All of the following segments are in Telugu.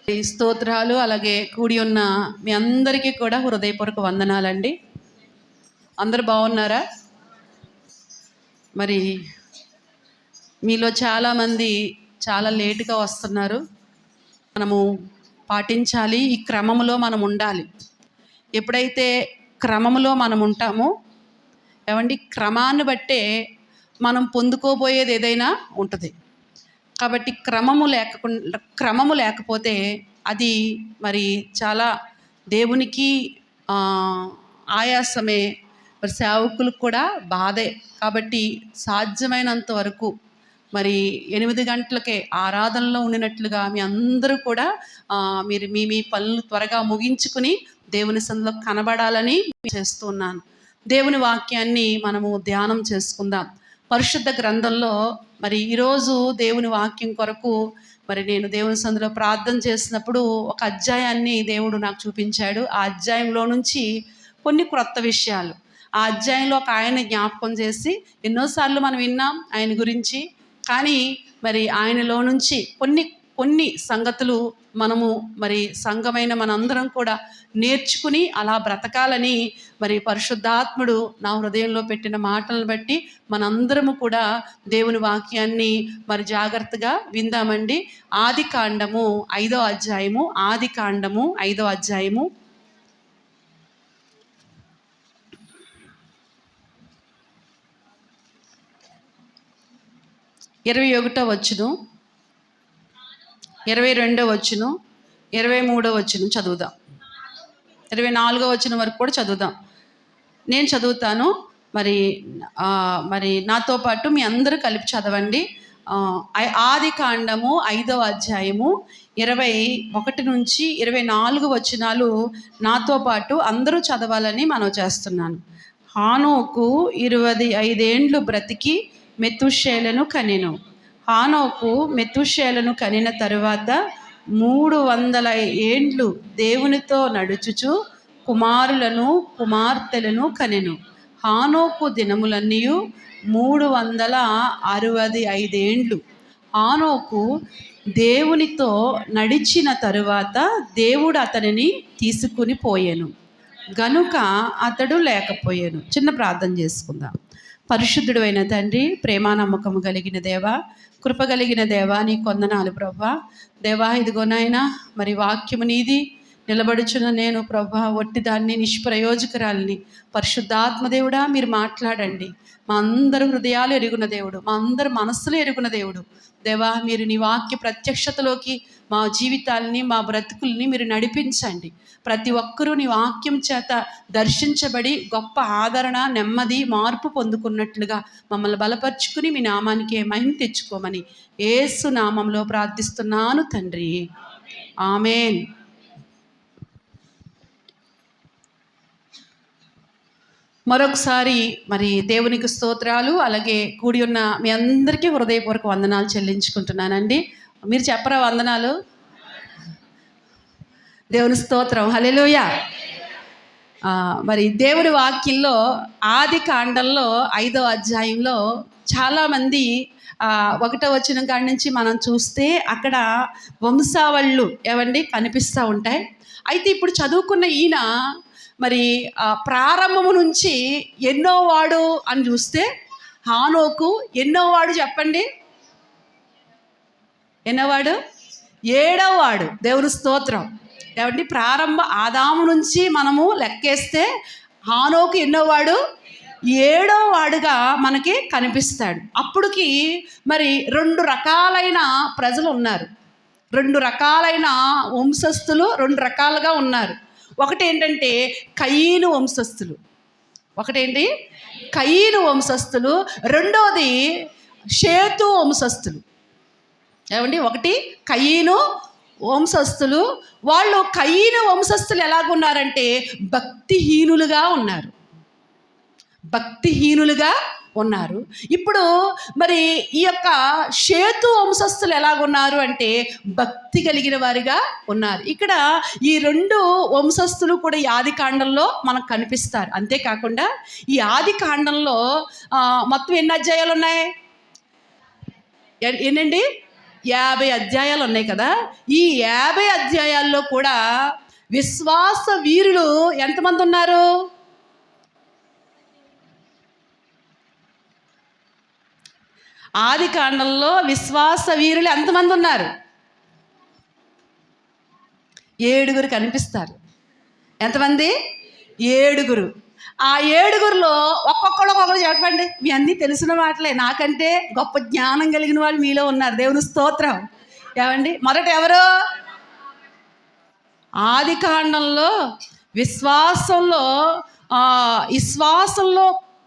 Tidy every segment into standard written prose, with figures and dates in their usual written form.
ఈ స్తోత్రాలు అలాగే కూడి ఉన్న మీ అందరికీ కూడా హృదయపూర్వక వందనాలండి. అందరు బాగున్నారా? మరి మీలో చాలామంది చాలా లేటుగా వస్తున్నారు. మనము పాటించాలి, ఈ క్రమంలో మనం ఉండాలి. ఎప్పుడైతే క్రమంలో మనం ఉంటామో ఏమండి, క్రమాన్ని బట్టే మనం పొందుకోబోయేది ఏదైనా ఉంటుంది. కాబట్టి క్రమము లేకపోతే అది మరి చాలా దేవునికి ఆయాసమే, మరి సేవకులకు కూడా బాధే. కాబట్టి సాధ్యమైనంత వరకు మరి 8 గంటలకే ఆరాధనలో ఉండినట్లుగా మీ అందరూ కూడా మీరు మీ మీ పనులు త్వరగా ముగించుకుని దేవుని సన్నిధిలో కనబడాలని చేస్తున్నాను. దేవుని వాక్యాన్ని మనము ధ్యానం చేసుకుందాం. పరిశుద్ధ గ్రంథంలో మరి ఈరోజు దేవుని వాక్యం కొరకు మరి నేను దేవుని సన్నిధిలో ప్రార్థన చేసినప్పుడు ఒక అధ్యాయాన్ని దేవుడు నాకు చూపించాడు. ఆ అధ్యాయంలో నుంచి కొన్ని క్రొత్త విషయాలు, ఆ అధ్యాయంలో ఒక ఆయన జ్ఞాపకం చేసి ఎన్నోసార్లు మనం విన్నాం ఆయన గురించి, కానీ మరి ఆయనలో నుంచి కొన్ని సంగతులు మనము మరి సంఘమైన మనందరం కూడా నేర్చుకుని అలా బ్రతకాలని మరి పరిశుద్ధాత్ముడు నా హృదయంలో పెట్టిన మాటలను బట్టి మనందరము కూడా దేవుని వాక్యాన్ని మరి జాగ్రత్తగా విందామండి. ఆదికాండము 5వ అధ్యాయము, ఆదికాండము 5వ అధ్యాయము 21వ వచనం, 22వ వచనం, 23వ వచనం చదువుదాం. 24వ వచనం వరకు కూడా చదువుదాం. నేను చదువుతాను, మరి నాతో పాటు మీ అందరూ కలిపి చదవండి. ఆదికాండము 5వ అధ్యాయము 21 నుంచి 24 వచనాలు నాతో పాటు అందరూ చదవాలని మనం చేస్తున్నాను. హానోకు 25 ఏండ్లు బ్రతికి మెతుషేలను కనెను. హానోకు మెతుషేలను కనిన తరువాత 300 ఏండ్లు దేవునితో నడుచుచు కుమారులను కుమార్తెలను కనెను. హానోకు దినములన్నీ 365 ఏండ్లు. హానోకు దేవునితో నడిచిన తరువాత దేవుడు అతనిని తీసుకుని పోయెను గనుక అతడు లేకపోయాను. చిన్న ప్రార్థన చేసుకుందాం. పరిశుద్ధుడు అయిన తండ్రి, ప్రేమ నమ్మకము కలిగిన దేవా, కృప కలిగిన దేవా, నీ కొందనాలు ప్రభా. దేవా, ఇదిగో నాయనా, మరి వాక్యము నీది, నిలబడుచున్న నేను ప్రభా ఒట్టిదాన్ని, నిష్ప్రయోజకురాలిని. పరిశుద్ధాత్మదేవుడా, మీరు మాట్లాడండి. మా అందరి హృదయాలు ఎరుగున దేవుడు, మా అందరి మనస్సులు ఎరుగున దేవుడు. దేవా, మీరు నీ వాక్య ప్రత్యక్షతలోకి మా జీవితాలని, మా బ్రతుకుల్ని మీరు నడిపించండి. ప్రతి ఒక్కరూ నీ వాక్యం చేత దర్శించబడి గొప్ప ఆదరణ, నెమ్మది, మార్పు పొందుకున్నట్లుగా మమ్మల్ని బలపరుచుకుని మీ నామానికి మహిమ తెచ్చుకోమని యేసు నామంలో ప్రార్థిస్తున్నాను తండ్రి, ఆమేన్. మరొకసారి మరి దేవునికి స్తోత్రాలు, అలాగే కూడి ఉన్న మీ అందరికీ హృదయపూర్వక వందనాలు చెల్లించుకుంటున్నానండి. మీరు చెప్పరా వందనాలు? దేవుని స్తోత్రం, హల్లెలూయా. మరి దేవుని వాక్యంలో ఆదికాండంలో 5వ అధ్యాయంలో చాలామంది 1వ వచనం కాడి నుంచి మనం చూస్తే అక్కడ వంశావళులు ఏవండి కనిపిస్తూ ఉంటాయి. అయితే ఇప్పుడు చదువుకున్న ఈయన మరి ప్రారంభము నుంచి ఎన్నోవాడు అని చూస్తే హానోకు ఎన్నోవాడు చెప్పండి? ఎన్నోవాడు? 7వ వాడు. దేవుని స్తోత్రం. ఏమండి, ప్రారంభ ఆదాము నుంచి మనము లెక్కేస్తే హానోకు ఎన్నోవాడు? 7వ వాడుగా మనకి కనిపిస్తాడు. అప్పుడుకి మరి 2 రకాలైన ప్రజలు ఉన్నారు, 2 రకాలైన వంశస్థులు 2 రకాలుగా ఉన్నారు. ఒకటి ఏంటంటే కయీను వంశస్థులు, ఒకటేంటి కయీను వంశస్థులు, రెండోది షేతు వంశస్థులు. ఏమండి, ఒకటి కయీను వంశస్థులు. వాళ్ళు కయీను వంశస్థులు ఎలాగున్నారంటే భక్తిహీనులుగా ఉన్నారు, భక్తిహీనులుగా ఉన్నారు. ఇప్పుడు మరి ఈ యొక్క షేతు వంశస్థులు ఎలాగున్నారు అంటే భక్తి కలిగిన వారిగా ఉన్నారు. ఇక్కడ ఈ 2 వంశస్థులు కూడా ఈ ఆదికాండంలో మనకు కనిపిస్తారు. అంతేకాకుండా ఈ ఆదికాండంలో మొత్తం ఎన్ని అధ్యాయాలు ఉన్నాయి? ఎన్నండి? 50 అధ్యాయాలు ఉన్నాయి కదా. ఈ 50 అధ్యాయాల్లో కూడా విశ్వాస వీరులు ఎంతమంది ఉన్నారు? ఆది కాండంలో విశ్వాస వీరులు ఎంతమంది ఉన్నారు? 7 కనిపిస్తారు. ఎంతమంది? 7. ఆ 7లో ఒక్కొక్కరు చెప్పండి. మీ అన్నీ తెలిసిన మాటలే, నాకంటే గొప్ప జ్ఞానం కలిగిన వాళ్ళు మీలో ఉన్నారు. దేవుని స్తోత్రం. ఏమండి? మొదట ఎవరు? ఆది కాండంలో విశ్వాసంలో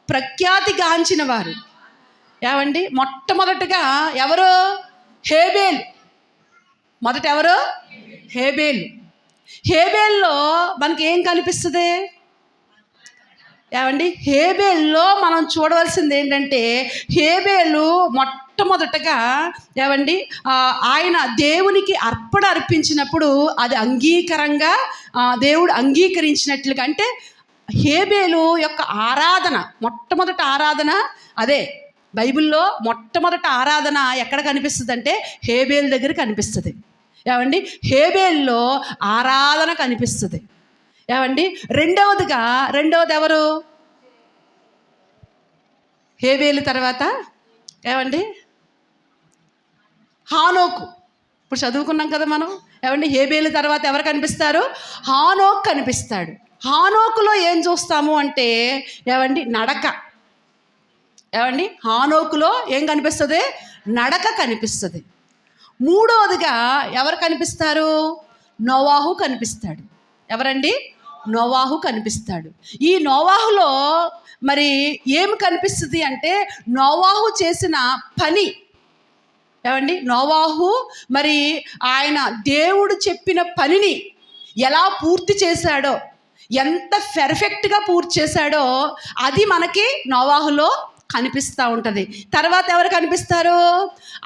ప్రఖ్యాతి గాంచిన వారు. ఏమండి? మొట్టమొదటిగా ఎవరు? హేబేలు. మొదట ఎవరు? హేబేలు. హేబేల్లో మనకి ఏం కనిపిస్తుంది? ఏమండి? హేబేల్లో మనం చూడవలసింది ఏంటంటే, హేబేలు మొట్టమొదటగా ఏమండి ఆయన దేవునికి అర్పణ అర్పించినప్పుడు అది అంగీకారంగా దేవుడు అంగీకరించినట్లుగా, అంటే హేబేలు యొక్క ఆరాధన, మొట్టమొదటి ఆరాధన అదే. బైబిల్లో మొట్టమొదటి ఆరాధన ఎక్కడ కనిపిస్తుంది అంటే హేబేలు దగ్గర కనిపిస్తుంది. ఏమండి? హేబేల్లో ఆరాధన కనిపిస్తుంది. ఏమండి? రెండవది ఎవరు? హేబేలు తర్వాత ఏమండి? హానోకు. ఇప్పుడు చదువుకున్నాం కదా మనం. ఏమండి? హేబేలు తర్వాత ఎవరు కనిపిస్తారు? హానోకు కనిపిస్తాడు. హానోకులో ఏం చూస్తాము అంటే ఏమండి? నడక. ఏమండి? హానోకులో ఏం కనిపిస్తుంది? నడక కనిపిస్తుంది. మూడవదిగా ఎవరు కనిపిస్తారు? నోవాహు కనిపిస్తాడు. ఎవరండి? నోవాహు కనిపిస్తాడు. ఈ నోవాహులో మరి ఏమి కనిపిస్తుంది అంటే నోవాహు చేసిన పని. ఏమండి? నోవాహు మరి ఆయన దేవుడు చెప్పిన పనిని ఎలా పూర్తి చేశాడో, ఎంత పెర్ఫెక్ట్గా పూర్తి చేశాడో అది మనకి నోవాహులో కనిపిస్తూ ఉంటుంది. తర్వాత ఎవరు కనిపిస్తారు?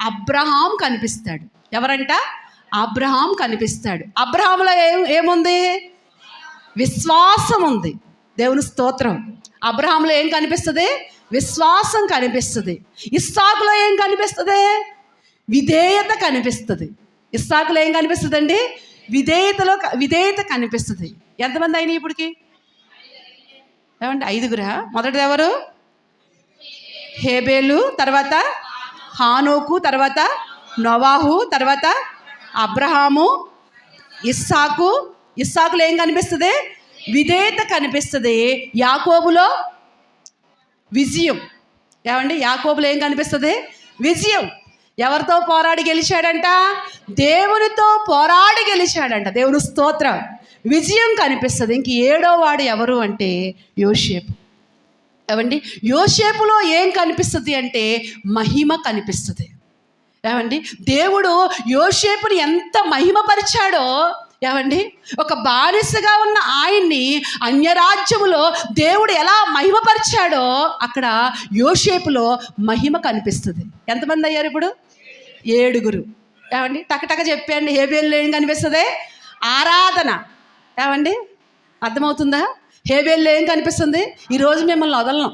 అబ్రహాం కనిపిస్తాడు. ఎవరంట? అబ్రహాం కనిపిస్తాడు. అబ్రహాంలో ఏముంది? విశ్వాసం ఉంది. దేవుని స్తోత్రం. అబ్రహాంలో ఏం కనిపిస్తుంది? విశ్వాసం కనిపిస్తుంది. ఇస్సాకులో ఏం కనిపిస్తుంది? విధేయత కనిపిస్తుంది. ఇస్సాకులో ఏం కనిపిస్తుంది అండి? విధేయత కనిపిస్తుంది. ఎంతమంది అయినాయి ఇప్పటికి? ఏమంటే 5. మొదటిది ఎవరు? హేబేలు, తర్వాత హానోకు, తర్వాత నోవాహు, తర్వాత అబ్రహాము, ఇస్సాకులో ఏం కనిపిస్తుంది? విధేయత కనిపిస్తుంది. యాకోబులో విజయం. ఏమండి? యాకోబులో ఏం కనిపిస్తుంది? విజయం. ఎవరితో పోరాడి గెలిచాడంట? దేవునితో పోరాడి గెలిచాడంట. దేవుని స్తోత్రం. విజయం కనిపిస్తుంది. ఇంక 7వ వాడు ఎవరు అంటే యోసేపు. ఏమండి? యోసేపులో ఏం కనిపిస్తుంది అంటే మహిమ కనిపిస్తుంది. ఏమండి? దేవుడు యోసేపుని ఎంత మహిమపరిచాడో. ఏమండి? ఒక బానిసగా ఉన్న ఆయన్ని అన్యరాజ్యములో దేవుడు ఎలా మహిమపరిచాడో అక్కడ యోసేపులో మహిమ కనిపిస్తుంది. ఎంతమంది అయ్యారు ఇప్పుడు? 7. ఏమండి? టకటక చెప్పండి. హేబేలులో ఏం కనిపిస్తుంది? ఆరాధన. ఏమండి? అర్థమవుతుందా? హేబేలులో ఏం కనిపిస్తుంది? ఈరోజు మిమ్మల్ని వదలను.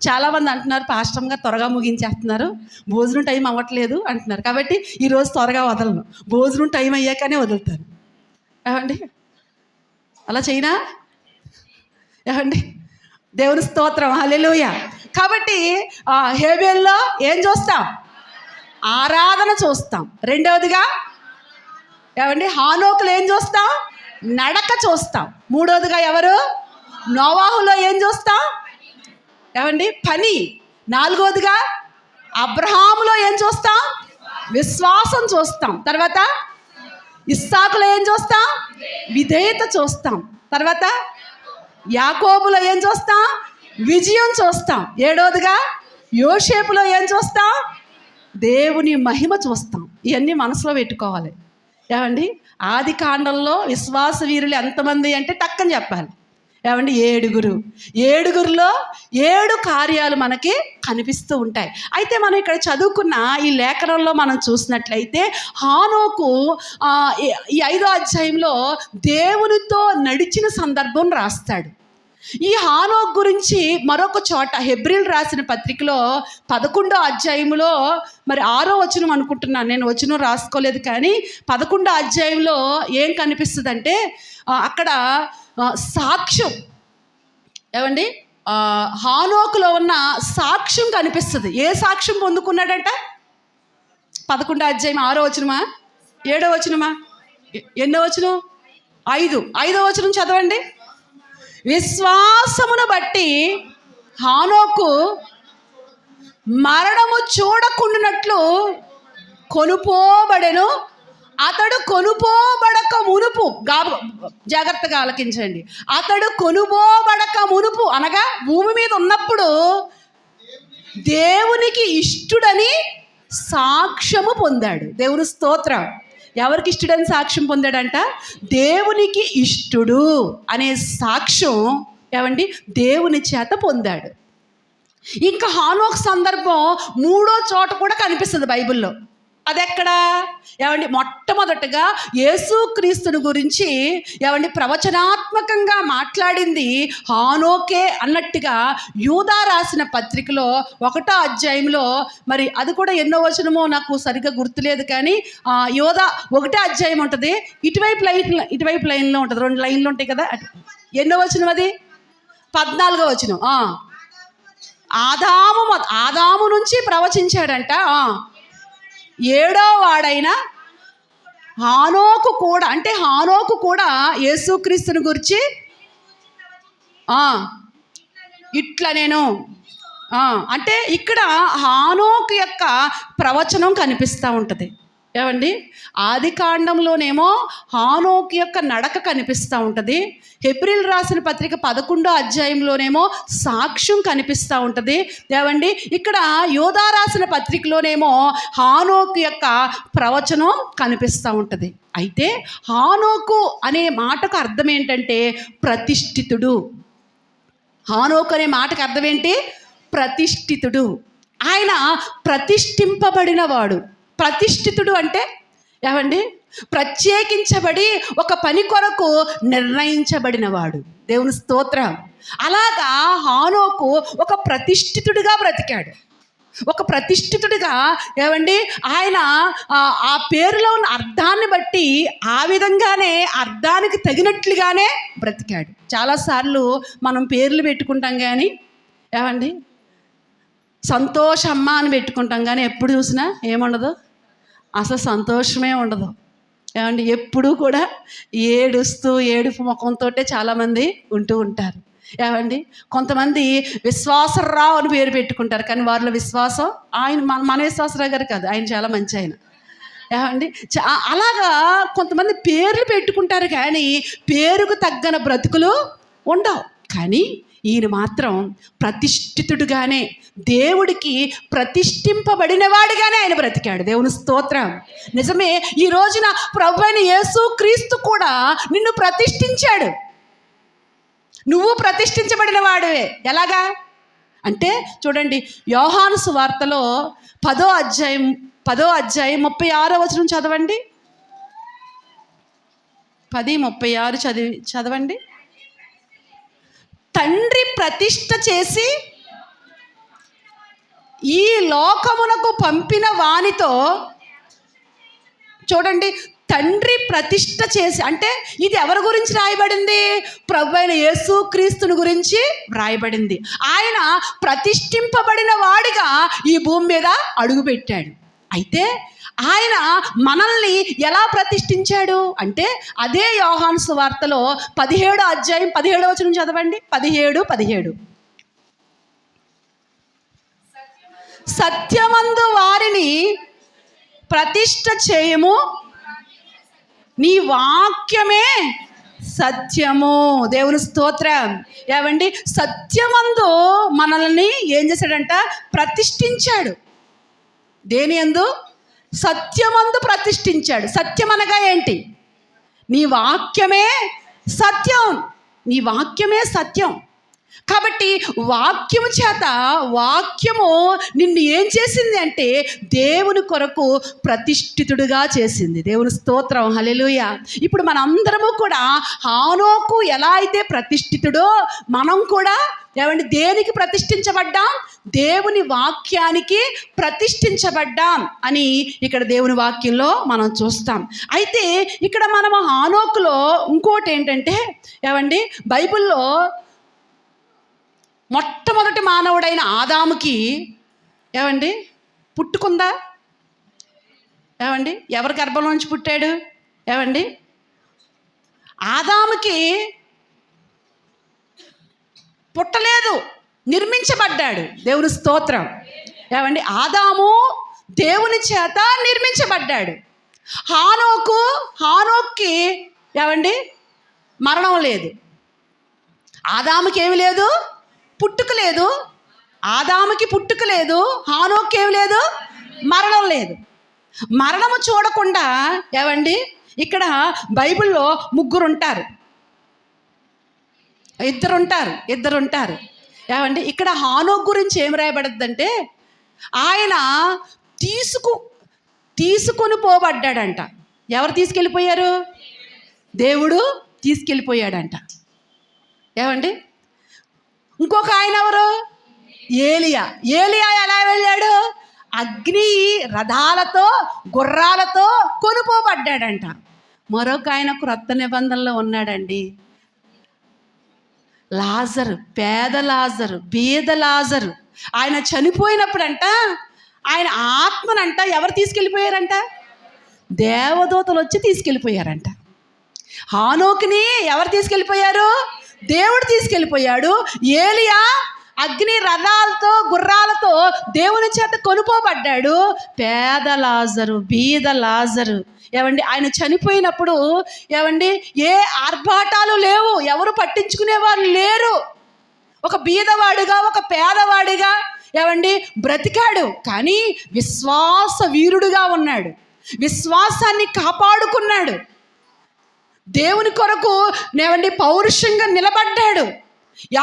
చాలామంది అంటున్నారు, పాస్టర్ గారు త్వరగా ముగించేస్తున్నారు, భోజనం టైం అవ్వట్లేదు అంటున్నారు. కాబట్టి ఈరోజు త్వరగా వదలను. భోజనం టైం అయ్యాకనే వదులుతాను. ఏమండి? అలా చేయనా? ఏమండి? దేవుని స్తోత్రం. హల్లెలూయా. కాబట్టి హేబేల్లో ఏం చూస్తాం? ఆరాధన చూస్తాం. రెండవదిగా ఏమండి? హానోకులో ఏం చూస్తాం? నడక చూస్తాం. మూడవదిగా ఎవరు? నోవాహులో ఏం చూస్తాం? ఏమండి? పని. నాలుగవదిగా అబ్రహాములో ఏం చూస్తాం? విశ్వాసం చూస్తాం. తర్వాత ఇస్సాకులో ఏం చూస్తాం? విధేయత చూస్తాం. తర్వాత యాకోబులో ఏం చూస్తాం? విజయం చూస్తాం. 7వదిగా యోసేపులో ఏం చూస్తాం? దేవుని మహిమ చూస్తాం. ఇవన్నీ మనసులో పెట్టుకోవాలి. ఏమండి? ఆది కాండంలో విశ్వాస వీరులు ఎంతమంది అంటే టక్కని చెప్పాలి. ఏమండి? 7లో 7 కార్యాలు మనకి కనిపిస్తూ ఉంటాయి. అయితే మనం ఇక్కడ చదువుకున్న ఈ లేఖనంలో మనం చూసినట్లయితే హానోకు ఈ 5వ అధ్యాయంలో దేవునితో నడిచిన సందర్భం రాస్తాడు. ఈ హానోకు గురించి మరొక చోట హెబ్రీలు రాసిన పత్రికలో 11వ అధ్యాయంలో మరి 6వ వచనం అనుకుంటున్నాను, నేను వచనం రాసుకోలేదు, కానీ 11వ అధ్యాయంలో ఏం కనిపిస్తుంది అంటే అక్కడ సాక్ష్యం, ఏమండి, హానోకులో ఉన్న సాక్ష్యం కనిపిస్తుంది. ఏ సాక్ష్యం పొందుకున్నాడంట? 11వ అధ్యాయం 6వ వచనమా 7వ వచనమా ఎన్నో వచనం? 5వ వచనం చదవండి. విశ్వాసమును బట్టి హానోకు మరణము చూడకుండానట్లు కొనుపోబడెను. అతడు కొనుపోబడక మునుపు, జాగ్రత్తగా ఆలకించండి, అతడు కొనుపోబడక మునుపు అనగా భూమి మీద ఉన్నప్పుడు దేవునికి ఇష్టుడని సాక్ష్యము పొందాడు. దేవుని స్తోత్రం. ఎవరికి ఇష్టడని సాక్ష్యం పొందాడంట? దేవునికి ఇష్టడు అనే సాక్ష్యం, ఏమండి, దేవుని చేత పొందాడు. ఇంకా హానోకు సందర్భం 3వ చోట కూడా కనిపిస్తుంది బైబిల్లో. అదెక్కడ? ఏమండి, మొట్టమొదటగా యేసుక్రీస్తుని గురించి ఏమండి ప్రవచనాత్మకంగా మాట్లాడింది హానోకే అన్నట్టుగా యూదా రాసిన పత్రికలో 1వ అధ్యాయంలో, మరి అది కూడా ఎన్నో వచనమో నాకు సరిగ్గా గుర్తులేదు, కానీ యూదా 1వ అధ్యాయం ఉంటుంది, ఇటువైపు లైన్లో ఉంటుంది, 2 లైన్లు ఉంటాయి కదా. ఎన్నో వచనం అది? 14వ వచనం. ఆదాము నుంచి ప్రవచించాడంట. 7వ వాడైన హానోకు కూడా, అంటే హానోకు కూడా యేసుక్రీస్తుని గురించి ఇట్లా నేను అంటే ఇక్కడ హానోకు యొక్క ప్రవచనం కనిపిస్తూ ఉంటుంది. ఏమండి, ఆది కాండంలోనేమో హానోకు యొక్క నడక కనిపిస్తూ ఉంటుంది. హెబ్రీలు రాసిన పత్రిక 11వ అధ్యాయంలోనేమో సాక్ష్యం కనిపిస్తూ ఉంటుంది. ఏమండి, ఇక్కడ యూదా రాసిన పత్రికలోనేమో హానోకు యొక్క ప్రవచనం కనిపిస్తూ ఉంటుంది. అయితే హానోకు అనే మాటకు అర్థం ఏంటంటే ప్రతిష్ఠితుడు. హానోకు అనే మాటకు అర్థం ఏంటి? ప్రతిష్ఠితుడు. ఆయన ప్రతిష్ఠింపబడినవాడు. ప్రతిష్ఠితుడు అంటే ఏమండి, ప్రత్యేకించబడి ఒక పని కొరకు నిర్ణయించబడినవాడు. దేవుని స్తోత్రం. అలాగా హానోకు ఒక ప్రతిష్ఠితుడిగా బ్రతికాడు. ఒక ప్రతిష్ఠితుడిగా, ఏమండి, ఆయన ఆ పేరులో ఉన్న అర్థాన్ని బట్టి ఆ విధంగానే అర్థానికి తగినట్లుగానే బ్రతికాడు. చాలాసార్లు మనం పేర్లు పెట్టుకుంటాం, కానీ ఏమండి సంతోషమ్మ అని పెట్టుకుంటాం, కానీ ఎప్పుడు చూసినా ఏముండదు, అసలు సంతోషమే ఉండదు. ఏమండి, ఎప్పుడూ కూడా ఏడుపు ముఖంతో చాలామంది ఉంటూ ఉంటారు. ఏమండి, కొంతమంది విశ్వాసరావు అని పేరు పెట్టుకుంటారు, కానీ వారిలో విశ్వాసం మన విశ్వాసరావు గారు కాదు, ఆయన చాలా మంచి ఆయన. ఏమండి, అలాగా కొంతమంది పేర్లు పెట్టుకుంటారు, కానీ పేరుకు తగ్గన బ్రతుకులు ఉండవు. కానీ ఈయన మాత్రం ప్రతిష్ఠితుడుగానే, దేవుడికి ప్రతిష్ఠింపబడినవాడిగానే ఆయన బ్రతికాడు. దేవుని స్తోత్రం. నిజమే, ఈ రోజున ప్రభువైన యేసుక్రీస్తు కూడా నిన్ను ప్రతిష్ఠించాడు. నువ్వు ప్రతిష్ఠించబడిన వాడివే. ఎలాగా అంటే చూడండి, యోహాను సువార్తలో 10వ అధ్యాయం 36వ వచనం చదవండి. 10:36 చదవండి. తండ్రి ప్రతిష్ఠ చేసి ఈ లోకమునకు పంపిన వానితో, చూడండి, తండ్రి ప్రతిష్ఠ చేసి అంటే ఇది ఎవరి గురించి రాయబడింది? ప్రభువైన యేసుక్రీస్తుని గురించి రాయబడింది. ఆయన ప్రతిష్ఠింపబడిన వాడిగా ఈ భూమి మీద అడుగుపెట్టాడు. అయితే ఆయన మనల్ని ఎలా ప్రతిష్ఠించాడు అంటే అదే యోహాను సువార్తలో 17వ అధ్యాయం 17వ వచనం చదవండి. 17 సత్యమందు వారిని ప్రతిష్ఠ చేయము, నీ వాక్యమే సత్యము. దేవుని స్తోత్రం. ఏమండి, సత్యమందు మనల్ని ఏం చేశాడంట? ప్రతిష్ఠించాడు. దేని యందు? సత్యమందు ప్రతిష్ఠించాడు. సత్యం అనగా ఏంటి? నీ వాక్యమే సత్యం. నీ వాక్యమే సత్యం. కాబట్టి వాక్యము చేత, వాక్యము నిన్ను ఏం చేసింది అంటే దేవుని కొరకు ప్రతిష్ఠితుడుగా చేసింది. దేవుని స్తోత్రం, హల్లెలూయా. ఇప్పుడు మనందరము కూడా హానోకు ఎలా అయితే ప్రతిష్ఠితుడో మనం కూడా దేనికి ప్రతిష్ఠించబడ్డాం? దేవుని వాక్యానికి ప్రతిష్ఠించబడ్డాం అని ఇక్కడ దేవుని వాక్యంలో మనం చూస్తాం. అయితే ఇక్కడ మనము హానోకులో ఇంకోటి ఏంటంటే బైబిల్లో మొట్టమొదటి మానవుడైన ఆదాముకి పుట్టుకుందా? ఎవరి గర్భంలోంచి పుట్టాడు? ఆదాముకి పుట్టలేదు, నిర్మించబడ్డాడు. దేవుని స్తోత్రం. ఆదాము దేవుని చేత నిర్మించబడ్డాడు. హానోక్కి మరణం లేదు. ఆదాముకి ఏమి లేదు? పుట్టుక లేదు. ఆదాముకి పుట్టుక లేదు, హానోక్కి ఏమి లేదు? మరణం లేదు. మరణము చూడకుండా ఇక్కడ బైబిల్లో ముగ్గురు ఉంటారు, ఇద్దరు ఉంటారు. ఇక్కడ హానోక్ గురించి ఏం రాయబడద్దంటే ఆయన తీసుకొని పోబడ్డాడంట. ఎవరు తీసుకెళ్ళిపోయారు? దేవుడు తీసుకెళ్ళిపోయాడంట. ఇంకొక ఆయన ఎవరు? ఏలియా ఎలా వెళ్ళాడు? అగ్ని రథాలతో, గుర్రాలతో కొనుపోబడ్డాడంట. మరొక ఆయన క్రొత్త నిబంధనలో ఉన్నాడండి, లాజరు, పేద లాజరు, బీద లాజరు. ఆయన చనిపోయినప్పుడంట ఆయన ఆత్మనంట ఎవరు తీసుకెళ్ళిపోయారంట? దేవదూతలు వచ్చి తీసుకెళ్ళిపోయారంట. హానోకుని ఎవరు తీసుకెళ్ళిపోయారు? దేవుడు తీసుకెళ్ళిపోయాడు. ఏలియా అగ్ని రథాలతో, గుర్రాలతో దేవుని చేత కొనుపోబడ్డాడు. పేద లాజరు, బీద లాజరు ఆయన చనిపోయినప్పుడు ఏ ఆర్భాటాలు లేవు, ఎవరు పట్టించుకునేవారు లేరు. ఒక బీదవాడిగా, ఒక పేదవాడిగా బ్రతికాడు. కానీ విశ్వాస వీరుడుగా ఉన్నాడు, విశ్వాసాన్ని కాపాడుకున్నాడు. దేవుని కొరకు పౌరుషంగా నిలబడ్డాడు.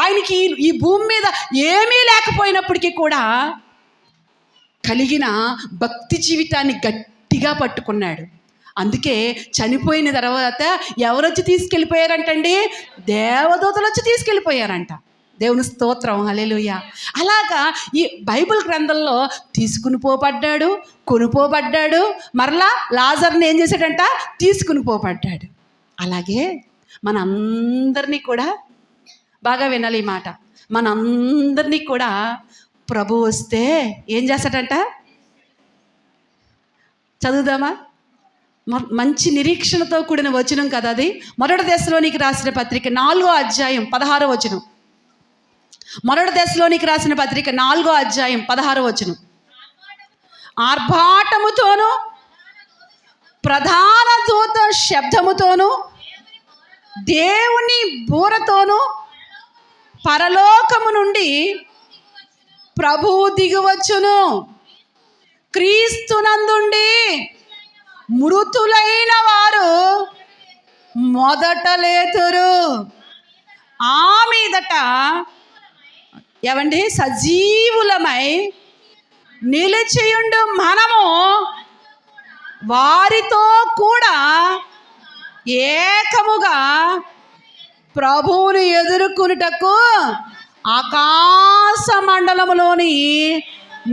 ఆయనకి ఈ భూమి మీద ఏమీ లేకపోయినప్పటికీ కూడా కలిగిన భక్తి జీవితాన్ని గట్టిగా పట్టుకున్నాడు. అందుకే చనిపోయిన తర్వాత ఎవరు వచ్చి తీసుకెళ్ళిపోయారంటండి? దేవదూతలు వచ్చి తీసుకెళ్ళిపోయారంట. దేవుని స్తోత్రం, హల్లెలూయా. అలాగా ఈ బైబిల్ గ్రంథంలో తీసుకుని పోబడ్డాడు, కొనుపోబడ్డాడు. మరలా లాజర్ని ఏం చేశాడంట? తీసుకుని పోబడ్డాడు. అలాగే మనందరినీ కూడా బాగా వినాలి ఈ మాట. మనందరినీ కూడా ప్రభు వస్తే ఏం చేస్తాడంట? చదువుదామా? మంచి నిరీక్షణతో కూడిన వచనం కదా అది. మొదటి దశలోనికి రాసిన పత్రిక 4వ అధ్యాయం 16వ వచనం. మొదటి దశలోనికి రాసిన పత్రిక 4వ అధ్యాయం 16వ వచనం. ఆర్భాటముతోను ప్రధాన దూత శబ్దముతోను దేవుని బూరతోను పరలోకము నుండి ప్రభువు దిగువచ్చును. క్రీస్తునందుండి మృతులైన వారు మొదట లేతురు. ఆ మీదట సజీవులమై నిలిచియుండు మనము వారితో కూడా ఏకముగా ప్రభువును ఎదుర్కొనుటకు ఆకాశ మండలములోని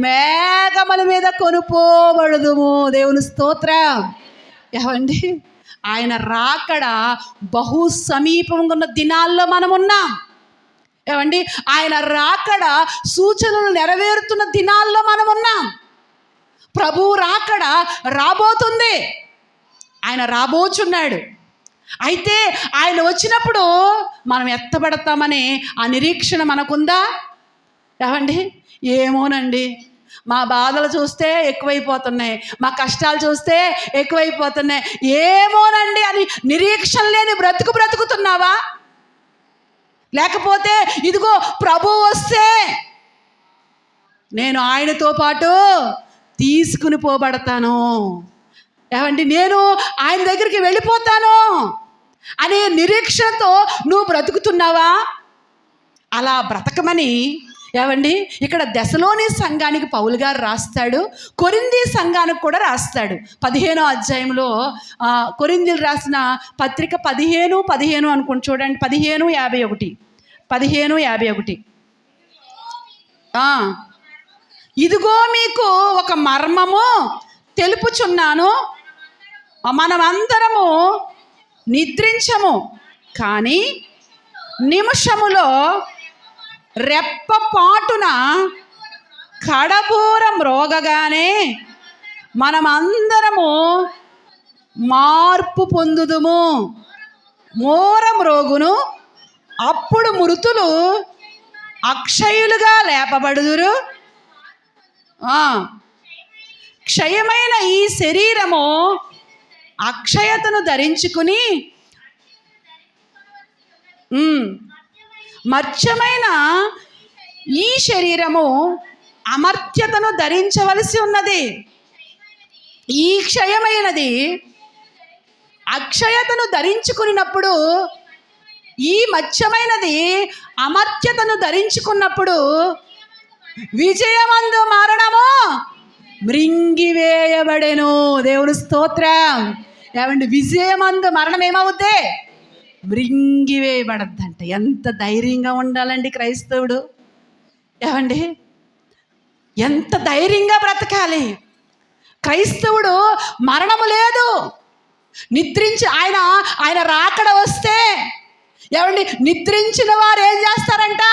మేఘముల మీద కొనుపోబడుదుము. దేవుని స్తోత్రం. ఆయన రాకడ బహు సమీపంగా ఉన్న దినాల్లో మనం ఉన్నాం. ఆయన రాకడ సూచనలు నెరవేరుతున్న దినాల్లో మనం ఉన్నాం. ప్రభువు రాకడ రాబోతుంది, ఆయన రాబోచున్నాడు. అయితే ఆయన వచ్చినప్పుడు మనం ఎత్తబడతామనే ఆ నిరీక్షణ మనకుందా? ఏమోనండి, మా బాధలు చూస్తే ఎక్కువైపోతున్నాయి, మా కష్టాలు చూస్తే ఎక్కువైపోతున్నాయి, ఏమోనండి అని నిరీక్షణ లేని బ్రతుకుతున్నావా? లేకపోతే ఇదిగో ప్రభు వస్తే నేను ఆయనతో పాటు తీసుకుని పోబడతాను, నేను ఆయన దగ్గరికి వెళ్ళిపోతాను అనే నిరీక్షణతో నువ్వు బ్రతుకుతున్నావా? అలా బ్రతకమని ఏమండి ఇక్కడ దశలోని సంఘానికి పౌలు గారు రాస్తాడు, కొరింథీ సంఘానికి కూడా రాస్తాడు. 15వ అధ్యాయంలో కొరింథీలు రాసిన పత్రిక 15 అనుకోండి, చూడండి 15:51. 15:51. ఇదిగో మీకు ఒక మర్మము తెలుపుచున్నాను, మనమందరము నిద్రించము, కానీ నిమిషములో రెప్పపాటున కడబూర మ్రోగగానే మనమందరము మార్పు పొందుదుము. మూర మ్రోగును, అప్పుడు మృతులు అక్షయులుగా లేపబడుదురు. క్షయమైన ఈ శరీరము అక్షయతను ధరించుకుని మర్త్యమైన ఈ శరీరము అమర్త్యతను ధరించవలసి ఉన్నది. ఈ క్షయమైనది అక్షయతను ధరించుకున్నప్పుడు, ఈ మత్స్యమైనది అమర్త్యతను ధరించుకున్నప్పుడు విజయమందు మరణము మృంగివేయబడెను. దేవుని స్తోత్రం. ఏమండి, విజయమందు మరణం ఏమవుద్ది? మృంగివేయబడద్దంట. ఎంత ధైర్యంగా ఉండాలండి క్రైస్తవుడు. ఏమండి, ఎంత ధైర్యంగా బ్రతకాలి క్రైస్తవుడు. మరణము లేదు. నిద్రించి ఆయన రాకడ వస్తే ఏమండి, నిద్రించిన వారు ఏం చేస్తారంట?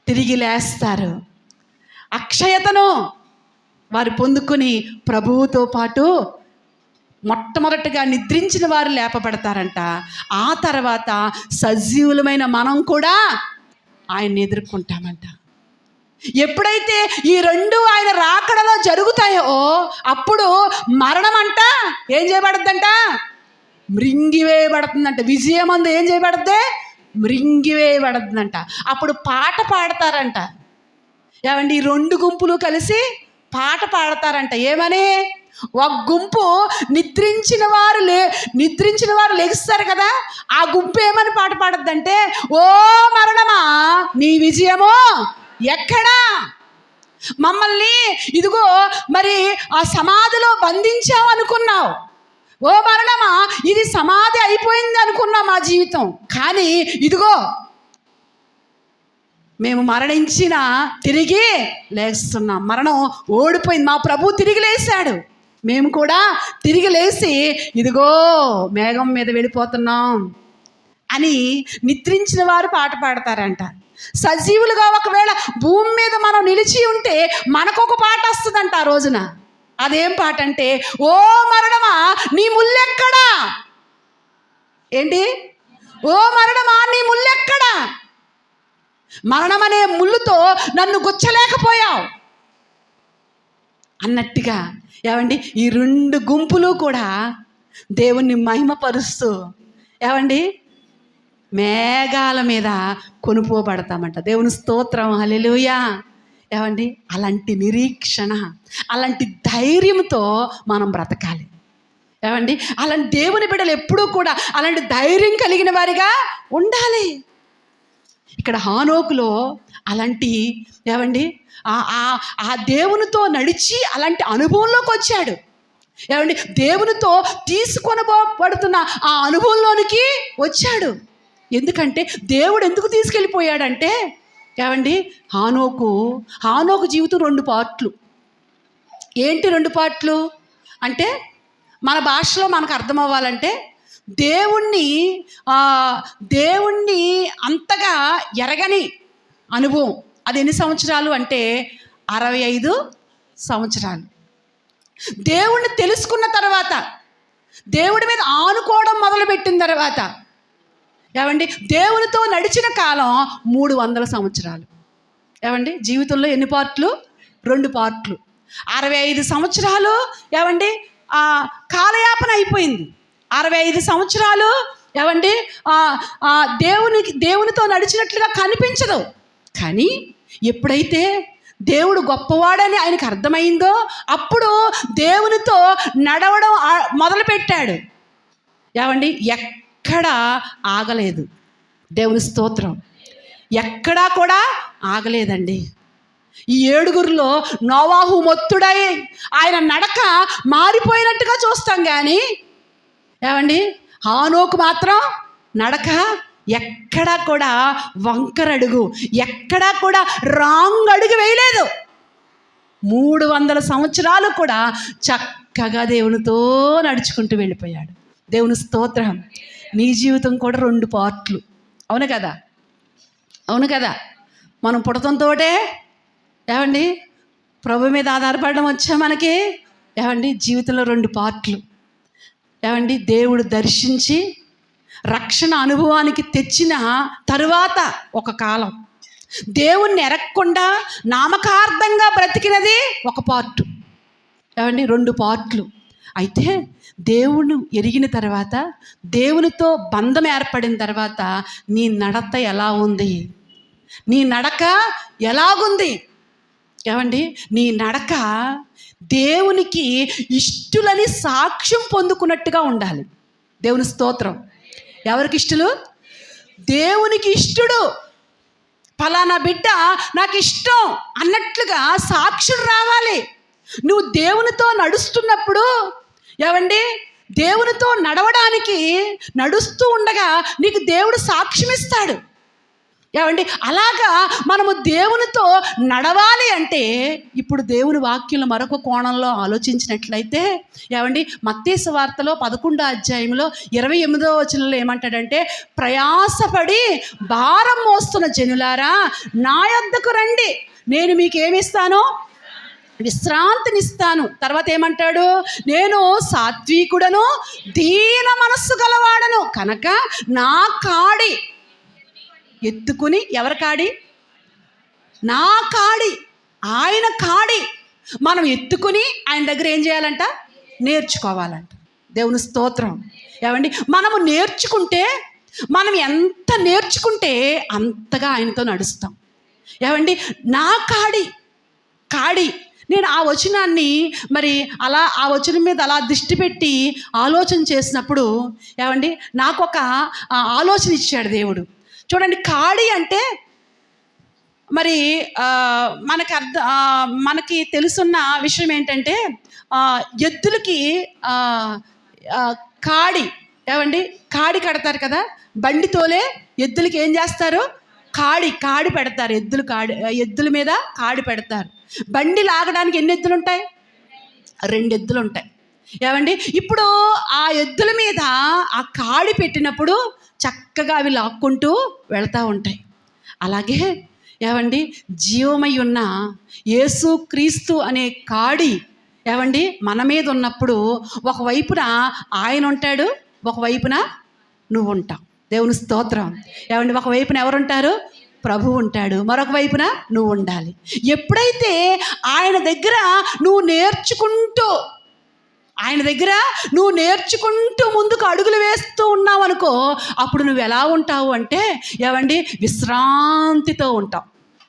తిరిగి లేస్తారు. అక్షయతను వారు పొందుకొని ప్రభువుతో పాటు మొట్టమొదటిగా నిద్రించిన వారు లేపబడతారంట. ఆ తర్వాత సజీవులమైన మనం కూడా ఆయన్ని ఎదుర్కొంటామంట. ఎప్పుడైతే ఈ రెండు ఆయన రాకడలో జరుగుతాయో అప్పుడు మరణం అంట ఏం చేయబడద్దంట? మృంగివేయబడుతుందంట. విజయమందు ఏం చేయబడద్దే? మృంగివేయబడుతుందంట. అప్పుడు పాట పాడతారంట. ఏమండి, ఈ రెండు గుంపులు కలిసి పాట పాడతారంట. ఏమని? ఒక గుంపు నిద్రించిన వారు లెగుస్తారు కదా, ఆ గుంపు ఏమని పాట పాడద్దంటే, ఓ మరణమా నీ విజయము ఎక్కడా? మమ్మల్ని ఇదిగో మరి ఆ సమాధిలో బంధించావు అనుకున్నావు. ఓ మరణమా, ఇది సమాధి అయిపోయింది అనుకున్నాం మా జీవితం. కానీ ఇదిగో మేము మరణించిన తిరిగి లేస్తున్నాం. మరణం ఓడిపోయింది, మా ప్రభు తిరిగి లేచాడు. మేము కూడా తిరిగి లేచి ఇదిగో మేఘం మీద వెళ్ళిపోతున్నాం అని నిద్రించిన వారు పాట పాడతారంట. సజీవులుగా ఒకవేళ భూమి మీద మనం నిలిచి ఉంటే మనకొక పాట వస్తుందంట ఆ రోజున. అదేం పాట అంటే, ఓ మరణమా నీ ముల్లెక్కడా? ఏంటి? ఓ మరణమా నీ ముల్లెక్కడా? మరణమనే ముళ్ళుతో నన్ను గుచ్చలేకపోయావు అన్నట్టుగా. ఏమండి, ఈ రెండు గుంపులు కూడా దేవుణ్ణి మహిమపరుస్తూ ఏమండి మేఘాల మీద కొనుపోబడతామంట. దేవుని స్తోత్రం, హల్లెలూయా. ఏమండి, అలాంటి నిరీక్షణ, అలాంటి ధైర్యంతో మనం బ్రతకాలి. ఏమండి, అలాంటి దేవుని బిడ్డలు ఎప్పుడూ కూడా అలాంటి ధైర్యం కలిగిన వారిగా ఉండాలి. ఇక్కడ హానోకులో అలాంటి ఏమండి ఆ దేవునితో నడిచి అలాంటి అనుభవంలోకి వచ్చాడు. ఏమండి, దేవునితో తీసుకొనబడుతున్న ఆ అనుభవంలోనికి వచ్చాడు. ఎందుకంటే దేవుడు ఎందుకు తీసుకెళ్ళిపోయాడంటే, ఏమండి హానోకు జీవితం 2 పార్ట్లు. ఏంటి 2 పార్ట్లు అంటే, మన భాషలో మనకు అర్థం అవ్వాలంటే, దేవుణ్ణి అంతగా ఎరగని అనుభవం. అది ఎన్ని సంవత్సరాలు అంటే 65 సంవత్సరాలు. దేవుణ్ణి తెలుసుకున్న తర్వాత, దేవుడి మీద ఆనుకోవడం మొదలుపెట్టిన తర్వాత, ఏమండి దేవునితో నడిచిన కాలం 300 సంవత్సరాలు. ఏమండి, జీవితంలో ఎన్ని పార్ట్లు? 2 పార్ట్లు. 65 సంవత్సరాలు ఏమండి కాలయాపన అయిపోయింది. 65 సంవత్సరాలు ఏమండి దేవునితో నడిచినట్లుగా కనిపించదు. కానీ ఎప్పుడైతే దేవుడు గొప్పవాడని ఆయనకు అర్థమైందో అప్పుడు దేవునితో నడవడం మొదలుపెట్టాడు. ఏమండి, ఎక్కడా ఆగలేదు. దేవుని స్తోత్రం. ఎక్కడా కూడా ఆగలేదండి. ఈ 7గురిలో నోవాహు మొత్తుడై ఆయన నడక మారిపోయినట్టుగా చూస్తాం, కానీ ఏమండి హానోకు మాత్రం నడక ఎక్కడా కూడా వంకరడుగు, ఎక్కడా కూడా రాంగ్ అడుగు వేయలేదు. 300 సంవత్సరాలు కూడా చక్కగా దేవునితో నడుచుకుంటూ వెళ్ళిపోయాడు. దేవుని స్తోత్రం. నీ జీవితం కూడా 2 పార్ట్లు. అవును కదా, అవును కదా. మనం పుడతంతోటే ఏమండి ప్రభు మీద ఆధారపడడం వచ్చా మనకి. ఏమండి జీవితంలో 2 పార్ట్లు. ఏమండి దేవుడు దర్శించి రక్షణ అనుభవానికి తెచ్చిన తరువాత ఒక కాలం, దేవుణ్ణి ఎరగకుండా నామకార్థంగా బ్రతికినది ఒక పార్టు. ఏమండి 2 పార్ట్లు. అయితే దేవుని ఎరిగిన తర్వాత, దేవునితో బంధం ఏర్పడిన తర్వాత నీ నడత ఎలా ఉంది, నీ నడక ఎలాగుంది? ఏమండి నీ నడక దేవునికి ఇష్టలని సాక్ష్యం పొందుకున్నట్టుగా ఉండాలి. దేవుని స్తోత్రం. ఎవరికి ఇష్టలు? దేవునికి ఇష్టడు. ఫలానా బిడ్డ నాకు ఇష్టం అన్నట్లుగా సాక్షులు రావాలి. నువ్వు దేవునితో నడుస్తున్నప్పుడు ఏమండి దేవునితో నడవడానికి నడుస్తూ ఉండగా నీకు దేవుడు సాక్ష్యం ఇస్తాడు. ఏమండి అలాగా మనము దేవునితో నడవాలి అంటే ఇప్పుడు దేవుని వాక్యంలో మరొక కోణంలో ఆలోచించినట్లయితే ఏమండి మత్తయి సువార్తలో 11వ అధ్యాయంలో 28వ వచనంలో ఏమంటాడంటే, ప్రయాసపడి భారం మోస్తున్న జనులారా నా యొద్దకు రండి, నేను మీకు ఏమిస్తాను? విశ్రాంతినిస్తాను. తర్వాత ఏమంటాడు? నేను సాత్వికుడను దీన మనస్సు గలవాడను కనుక నా కాడి ఎత్తుకుని. ఎవరి కాడి? నా కాడి, ఆయన కాడి మనం ఎత్తుకుని ఆయన దగ్గర ఏం చేయాలంట? నేర్చుకోవాలంట. దేవుని స్తోత్రం. ఏమండి మనము నేర్చుకుంటే, మనం ఎంత నేర్చుకుంటే అంతగా ఆయనతో నడుస్తాం. ఏమండి నా కాడి నేను ఆ వచనాన్ని మరి అలా ఆ వచనం మీద అలా దృష్టి పెట్టి ఆలోచన చేసినప్పుడు ఏమండి నాకు ఒక ఆలోచన ఇచ్చాడు దేవుడు. చూడండి, కాడి అంటే మరి మనకి తెలుసున్న విషయం ఏంటంటే ఎద్దులకి కాడి, ఏమండి కాడి కడతారు కదా. బండి తోలే ఎద్దులకి ఏం చేస్తారు? కాడి పెడతారు. ఎద్దుల మీద కాడి పెడతారు. బండి లాగడానికి ఎన్ని ఎద్దులు ఉంటాయి? 2 ఎద్దులు ఉంటాయి. ఏమండి ఇప్పుడు ఆ ఎద్దుల మీద ఆ కాడి పెట్టినప్పుడు చక్కగా అవి లాక్కుంటూ వెళ్తూ ఉంటాయి. అలాగే ఏమండి జీవమై ఉన్న యేసు క్రీస్తు అనే కాడి ఏమండి మన మీద ఉన్నప్పుడు ఒకవైపున ఆయన ఉంటాడు, ఒకవైపున నువ్వు ఉంటావు. దేవుని స్తోత్రం. ఏమండి ఒకవైపున ఎవరుంటారు? ప్రభు ఉంటాడు, మరొక వైపున నువ్వు ఉండాలి. ఎప్పుడైతే ఆయన దగ్గర నువ్వు నేర్చుకుంటూ ముందుకు అడుగులు వేస్తూ ఉన్నావు అనుకో, అప్పుడు నువ్వు ఎలా ఉంటావు అంటే ఏమండి విశ్రాంతితో ఉంటావు.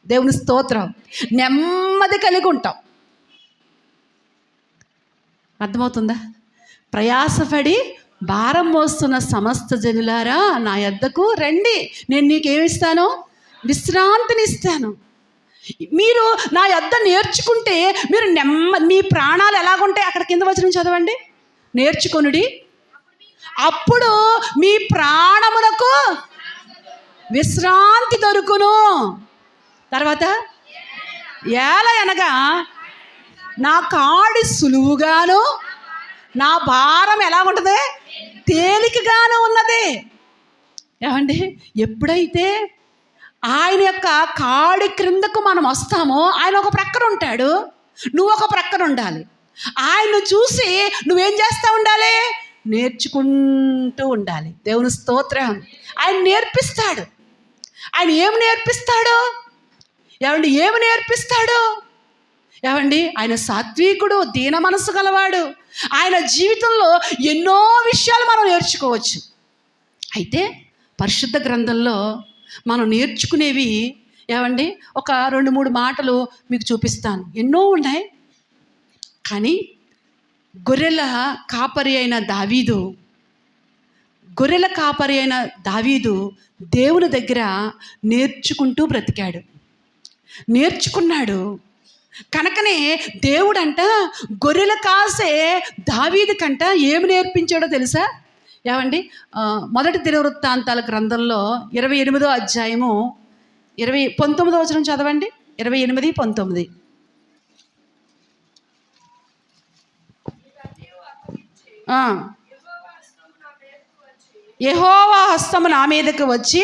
దేవుని స్తోత్రం. నెమ్మది కలిగి ఉంటావు. అర్థమవుతుందా? ప్రయాసపడి భారం మోస్తున్న సమస్త జనులారా నా యొద్దకు రండి, నేను నీకేమిస్తాను? విశ్రాంతినిస్తాను. మీరు నా యొద్ద నేర్చుకుంటే మీరు మీ ప్రాణాలు ఎలాగుంటాయి? అక్కడ కింద వచనం చదవండి. నేర్చుకొనుడి, అప్పుడు మీ ప్రాణములకు విశ్రాంతి దొరుకును. తర్వాత అనగా నా కాడి సులువుగాను నా భారం ఎలా ఉంటుంది? తేలికగాను ఉన్నది. ఏమండి ఎప్పుడైతే ఆయన యొక్క కాడి క్రిందకు మనం వస్తామో, ఆయన ఒక ప్రక్కన ఉంటాడు, నువ్వు ఒక ప్రక్కన ఉండాలి. ఆయన్ను చూసి నువ్వేం చేస్తూ ఉండాలి? నేర్చుకుంటూ ఉండాలి. దేవుని స్తోత్రం. ఆయన నేర్పిస్తాడు. ఆయన ఏమి నేర్పిస్తాడు? ఏమి నేర్పిస్తాడు? ఆయన సాత్వికుడు, దీన మనస్సు గలవాడు. ఆయన జీవితంలో ఎన్నో విషయాలు మనం నేర్చుకోవచ్చు. అయితే పరిశుద్ధ గ్రంథంలో మనం నేర్చుకునేవి ఒక 2-3 మాటలు మీకు చూపిస్తాను. ఎన్నో ఉన్నాయి, కానీ గొర్రెల కాపరి అయిన దావీదు గొర్రెల కాపరి అయిన దావీదు దేవుని దగ్గర నేర్చుకుంటూ బ్రతికాడు, నేర్చుకున్నాడు. కనుకనే దేవుడంట గొర్రెల కాసే దావీదు కంట ఏమి నేర్పించాడో తెలుసా? ఏమండి, మొదటి దినవృత్తాంతాల గ్రంథంలో 28వ అధ్యాయము 19వ వచనం చదవండి. 28-19. యెహోవా హస్తము నా మీదకు వచ్చి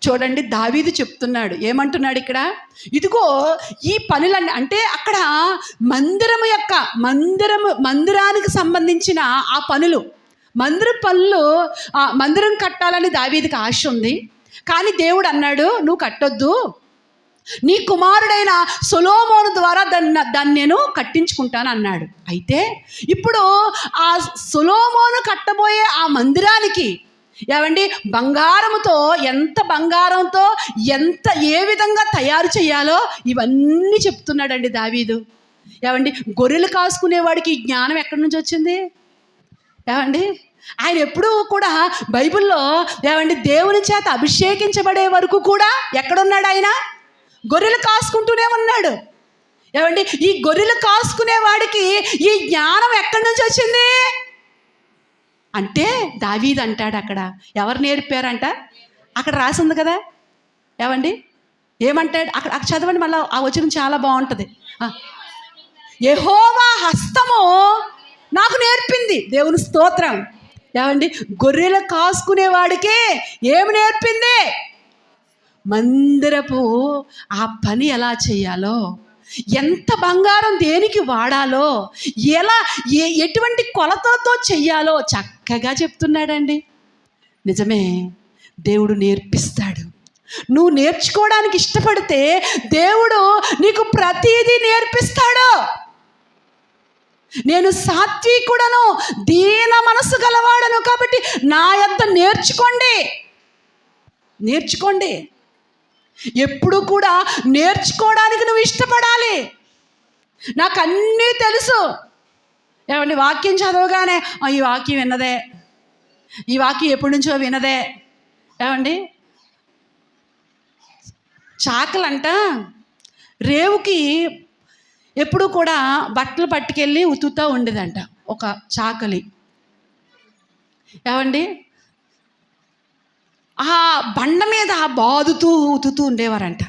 చూడండి, దావీదు చెప్తున్నాడు. ఏమంటున్నాడు ఇక్కడ? ఇదిగో ఈ పనులన్నీ, అంటే అక్కడ మందిరానికి సంబంధించిన ఆ పనులు, మందిరం కట్టాలని దావీదుకి ఆశ ఉంది. కానీ దేవుడు అన్నాడు, నువ్వు కట్టొద్దు, నీ కుమారుడైన సొలొమోను ద్వారా దాన్ని నేను కట్టించుకుంటాను అన్నాడు. అయితే ఇప్పుడు ఆ సొలొమోను కట్టబోయే ఆ మందిరానికి ఏమండి బంగారంతో ఏ విధంగా తయారు చేయాలో ఇవన్నీ చెప్తున్నాడండి దావీదు. ఏమండి, గొర్రెలు కాసుకునేవాడికి జ్ఞానం ఎక్కడి నుంచి వచ్చింది? ఏమండి, ఆయన ఎప్పుడూ కూడా బైబిల్లో ఏమండి దేవుని చేత అభిషేకించబడే వరకు కూడా ఎక్కడున్నాడు? ఆయన గొర్రెలు కాసుకుంటూనే ఉన్నాడు. ఏమండి, ఈ గొర్రెలు కాసుకునే వాడికి ఈ జ్ఞానం ఎక్కడి నుంచి వచ్చింది అంటే దావీదు అంటాడు. అక్కడ ఎవరు నేర్పారంట? అక్కడ రాసింది కదా. ఏమండి, ఏమంటాడు అక్కడ చదవండి, మళ్ళీ ఆ వచనం చాలా బాగుంటుంది. యెహోవా హస్తము నాకు నేర్పింది. దేవుని స్తోత్రం. ఏమండి, గొర్రెలు కాసుకునేవాడికి ఏమి నేర్పింది? మందిరపు ఆ పని ఎలా చేయాలో, ఎంత బంగారం దేనికి వాడాలో, ఎటువంటి కొలతతో చెయ్యాలో చక్కగా చెప్తున్నాడండి. నిజమే, దేవుడు నేర్పిస్తాడు. నువ్వు నేర్చుకోవడానికి ఇష్టపడితే దేవుడు నీకు ప్రతిదీ నేర్పిస్తాడు. నేను సాత్వికుడను, దీన మనసు గలవాడను, కాబట్టి నా యొద్ద నేర్చుకోండి. ఎప్పుడు కూడా నేర్చుకోవడానికి నువ్వు ఇష్టపడాలి. నాకు అన్నీ తెలుసు. ఏమండి, వాక్యం చదవగానే ఈ వాక్యం విన్నదే, ఈ వాక్యం ఎప్పటి నుంచో వినదే. ఏమండి, చాకలంట రేవుకి ఎప్పుడు కూడా బట్టలు పట్టుకెళ్ళి ఉతుకుతూ ఉండేదంట ఒక చాకలి. ఏమండి, ఆ బండ మీద బాదుతూ ఉతుకుతూ ఉండేవారంట.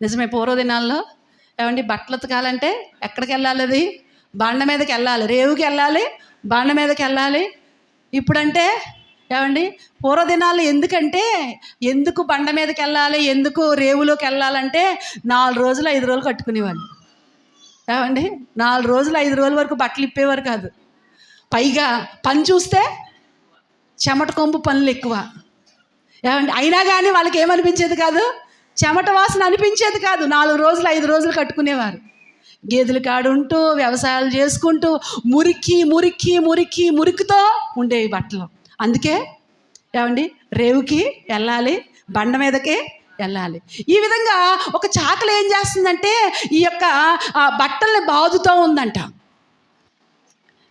నిజమే, పూర్వదినాల్లో ఏమండి బట్టలు ఉతకాలంటే ఎక్కడికి వెళ్ళాలి? అది బండ మీదకి వెళ్ళాలి, రేవుకి వెళ్ళాలి, బండ మీదకి వెళ్ళాలి. ఇప్పుడంటే ఏమండి పూర్వదినాల్లో ఎందుకు బండ మీదకి వెళ్ళాలి, ఎందుకు రేవులోకి వెళ్ళాలంటే 4 రోజులు 5 రోజులు కట్టుకునేవాళ్ళు. ఏమండి, 4 రోజులు 5 రోజుల వరకు బట్టలు ఇప్పేవారు కాదు. పైగా పని చూస్తే చెమట కొంపు పనులు ఎక్కువ. ఏమండి, అయినా కానీ వాళ్ళకి ఏమనిపించేది కాదు, చెమట వాసన అనిపించేది కాదు. 4 రోజులు 5 రోజులు కట్టుకునేవారు. గేదెల కాడుంటూ వ్యవసాయాలు చేసుకుంటూ మురికితో ఉండేవి బట్టలు. అందుకే ఏమండి రేవుకి వెళ్ళాలి, బండ మీదకే వెళ్ళాలి. ఈ విధంగా ఒక చాకలి ఏం చేస్తుందంటే ఈ యొక్క బట్టల్ని బాదుతూ ఉందంట.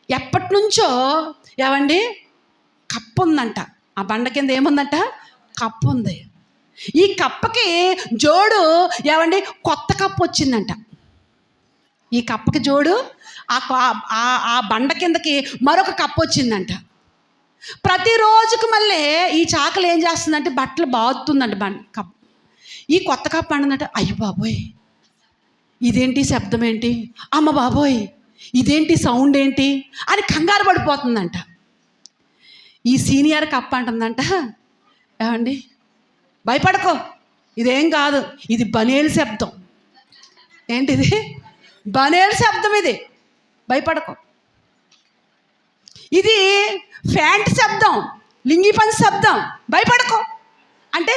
ఎప్పటి నుంచో ఏమండి కప్పు ఉందంట. ఆ బండ కింద ఏముందంట? కప్పు ఉంది. ఈ కప్పకి జోడు ఏమండి కొత్త కప్పు వచ్చిందంట. ఈ కప్పకి జోడు ఆ బండ కిందకి మరొక కప్పు వచ్చిందంట. ప్రతిరోజుకు మళ్ళీ ఈ చాకలి ఏం చేస్తుందంటే బట్టలు బాదుతుందంట కప్పు. ఈ కొత్త కప్పు అంటుందంట, అయ్య బాబోయ్ ఇదేంటి శబ్దం ఏంటి, అమ్మ బాబోయ్ ఇదేంటి సౌండ్ ఏంటి అని కంగారు పడిపోతుందంట. ఈ సీనియర్ కప్పు అంటుందంట, ఏమండి భయపడకో, ఇదేం కాదు, ఇది బనేలు శబ్దం. ఏంటిది? బనేలు శబ్దం, ఇది భయపడకో. ఇది ఫ్యాంట్ శబ్దం, లింగి పంచి శబ్దం, భయపడకో. అంటే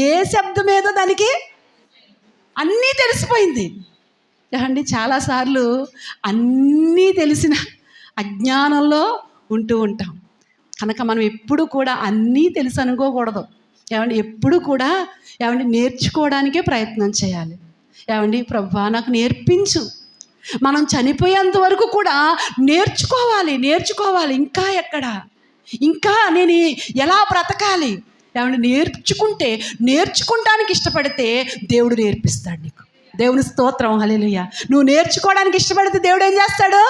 ఏ శబ్దం ఏదో దానికి అన్నీ తెలిసిపోయింది. ఏమండి చాలాసార్లు అన్నీ తెలిసిన అజ్ఞానంలో ఉంటూ ఉంటాం. కనుక మనం ఎప్పుడు కూడా అన్నీ తెలుసు అనుకోకూడదు. ఏమండి ఎప్పుడు కూడా ఏమండి నేర్చుకోవడానికే ప్రయత్నం చేయాలి. ఏమండి ప్రభువా నాకు నేర్పించు, మనం చనిపోయేంత వరకు కూడా నేర్చుకోవాలి. ఇంకా ఎక్కడ, ఇంకా నేను ఎలా బ్రతకాలి, ఏమంటే నేర్చుకుంటానికి ఇష్టపడితే దేవుడు నేర్పిస్తాడు నీకు. దేవుని స్తోత్రం, హల్లెలూయా. నువ్వు నేర్చుకోవడానికి ఇష్టపడితే దేవుడు ఏం చేస్తాడు?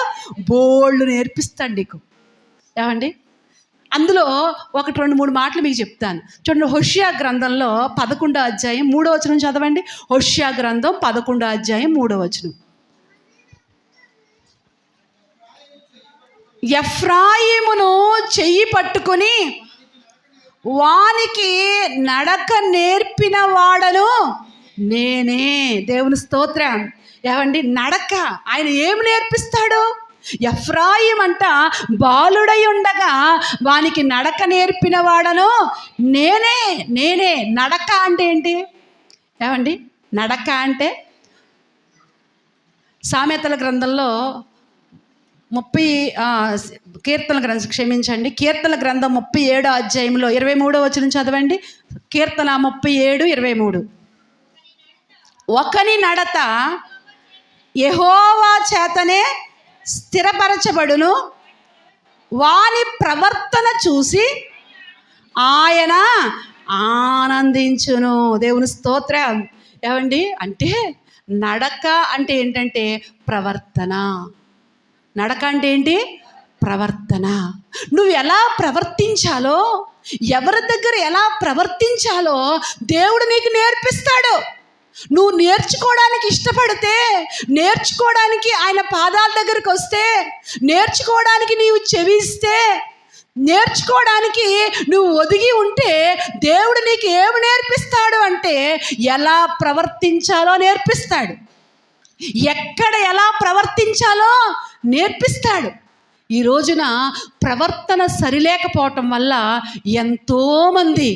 బోల్డ్ నేర్పిస్తాడు నీకు. ఏమండి, అందులో 1-2-3 మాటలు మీకు చెప్తాను చూడండి. హోషేయ గ్రంథంలో 11వ అధ్యాయం 3వ వచనం చదవండి. హోషేయ గ్రంథం 11వ అధ్యాయం 3వ వచనం. ఎఫ్రాయిమును చెయ్యి పట్టుకొని వానికి నడక నేర్పిన వాడను నేనే. దేవుని స్తోత్రం. ఏమండి, నడక ఆయన ఏమి నేర్పిస్తాడు? ఎఫ్రాయిం అంట బాలుడై ఉండగా వానికి నడక నేర్పిన వాడను నేనే. నడక అంటే ఏంటి? ఏమండి, నడక అంటే సామెతల గ్రంథంలో కీర్తనల గ్రంథం 37వ అధ్యాయంలో 23వ వచనం చదవండి. కీర్తన 37:23. ఒకని నడత యెహోవా చేతనే స్థిరపరచబడును, వాని ప్రవర్తన చూసి ఆయన ఆనందించును. దేవుని స్తోత్రం. ఏమండి, అంటే నడక అంటే ఏంటంటే ప్రవర్తన. నడక అంటే ఏంటి? ప్రవర్తన. నువ్వు ఎలా ప్రవర్తించాలో, ఎవరి దగ్గర ఎలా ప్రవర్తించాలో దేవుడు నీకు నేర్పిస్తాడు. నువ్వు నేర్చుకోవడానికి ఇష్టపడితే, నేర్చుకోవడానికి ఆయన పాదాల దగ్గరికి వస్తే, నేర్చుకోవడానికి నీవు చెవిస్తే, నేర్చుకోవడానికి నువ్వు ఒదిగి ఉంటే దేవుడు నీకు ఏమి నేర్పిస్తాడు అంటే ఎలా ప్రవర్తించాలో నేర్పిస్తాడు. ఎక్కడ ఎలా ప్రవర్తించాలో నేర్పిస్తాడు. ఈ రోజున ప్రవర్తన సరిలేకపోవటం వల్ల ఎంతోమంది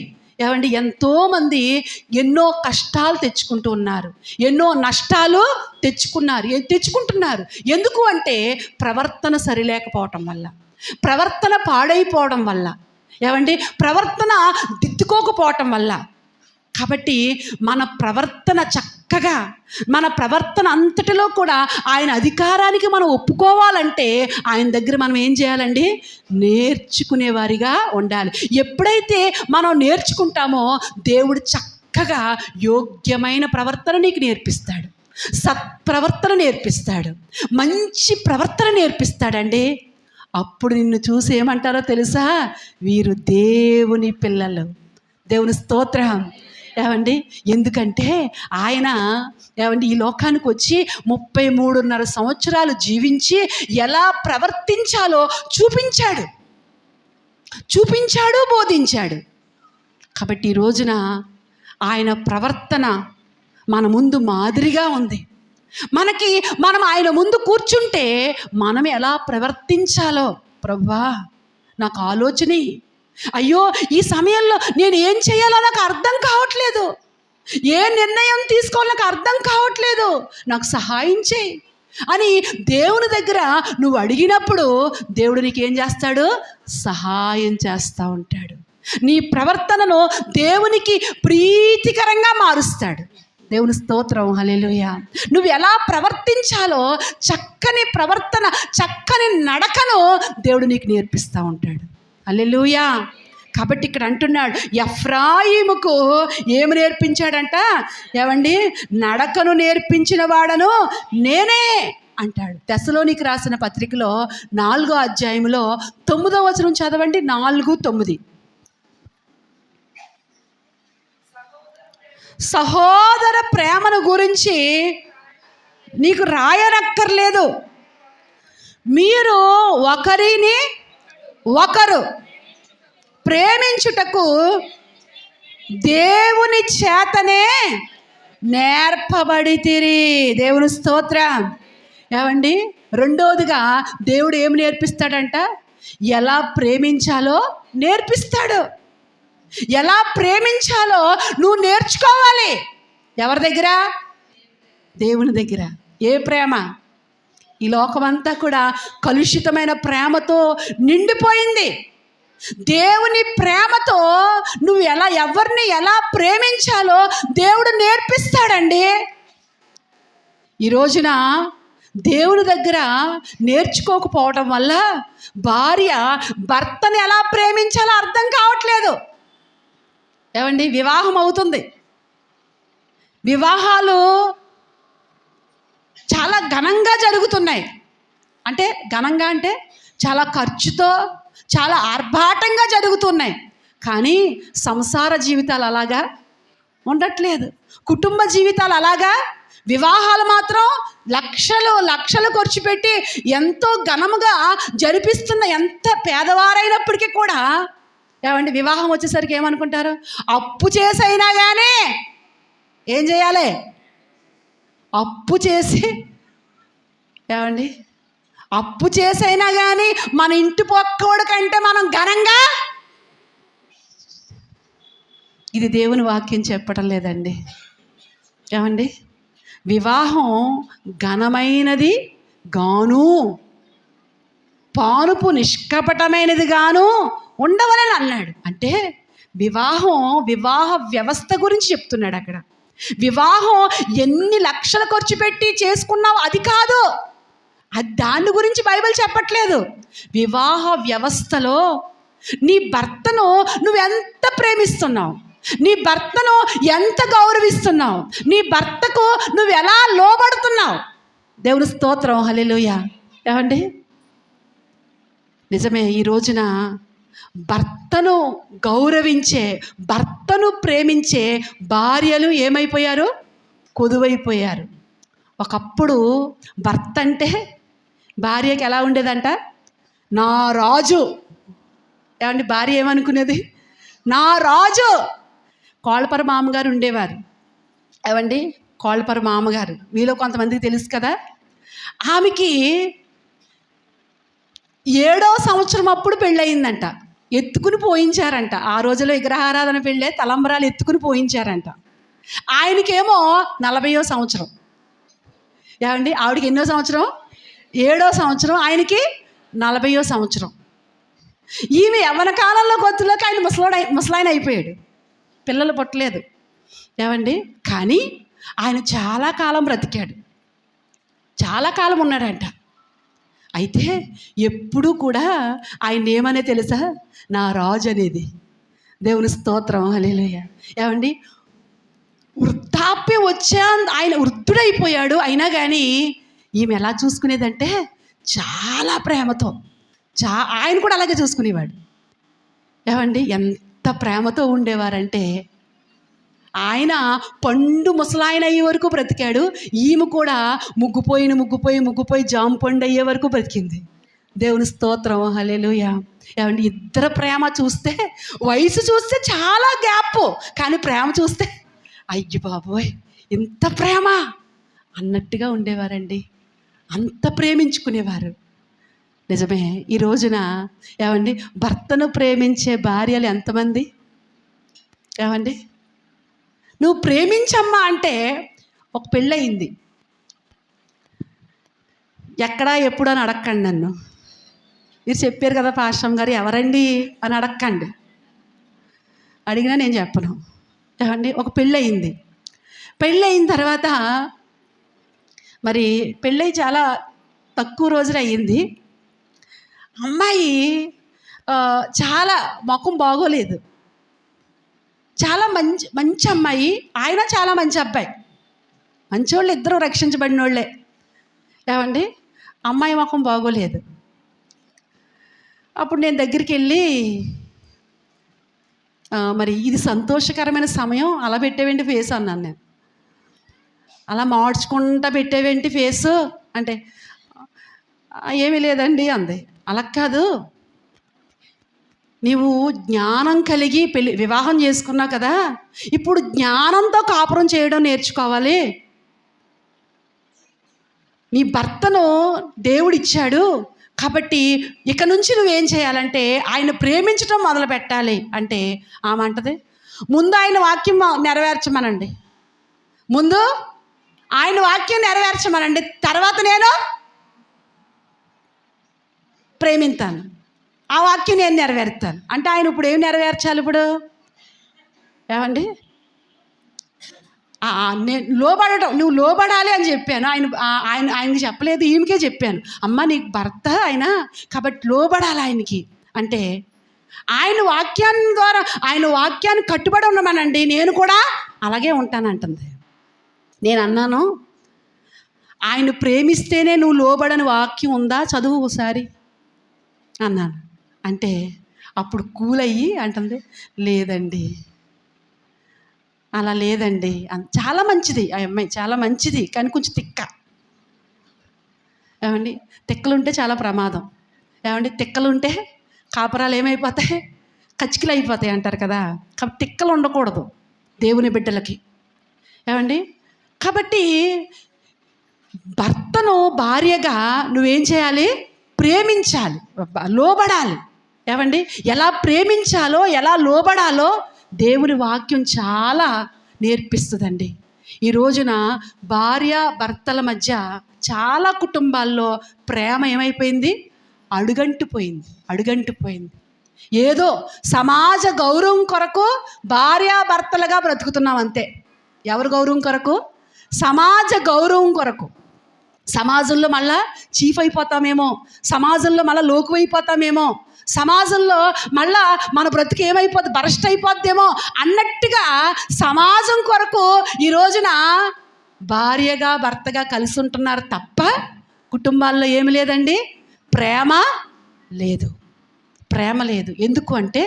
ఎన్నో కష్టాలు తెచ్చుకుంటూ ఉన్నారు, ఎన్నో నష్టాలు తెచ్చుకుంటున్నారు. ఎందుకు అంటే ప్రవర్తన సరిలేకపోవటం వల్ల, ప్రవర్తన పాడైపోవడం వల్ల, ప్రవర్తన దిద్దుకోకపోవటం వల్ల. కాబట్టి మన ప్రవర్తన అంతటిలో కూడా ఆయన అధికారానికి మనం ఒప్పుకోవాలంటే ఆయన దగ్గర మనం ఏం చేయాలండి? నేర్చుకునేవారిగా ఉండాలి. ఎప్పుడైతే మనం నేర్చుకుంటామో దేవుడు చక్కగా యోగ్యమైన ప్రవర్తన నీకు నేర్పిస్తాడు, సత్ప్రవర్తన నేర్పిస్తాడు, మంచి ప్రవర్తన నేర్పిస్తాడండి. అప్పుడు నిన్ను చూసి ఏమంటారో తెలుసా? వీరు దేవుని పిల్లలు. దేవుని స్తోత్రం. ఎందుకంటే ఆయన ఈ లోకానికి వచ్చి 33.5 సంవత్సరాలు జీవించి ఎలా ప్రవర్తించాలో చూపించాడు, బోధించాడు. కాబట్టి ఈ రోజున ఆయన ప్రవర్తన మన ముందు మాదిరిగా ఉంది. మనం ఆయన ముందు కూర్చుంటే మనం ఎలా ప్రవర్తించాలో ప్రభువా నాకు ఆలోచన. అయ్యో, ఈ సమయంలో నేను ఏం చేయాలో నాకు అర్థం కావట్లేదు, ఏ నిర్ణయం తీసుకోవాలో నాకు అర్థం కావట్లేదు, నాకు సహాయం చేయి అని దేవుని దగ్గర నువ్వు అడిగినప్పుడు దేవుడు నీకేం చేస్తాడు? సహాయం చేస్తూ ఉంటాడు. నీ ప్రవర్తనను దేవునికి ప్రీతికరంగా మారుస్తాడు. దేవుని స్తోత్రం, హల్లెలూయా. నువ్వు ఎలా ప్రవర్తించాలో చక్కని ప్రవర్తన, చక్కని నడకను దేవుడు నీకు నేర్పిస్తూ ఉంటాడు. హల్లెలూయా. కాబట్టి ఇక్కడ అంటున్నాడు, ఎఫ్రాయిముకు ఏమి నేర్పించాడంట? నడకను నేర్పించిన వాడను నేనే అంటాడు. తెస్సలోనికి రాసిన పత్రికలో 4వ అధ్యాయంలో 9వ వచనం చదవండి. 4:9. సహోదర ప్రేమను గురించి నీకు రాయనక్కర్లేదు, మీరు ఒకరిని ఒకరు ప్రేమించుటకు దేవుని చేతనే నేర్పబడితిరి. దేవుని స్తోత్రం. రెండోదిగా దేవుడు ఏమి నేర్పిస్తాడంట? ఎలా ప్రేమించాలో నేర్పిస్తాడు. ఎలా ప్రేమించాలో నువ్వు నేర్చుకోవాలి. ఎవరి దగ్గర? దేవుని దగ్గర. ఏ ప్రేమ? ఈ లోకమంతా కూడా కలుషితమైన ప్రేమతో నిండిపోయింది. దేవుని ప్రేమతో నువ్వు ఎవరిని ఎలా ప్రేమించాలో దేవుడు నేర్పిస్తాడండి. ఈ రోజున దేవుని దగ్గర నేర్చుకోకపోవటం వల్ల భార్య భర్తని ఎలా ప్రేమించాలో అర్థం కావట్లేదు. ఏమండి, వివాహం అవుతుంది. వివాహాలు చాలా ఘనంగా జరుగుతున్నాయి. అంటే ఘనంగా అంటే చాలా ఖర్చుతో, చాలా ఆర్భాటంగా జరుగుతున్నాయి. కానీ సంసార జీవితాలు అలాగా ఉండట్లేదు. కుటుంబ జీవితాలు అలాగా, వివాహాలు మాత్రం లక్షలు లక్షలు ఖర్చు పెట్టి ఎంతో ఘనముగా జరిపిస్తున్న, ఎంత పేదవారైనప్పటికీ కూడా ఏమండి వివాహం వచ్చేసరికి ఏమనుకుంటారు? అప్పు చేసైనా కానీ ఏం చేయాలి? అప్పు చేసి, ఏమండి అప్పు చేసైనా కానీ మన ఇంటి పక్కోడి కంటే మనం ఘనంగా. ఇది దేవుని వాక్యం చెప్పటం లేదండి. ఏమండి, వివాహం ఘనమైనది గాను, పానుపు నిష్కపటమైనది గాను ఉండవలని అన్నాడు. అంటే వివాహ వ్యవస్థ గురించి చెప్తున్నాడు అక్కడ. వివాహం ఎన్ని లక్షలు ఖర్చు పెట్టి చేసుకున్నావు అది కాదు, అది దాని గురించి బైబిల్ చెప్పట్లేదు. వివాహ వ్యవస్థలో నీ భర్తను నువ్వు ఎంత ప్రేమిస్తున్నావు, నీ భర్తను ఎంత గౌరవిస్తున్నావు, నీ భర్తకు నువ్వు ఎలా లోబడుతున్నావు. దేవుని స్తోత్రం, హల్లెలూయా. ఏమండి, నిజమే. ఈ రోజున భర్తను గౌరవించే, భర్తను ప్రేమించే భార్యలు ఏమైపోయారు? కొదువైపోయారు. ఒకప్పుడు భర్త అంటే భార్యకి ఎలా ఉండేదంట? నా రాజు. ఏమండి, భార్య ఏమనుకునేది? నా రాజు. కోళ్ళపర మామగారు ఉండేవారు. ఏమండి, కోళ్ళపర మామగారు మీలో కొంతమందికి తెలుసు కదా. ఆమెకి 7వ సంవత్సరం అప్పుడు పెళ్ళయిందంట. ఎత్తుకుని పోయించారంట. ఆ రోజులో విగ్రహారాధన పెళ్ళే, తలంబరాలు ఎత్తుకుని పోయించారంట. ఆయనకేమో 40వ సంవత్సరం. ఏమండి, ఆవిడకి ఎన్నో సంవత్సరం? 7వ సంవత్సరం. ఆయనకి 40వ సంవత్సరం. ఈమె యవ్వన కాలంలో గొత్తులోకి ఆయన ముసలాయన అయిపోయాడు. పిల్లలు పుట్టలేదు. ఏమండి, కానీ ఆయన చాలా కాలం బ్రతికాడు, చాలా కాలం ఉన్నాడంట. అయితే ఎప్పుడూ కూడా ఆయన ఏమనే తెలుసా? నా రాజు అనేది. దేవుని స్తోత్రం, హల్లెలూయా. ఏమండి, వృద్ధాప్యం వచ్చా, ఆయన వృద్ధుడైపోయాడు. అయినా కానీ ఈమె ఎలా చూసుకునేదంటే చాలా ప్రేమతో, ఆయన కూడా అలాగే చూసుకునేవాడు. ఏమండి, ఎంత ప్రేమతో ఉండేవారంటే ఆయన పండు ముసలాయన అయ్యే వరకు బ్రతికాడు. ఈమె కూడా ముగ్గుపోయి జామ పండు అయ్యే వరకు బ్రతికింది. దేవుని స్తోత్రం, హల్లెలూయా. ఏమండి, ఇద్దరు ప్రేమ చూస్తే, వయసు చూస్తే చాలా గ్యాప్, కానీ ప్రేమ చూస్తే అయ్య బాబోయ్ ఇంత ప్రేమ అన్నట్టుగా ఉండేవారండి. అంత ప్రేమించుకునేవారు. నిజమే. ఈ రోజున ఏమండి, భర్తను ప్రేమించే భార్యలు ఎంతమంది? ఏమండి, నువ్వు ప్రేమించమ్మా అంటే, ఒక పెళ్ళయింది, ఎక్కడా ఎప్పుడు అని అడక్కండి నన్ను. మీరు చెప్పారు కదా పాస్టర్ గారు ఎవరండి అని అడక్కండి. అడిగినా నేను చెప్పను. ఏమండి, ఒక పెళ్ళయింది. పెళ్ళయిన తర్వాత మరి పెళ్ళయి చాలా తక్కువ రోజులు అయ్యింది. అమ్మాయి చాలా ముఖం బాగోలేదు. చాలా మంచి అమ్మాయి, ఆయన చాలా మంచి అబ్బాయి, మంచోళ్ళు, ఇద్దరు రక్షించబడిన వాళ్ళే. ఏమండి, అమ్మాయి ముఖం బాగోలేదు. అప్పుడు నేను దగ్గరికి వెళ్ళి, మరి ఇది సంతోషకరమైన సమయం, అలా పెట్టేవేంటి ఫేస్ అన్నాను నేను. అలా మార్చుకుంటా పెట్టేవేంటి ఫేసు అంటే, ఏమీ లేదండి అంది. అలా కాదు, నీవు జ్ఞానం కలిగి వివాహం చేసుకున్నావు కదా, ఇప్పుడు జ్ఞానంతో కాపురం చేయడం నేర్చుకోవాలి. నీ భర్తను దేవుడిచ్చాడు కాబట్టి ఇక నుంచి నువ్వేం చేయాలంటే ఆయన ప్రేమించడం మొదలు పెట్టాలి అంటే, ఆమె అంటది ముందు ఆయన వాక్యం నెరవేర్చమనండి, ముందు ఆయన వాక్యం నెరవేర్చమనండి, తర్వాత నేను ప్రేమిస్తాను, ఆ వాక్యం నేను నెరవేరుతాను అంటే. ఆయన ఇప్పుడు ఏం నెరవేర్చాలి? ఇప్పుడు ఏమండి, నేను లోబడటం, నువ్వు లోబడాలి అని చెప్పాను. ఆయనకి చెప్పలేదు, ఈమెకే చెప్పాను. అమ్మ నీకు భర్త ఆయన, కాబట్టి లోబడాలి ఆయనకి అంటే, ఆయన వాక్యాన్ని ద్వారా, ఆయన వాక్యాన్ని కట్టుబడి ఉండమనండి, నేను కూడా అలాగే ఉంటానంటుంది. నేను అన్నాను, ఆయన ప్రేమిస్తేనే నువ్వు లోబడని వాక్యం ఉందా, చదువు ఒకసారి అన్నాను. అంటే అప్పుడు కూల్ అయ్యి అంటుంది, లేదండి, అలా లేదండి. చాలా మంచిది ఆ అమ్మాయి, చాలా మంచిది, కానీ కొంచెం తిక్క. ఏమండి, తిక్కలుంటే చాలా ప్రమాదం. ఏమండి, తిక్కలుంటే కాపురాలు ఏమైపోతాయి, కచ్చికలు అయిపోతాయి అంటారు కదా. కాబట్టి తిక్కలు ఉండకూడదు దేవుని బిడ్డలకి. ఏమండి, కాబట్టి భర్తను భార్యగా నువ్వేం చేయాలి, ప్రేమించాలి, లోబడాలి. ఏమండి, ఎలా ప్రేమించాలో, ఎలా లోబడాలో దేవుని వాక్యం చాలా నేర్పిస్తుందండి. ఈ రోజున భార్య భర్తల మధ్య చాలా కుటుంబాల్లో ప్రేమ ఏమైపోయింది, అడుగంటిపోయింది. ఏదో సమాజ గౌరవం కొరకు భార్యాభర్తలుగా బ్రతుకుతున్నాం అంతే. ఎవరి గౌరవం కొరకు? సమాజ గౌరవం కొరకు. సమాజంలో మళ్ళా చీఫ్ అయిపోతామేమో, సమాజంలో మళ్ళీ లోకు అయిపోతామేమో, సమాజంలో మళ్ళా మన బ్రతుకు ఏమైపోద్ది, బరస్ట్ అయిపోద్దేమో అన్నట్టుగా సమాజం కొరకు ఈ రోజున భార్యగా భర్తగా కలిసి ఉంటున్నారు తప్ప కుటుంబాల్లో ఏమి లేదండి, ప్రేమ లేదు. ఎందుకు అంటే,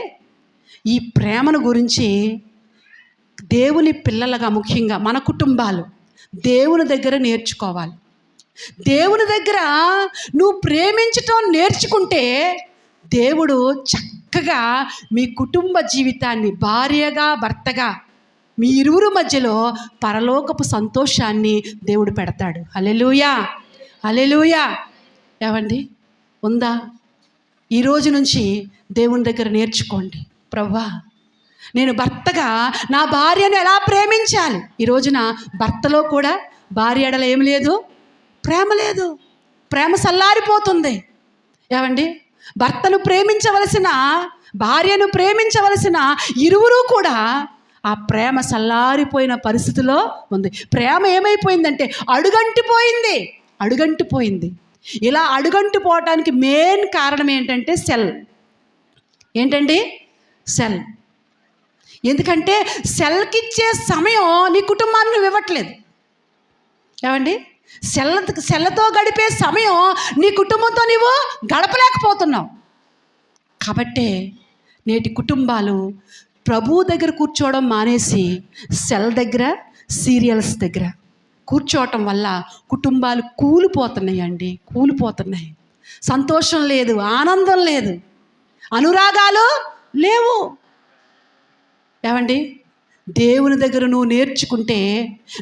ఈ ప్రేమను గురించి దేవుని పిల్లలుగా ముఖ్యంగా మన కుటుంబాలు దేవుని దగ్గర నేర్చుకోవాలి. దేవుని దగ్గర నువ్వు ప్రేమించటం నేర్చుకుంటే దేవుడు చక్కగా మీ కుటుంబ జీవితాన్ని భార్యగా భర్తగా మీ ఇరువురు మధ్యలో పరలోకపు సంతోషాన్ని దేవుడు పెడతాడు. హల్లెలూయా. ఏమండి, ఉందా? ఈరోజు నుంచి దేవుని దగ్గర నేర్చుకోండి. ప్రభువా, నేను భర్తగా నా భార్యను ఎలా ప్రేమించాలి. ఈ రోజున భర్తలో కూడా భార్య ఎడల ఏమి లేదు, ప్రేమ లేదు, ప్రేమ సల్లారిపోతుంది. ఏమండి, భర్తను ప్రేమించవలసిన, భార్యను ప్రేమించవలసిన ఇరువురు కూడా ఆ ప్రేమ సల్లారిపోయిన పరిస్థితిలో ఉంది. ప్రేమ ఏమైపోయిందంటే అడుగంటిపోయింది. ఇలా అడుగంటిపోవటానికి మెయిన్ కారణం ఏంటంటే సెల్. ఎందుకంటే సెల్కి ఇచ్చే సమయం నీ కుటుంబాన్ని నువ్వు ఇవ్వట్లేదు. ఏమండి, సెల్లతో గడిపే సమయం నీ కుటుంబంతో నువ్వు గడపలేకపోతున్నావు. కాబట్టే నేటి కుటుంబాలు ప్రభువు దగ్గర కూర్చోవడం మానేసి సెల్ దగ్గర, సీరియల్స్ దగ్గర కూర్చోవటం వల్ల కుటుంబాలు కూలిపోతున్నాయి. సంతోషం లేదు, ఆనందం లేదు, అనురాగాలు లేవు. ఏమండి, దేవుని దగ్గర నువ్వు నేర్చుకుంటే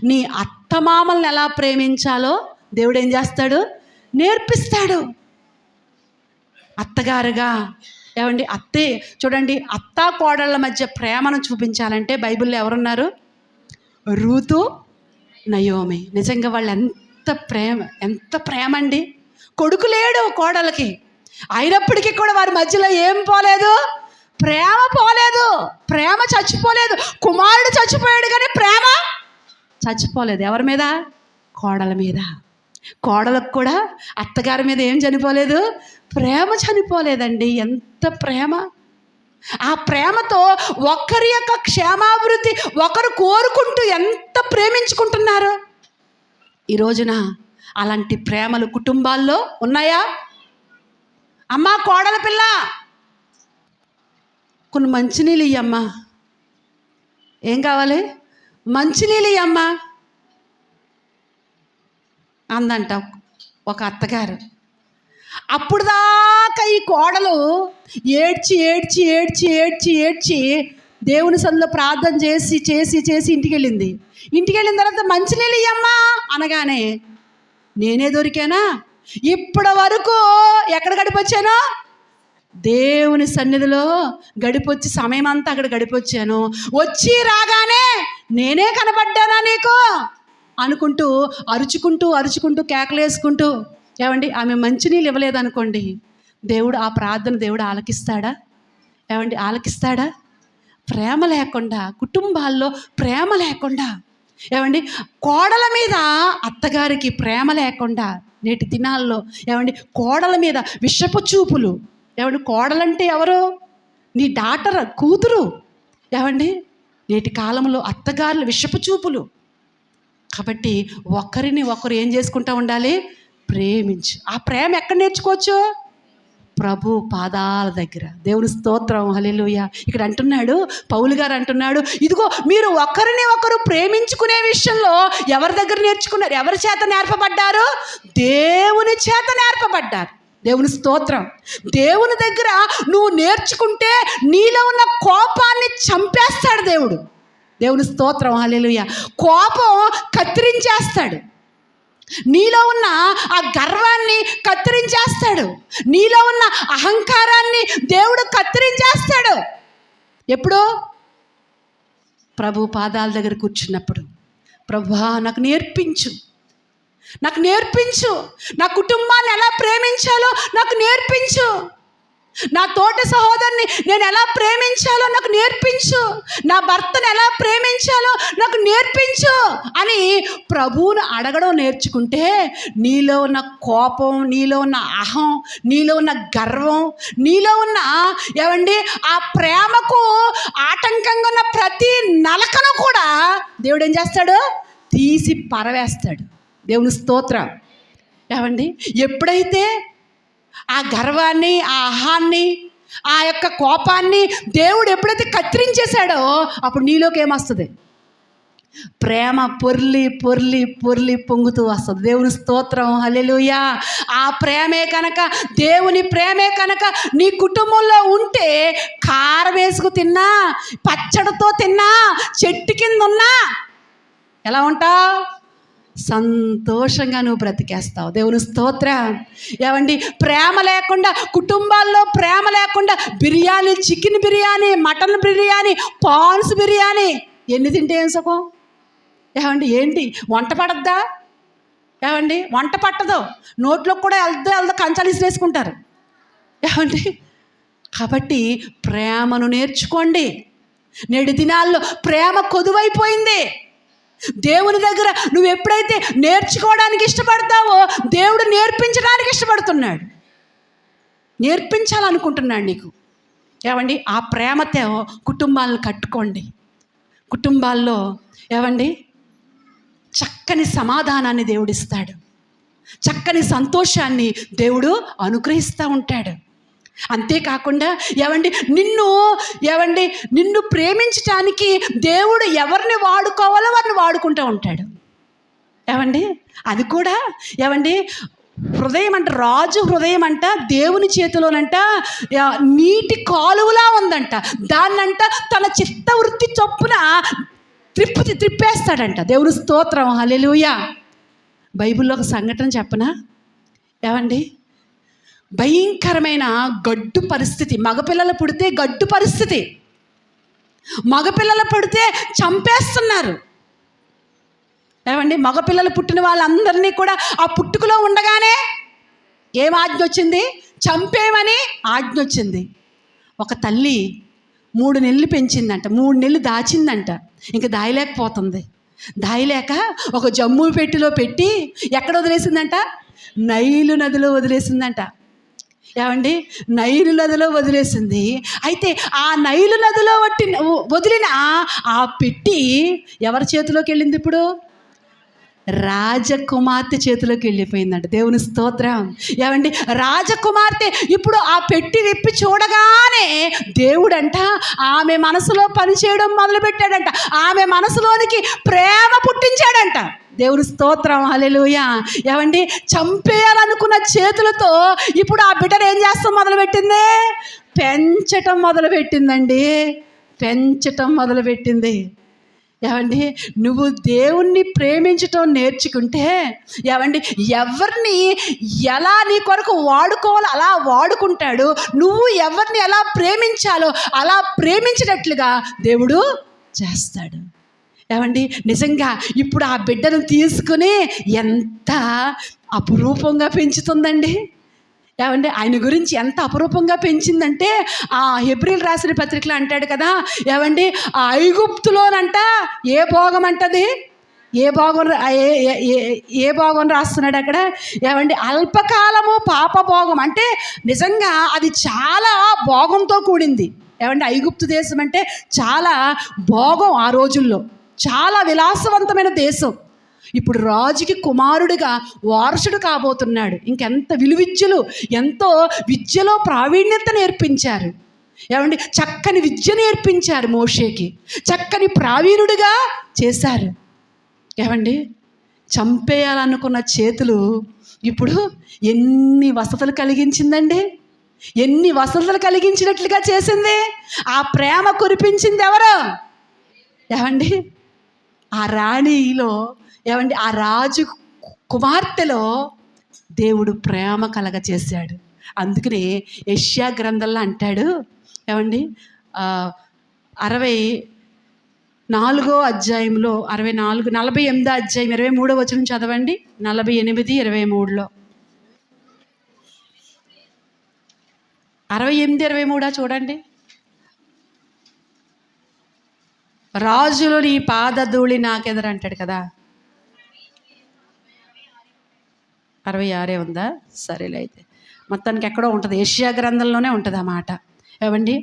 నీ అత్తమామల్ని ఎలా ప్రేమించాలో దేవుడు ఏం చేస్తాడు, నేర్పిస్తాడు. అత్తగారుగా, ఏమండి, చూడండి, అత్తా కోడళ్ళ మధ్య ప్రేమను చూపించాలంటే బైబిల్లో ఎవరున్నారు? Ruth, Naomi. నిజంగా వాళ్ళు ఎంత ప్రేమ అండి. కొడుకు లేడు కోడలకి, అయినప్పటికీ కూడా వారి మధ్యలో ఏం పోలేదు, ప్రేమ పోలేదు, ప్రేమ చచ్చిపోలేదు. కుమారుడు చచ్చిపోయాడు కానీ ప్రేమ చచ్చిపోలేదు. ఎవరి మీద? కోడల మీద. కోడలకు కూడా అత్తగారి మీద ఏం చనిపోలేదు, ప్రేమ చనిపోలేదండి. ఎంత ప్రేమ! ఆ ప్రేమతో ఒకరి యొక్క క్షేమాభివృద్ధి ఒకరు కోరుకుంటూ ఎంత ప్రేమించుకుంటున్నారు. ఈ రోజున అలాంటి ప్రేమలు కుటుంబాల్లో ఉన్నాయా? అమ్మా కోడల పిల్ల, కొన్ని మంచినీళ్ళు ఇయ్యమ్మా. ఏం కావాలి? మంచినీళ్ళు ఇయ్యమ్మా అందంట ఒక అత్తగారు. అప్పుడు దాకా ఈ కోడలు ఏడ్చి దేవుని సన్నిధిలో ప్రార్థన చేసి ఇంటికి వెళ్ళిన తర్వాత మంచినీళ్ళు ఇయ్యమ్మా అనగానే నేనే దొరికానా? ఇప్పటి వరకు ఎక్కడ గడిపొచ్చాను? దేవుని సన్నిధిలో గడిపొచ్చి సమయం అంతా అక్కడ గడిపొచ్చాను. వచ్చి రాగానే నేనే కనబడ్డానా నీకు అనుకుంటూ అరుచుకుంటూ కేకలేసుకుంటూ, ఏమండి, ఆమె మంచినీళ్ళు ఇవ్వలేదనుకోండి, దేవుడు ఆ ప్రార్థన దేవుడు ఆలకిస్తాడా? ఏమండి, ఆలకిస్తాడా? ప్రేమ లేకుండా, కుటుంబాల్లో ప్రేమ లేకుండా ఏమండి, కోడల మీద అత్తగారికి ప్రేమ లేకుండా నేటి దినాల్లో ఏమండి కోడల మీద విషపు చూపులు. ఏమండి, కోడలంటే ఎవరు? నీ డాటర్, కూతురు. ఏమండి, నేటి కాలంలో అత్తగారులు విషపు చూపులు. కాబట్టి ఒకరిని ఒకరు ఏం చేసుకుంటూ ఉండాలి? ప్రేమించు. ఆ ప్రేమ ఎక్కడ నేర్చుకోవచ్చు? ప్రభు పాదాల దగ్గర. దేవుని స్తోత్రం, హల్లెలూయా. ఇక్కడ అంటున్నాడు, పౌలు గారు అంటున్నాడు, ఇదిగో మీరు ఒకరిని ఒకరు ప్రేమించుకునే విషయంలో ఎవరి దగ్గర నేర్చుకున్నారు? ఎవరి చేత నేర్పబడ్డారు? దేవుని చేత నేర్పబడ్డారు. దేవుని స్తోత్రం. దేవుని దగ్గర నువ్వు నేర్చుకుంటే నీలో ఉన్న కోపాన్ని చంపేస్తాడు దేవుడు. దేవుని స్తోత్రం, హల్లెలూయా. కోపం కత్తిరించేస్తాడు. నీలో ఉన్న ఆ గర్వాన్ని కత్తిరించేస్తాడు. నీలో ఉన్న అహంకారాన్ని దేవుడు కత్తిరించేస్తాడు. ఎప్పుడు? ప్రభు పాదాల దగ్గర కూర్చున్నప్పుడు. ప్రభువా, నాకు నేర్పించు, నాకు నేర్పించు, నా కుటుంబాన్ని ఎలా ప్రేమించాలో నాకు నేర్పించు, నా తోటి సహోదరుని నేను ఎలా ప్రేమించాలో నాకు నేర్పించు, నా భర్తను ఎలా ప్రేమించాలో నాకు నేర్పించు అని ప్రభువును అడగడం నేర్చుకుంటే నీలో ఉన్న కోపం, నీలో ఉన్న అహం, నీలో ఉన్న గర్వం, నీలో ఉన్న ఏమండి ఆ ప్రేమకు ఆటంకంగా ఉన్న ప్రతి నలకను కూడా దేవుడు ఏం చేస్తాడు? తీసి పరవేస్తాడు. దేవుని స్తోత్రం. ఏమండి, ఎప్పుడైతే ఆ గర్వాన్ని, ఆ అహాన్ని, ఆ యొక్క కోపాన్ని దేవుడు ఎప్పుడైతే కత్తిరించేశాడో అప్పుడు నీలోకి ఏమొస్తుంది? ప్రేమ పొర్లి పొర్లి పొర్లి పొంగుతూ వస్తుంది. దేవుని స్తోత్రం, హల్లెలూయా. ఆ ప్రేమే కనుక, దేవుని ప్రేమే కనుక నీ కుటుంబంలో ఉంటే కారం వేసుకు తిన్నా, పచ్చడితో తిన్నా, చెట్టు కింద ఉన్నా ఎలా ఉంటావు? సంతోషంగా నువ్వు బ్రతికేస్తావు. దేవుని స్తోత్రం. ఏమండి, ప్రేమ లేకుండా, కుటుంబాల్లో ప్రేమ లేకుండా biryani, chicken biryani, mutton biryani, prawns biryani ఎన్ని తింటే ఏం సుఖం? ఏమండి, ఏంటి వంట పడద్దా? ఏమండి, వంట పట్టదు, నోట్లో కూడా వెళ్తా కంచాలు ఇసిరేసుకుంటారు. ఏమండి, కాబట్టి ప్రేమను నేర్చుకోండి. నేటి దినాల్లో ప్రేమ కొదువైపోయింది. దేవుని దగ్గర నువ్వు ఎప్పుడైతే నేర్చుకోవడానికి ఇష్టపడతావో దేవుడు నేర్పించడానికి ఇష్టపడుతున్నాడు, నేర్పించాలనుకుంటున్నాడు నీకు. ఏమండి, ఆ ప్రేమతో కుటుంబాలను కట్టుకోండి. కుటుంబాల్లో ఏమండి చక్కని సమాధానాన్ని దేవుడు ఇస్తాడు, చక్కని సంతోషాన్ని దేవుడు అనుగ్రహిస్తూ ఉంటాడు. అంతేకాకుండా ఏమండి నిన్ను ప్రేమించటానికి దేవుడు ఎవరిని వాడుకోవాలో వారిని వాడుకుంటూ ఉంటాడు. ఏమండి, అది కూడా ఏమండి హృదయం అంట, రాజు హృదయం అంట దేవుని చేతిలోనంట నీటి కాలువలా ఉందంట. దాన్నంట తన చిత్తవృత్తి చొప్పున త్రిప్పేస్తాడంట. దేవుని స్తోత్రం, హల్లెలూయా. బైబిల్లో ఒక సంఘటన చెప్పనా? ఏమండి, భయంకరమైన గడ్డు పరిస్థితి. మగపిల్లలు పుడితే గడ్డు పరిస్థితి, మగపిల్లలు పుడితే చంపేస్తున్నారు. ఏమండి, మగపిల్లలు పుట్టిన వాళ్ళందరినీ కూడా ఆ పుట్టుకలో ఉండగానే ఏం ఆజ్ఞ వచ్చింది? చంపేమని ఆజ్ఞ వచ్చింది. ఒక తల్లి 3 నెలలు పెంచిందంట, 3 నెలలు దాచిందంట. ఇంకా దాయలేకపోతుంది. దాయలేక ఒక జమ్ము పెట్టిలో పెట్టి ఎక్కడ వదిలేసిందంట? నైలు నదిలో వదిలేసిందంట. ఏమండి, నైలు నదిలో వదిలేసింది. అయితే ఆ నైలు నదిలో వదిలిన ఆ పెట్టి ఎవరి చేతిలోకి వెళ్ళింది? ఇప్పుడు రాజకుమార్తె చేతిలోకి వెళ్ళిపోయిందంట. దేవుని స్తోత్రం. ఏమండి, రాజకుమార్తె ఇప్పుడు ఆ పెట్టి విప్పి చూడగానే దేవుడంట ఆమె మనసులో పనిచేయడం మొదలుపెట్టాడంట. ఆమె మనసులోనికి ప్రేమ పుట్టించాడంట. దేవుని స్తోత్రం, హల్లెలూయా. ఏమండి, చంపేయాలనుకున్న చేతులతో ఇప్పుడు ఆ బిడ్డను ఏం చేస్తాం మొదలుపెట్టింది? పెంచటం మొదలుపెట్టిందండి, పెంచటం మొదలుపెట్టింది. ఏమండి, నువ్వు దేవుణ్ణి ప్రేమించటం నేర్చుకుంటే ఏమండి ఎవరిని ఎలా నీ కొరకు వాడుకోవాలో అలా వాడుకుంటాడు. నువ్వు ఎవరిని ఎలా ప్రేమించాలో అలా ప్రేమించినట్లుగా దేవుడు చేస్తాడు. ఏమండి, నిజంగా ఇప్పుడు ఆ బిడ్డను తీసుకుని ఎంత అపురూపంగా పెంచుతుందండి. ఏమండి, ఆయన గురించి ఎంత అపురూపంగా పెంచిందంటే ఆ హెబ్రీలు రాసిన పత్రికలో అంటాడు కదా, ఏమండి ఆ ఐగుప్తులోనంట ఏ భోగం అంటది? ఏ భాగం ఏ ఏ ఏ- ఏ భాగం రాస్తున్నాడు అక్కడ? ఏమండి, అల్పకాలము పాప భోగం అంటే నిజంగా అది చాలా భోగంతో కూడింది. ఏమండి, ఐగుప్తు దేశం అంటే చాలా భోగం ఆ రోజుల్లో, చాలా విలాసవంతమైన దేశం. ఇప్పుడు రాజుకి కుమారుడిగా వారసుడు కాబోతున్నాడు. ఇంకెంత విలువిద్యలు, ఎంతో విద్యలో ప్రావీణ్యత నేర్పించారు. ఏమండి, చక్కని విద్య నేర్పించారు మోషేకి, చక్కని ప్రావీణుడిగా చేశారు. ఏమండి, చంపేయాలనుకున్న చేతులు ఇప్పుడు ఎన్ని వసతులు కలిగించిందండి, ఎన్ని వసతులు కలిగించినట్లుగా చేసింది. ఆ ప్రేమ కురిపించింది ఎవరు? ఏమండి, ఆ రాణిలో, ఏమండి, ఆ రాజు కుమార్తెలో దేవుడు ప్రేమ కలగ చేశాడు. అందుకనే యెషయా గ్రంథంలో అంటాడు, ఏమండి, 64వ అధ్యాయంలో 48వ అధ్యాయం 23వ వచనం చదవండి. 48, 23లో 68, 23 చూడండి. రాజులు నీ పాదధూళి నాకెదరు అంటాడు కదా. 66 ఉందా? సరేలే, అయితే మొత్తానికి ఎక్కడో ఉంటుంది, యెషయా గ్రంథంలోనే ఉంటుంది ఆ మాట. ఏమండి,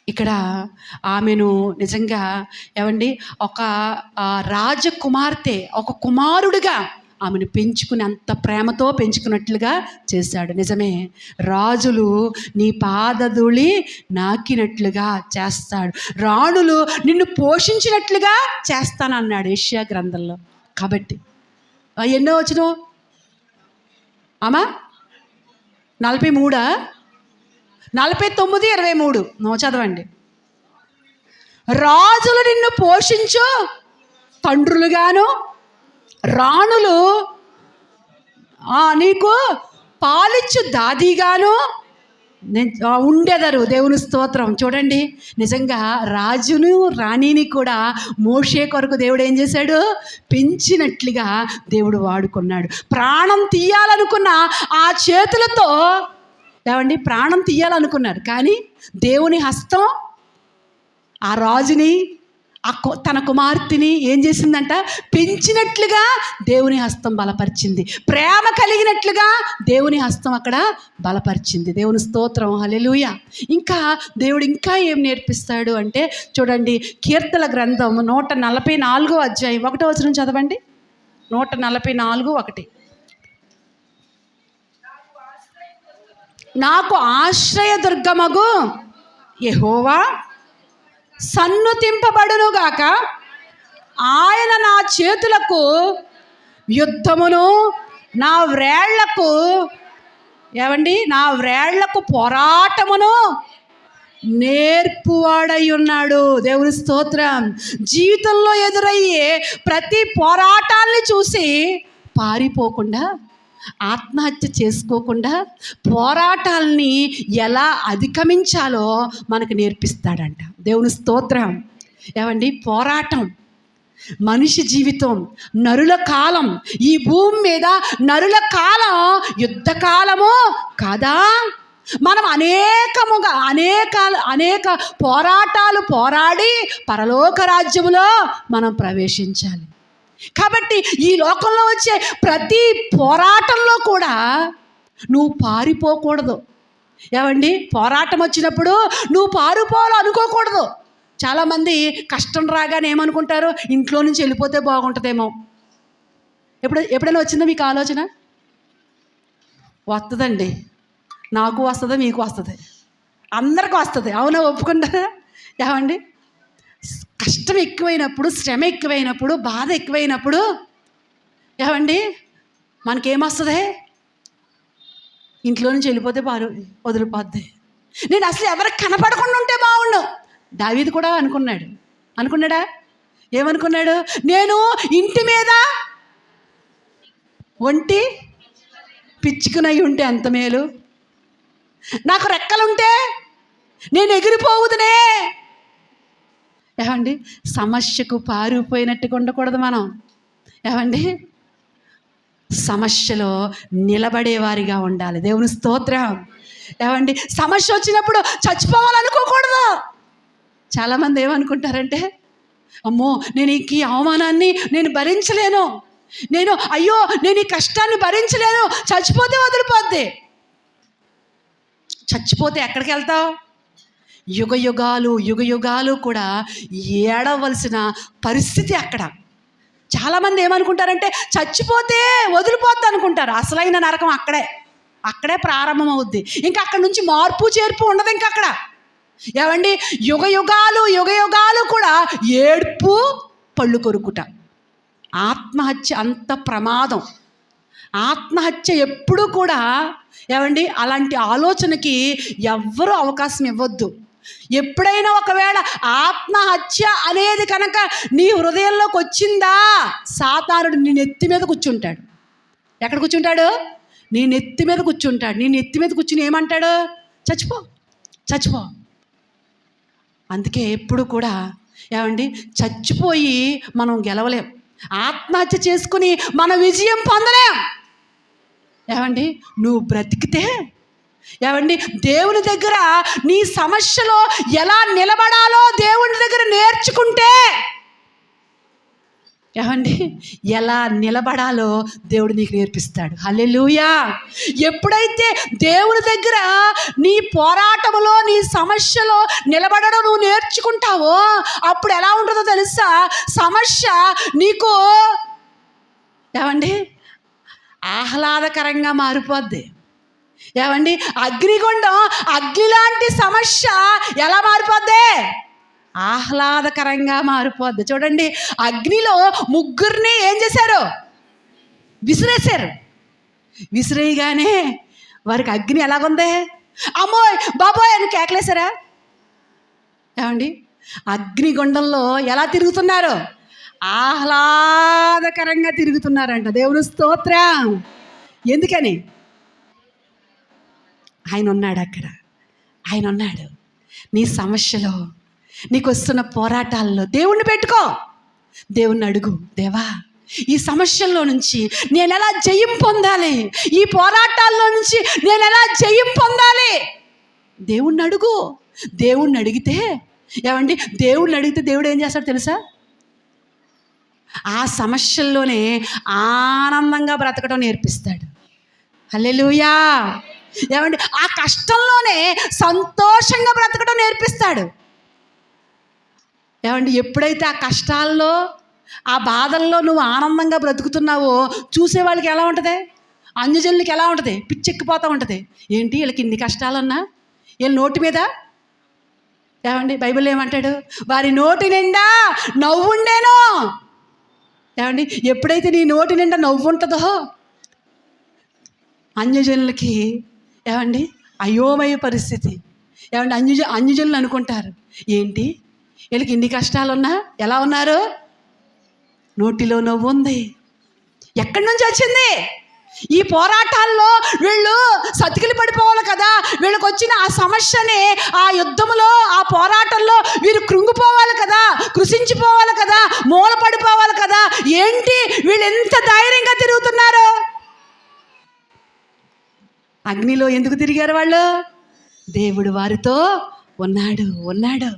ఇక్కడ ఆమెను నిజంగా, ఏమండి, ఒక రాజకుమార్తె, ఒక కుమారుడిగా ఆమెను పెంచుకుని అంత ప్రేమతో పెంచుకున్నట్లుగా చేశాడు. నిజమే, రాజులు నీ పాదధూళి నాకినట్లుగా చేస్తాడు, రాణులు నిన్ను పోషించినట్లుగా చేస్తానన్నాడు యెషయా గ్రంథంలో. కాబట్టి ఎన్నో వచనం అమ్మా? 43, 49, 23 చదవండి. రాజులు నిన్ను పోషించు తండ్రులుగాను, రాణులు నీకు పాలిచ్చు దాదిగాను ఉండెదరు. దేవుని స్తోత్రం. చూడండి, నిజంగా రాజును రాణిని కూడా మోషే కొరకు దేవుడు ఏం చేశాడు? పెంచినట్లుగా దేవుడు వాడుకున్నాడు. ప్రాణం తీయాలనుకున్న ఆ చేతులతో, ఏమండి, ప్రాణం తీయాలనుకున్నారు, కానీ దేవుని హస్తం ఆ రాజుని, తన కుమార్తెని ఏం చేసిందంట? పెంచినట్లుగా దేవుని హస్తం బలపరిచింది. ప్రేమ కలిగినట్లుగా దేవుని హస్తం అక్కడ బలపరిచింది. దేవుని స్తోత్రం, హల్లెలూయా. ఇంకా దేవుడు ఇంకా ఏం నేర్పిస్తాడు అంటే, చూడండి, కీర్తన గ్రంథం 144వ అధ్యాయం 1వ వచనం చదవండి. 144:1. నాకు ఆశ్రయదుర్గమగు యెహోవా సన్నుతింపబడునుగాక, ఆయన నా చేతులకు యుద్ధమును, నా వ్రేళ్లకు, ఏమండి, నా వ్రేళ్లకు పోరాటమును నేర్పువాడై ఉన్నాడు. దేవుని స్తోత్రం. జీవితంలో ఎదురయ్యే ప్రతి పోరాటాల్ని చూసి పారిపోకుండా, ఆత్మహత్య చేసుకోకుండా, పోరాటాలని ఎలా అధిగమించాలో మనకు నేర్పిస్తాడంట. దేవుని స్తోత్రం. ఏమండి, పోరాటం, మనిషి జీవితం, నరుల కాలం, ఈ భూమి మీద నరుల కాలం యుద్ధకాలము కాదా? మనం అనేక పోరాటాలు పోరాడి పరలోక రాజ్యములో మనం ప్రవేశించాలి. కాబట్టి ఈ లోకంలో వచ్చే ప్రతి పోరాటంలో కూడా నువ్వు పారిపోకూడదు. ఏమండి, పోరాటం వచ్చినప్పుడు నువ్వు పారిపోవాలి అనుకోకూడదు. చాలామంది కష్టం రాగానే ఏమనుకుంటారు? ఇంట్లో నుంచి వెళ్ళిపోతే బాగుంటుందేమో. ఎప్పుడైనా వచ్చిందా మీకు ఆలోచన? వస్తుందండి, నాకు వస్తుంది, మీకు వస్తుంది, అందరికీ వస్తుంది. అవునా? ఒప్పుకుంటారా? ఏమండి, కష్టం ఎక్కువైనప్పుడు, శ్రమ ఎక్కువైనప్పుడు, బాధ ఎక్కువైనప్పుడు, ఏమండి, మనకేమొస్తుంది? ఇంట్లో నుంచి వెళ్ళిపోతే వదిలిపోద్ది. నేను అసలు ఎవరికి కనపడకుండా ఉంటే బాగుండు. దావీదు కూడా అనుకున్నాడా? ఏమనుకున్నాడు? నేను ఇంటి మీద ఒంటి పిచ్చుకునై ఉంటే అంత మేలు, నాకు రెక్కలుంటే నేను ఎగిరిపోవుదునే. ఏమండి, సమస్యకు పారిపోయినట్టుగా ఉండకూడదు మనం. ఏమండి, సమస్యలో నిలబడేవారిగా ఉండాలి. దేవుని స్తోత్రం. ఏమండి, సమస్య వచ్చినప్పుడు చచ్చిపోవాలనుకోకూడదు. చాలామంది ఏమనుకుంటారంటే, అమ్మో నేను ఈ అవమానాన్ని నేను భరించలేను, నేను ఈ కష్టాన్ని భరించలేను, చచ్చిపోతే వదిలిపోద్ది. చచ్చిపోతే ఎక్కడికి వెళ్తావు? యుగ యుగాలు కూడా ఏడవలసిన పరిస్థితి అక్కడ. చాలామంది ఏమనుకుంటారంటే చచ్చిపోతే వదిలిపోద్ది అనుకుంటారు. అసలైన నరకం అక్కడే ప్రారంభం అవుద్ది. ఇంకా అక్కడ నుంచి మార్పు చేర్పు ఉండదు. ఇంకా అక్కడ ఏమండి, యుగ యుగాలు కూడా ఏడ్పు, పళ్ళు కొరుకుట. ఆత్మహత్య అంత ప్రమాదం. ఆత్మహత్య ఎప్పుడు కూడా ఏమండి అలాంటి ఆలోచనకి ఎవ్వరూ అవకాశం ఇవ్వద్దు. ఎప్పుడైనా ఒకవేళ ఆత్మహత్య అనేది కనుక నీ హృదయంలోకి వచ్చిందా, సాతానుడు నీ నెత్తి మీద కూర్చుంటాడు. ఎక్కడ కూర్చుంటాడు? నీ నెత్తి మీద కూర్చుంటాడు. నీ నెత్తి మీద కూర్చుని ఏమంటాడు? చచ్చిపో. అందుకే ఎప్పుడు కూడా ఏమండి చచ్చిపోయి మనం గెలవలేం. ఆత్మహత్య చేసుకుని మన విజయం పొందలేం. ఏమండి నువ్వు బ్రతికితే ఏమండి దేవుని దగ్గర నీ సమస్యలో ఎలా నిలబడాలో దేవుని దగ్గర నేర్చుకుంటే, ఏమండి ఎలా నిలబడాలో దేవుడు నీకు నేర్పిస్తాడు. హల్లెలూయా. ఎప్పుడైతే దేవుని దగ్గర నీ పోరాటంలో నీ సమస్యలో నిలబడడం నువ్వు నేర్చుకుంటావో అప్పుడు ఎలా ఉంటుందో తెలుసా? సమస్య నీకు ఏమండి ఆహ్లాదకరంగా మారిపోద్ది. ఏమండి అగ్నిగుండం, అగ్ని లాంటి సమస్య ఎలా మారిపోద్ది? ఆహ్లాదకరంగా మారిపోద్ది. చూడండి, అగ్నిలో ముగ్గురిని ఏం చేశారు? విసిరేశారు. విసిరేయగానే వారికి అగ్ని ఎలాగుంది? అమ్మోయ్ బాబోయ్ అని కేకలేశారా? ఏమండి అగ్నిగుండంలో ఎలా తిరుగుతున్నారు? ఆహ్లాదకరంగా తిరుగుతున్నారంట. దేవుని స్తోత్రం. ఎందుకని? ఆయన ఉన్నాడు అక్కడ. ఆయన ఉన్నాడు. నీ సమస్యలో, నీకు వస్తున్న పోరాటాల్లో దేవుణ్ణి పెట్టుకో. దేవుణ్ణి అడుగు, దేవా ఈ సమస్యల్లో నుంచి నేను ఎలా జయం పొందాలి? ఈ పోరాటాల్లో నుంచి నేను ఎలా జయం పొందాలి? దేవుణ్ణి అడుగు. దేవుణ్ణి అడిగితే ఏమండి దేవుడు ఏం చేస్తాడు తెలుసా? ఆ సమస్యల్లోనే ఆనందంగా బ్రతకడం నేర్పిస్తాడు. హల్లెలూయా. ఏమండి ఆ కష్టంలోనే సంతోషంగా బ్రతకడం నేర్పిస్తాడు. ఏమండి ఎప్పుడైతే ఆ కష్టాల్లో, ఆ బాధల్లో నువ్వు ఆనందంగా బ్రతుకుతున్నావో చూసేవాళ్ళకి ఎలా ఉంటుంది? అన్యజనులకి ఎలా ఉంటుంది? పిచ్చెక్కిపోతూ ఉంటుంది. ఏంటి వీళ్ళకి ఇన్ని కష్టాలున్నా వీళ్ళ నోటి మీద ఏమండి బైబిల్ ఏమంటాడు? వారి నోటి నిండా నవ్వుండేనో. ఏమండి ఎప్పుడైతే నీ నోటి నిండా నవ్వు ఉంటుందో అన్యజనులకి ఏమండి అయోమయ పరిస్థితి. ఏమండి అన్యజనులు అనుకుంటారు, ఏంటి వీళ్ళకి ఇన్ని కష్టాలున్నా ఎలా ఉన్నారు? నోటిలో నవ్వు ఉంది. ఎక్కడి నుంచి వచ్చింది? ఈ పోరాటాల్లో వీళ్ళు సతికిలి పడిపోవాలి కదా. వీళ్ళకి వచ్చిన ఆ సమస్యని, ఆ యుద్ధంలో, ఆ పోరాటంలో వీరు కృంగిపోవాలి కదా, కృషించిపోవాలి కదా, మూల పడిపోవాలి కదా. ఏంటి వీళ్ళు ఎంత ధైర్యంగా తిరుగుతున్నారు? అగ్నిలో ఎందుకు తిరిగారు వాళ్ళు? దేవుడు వారితో ఉన్నాడు.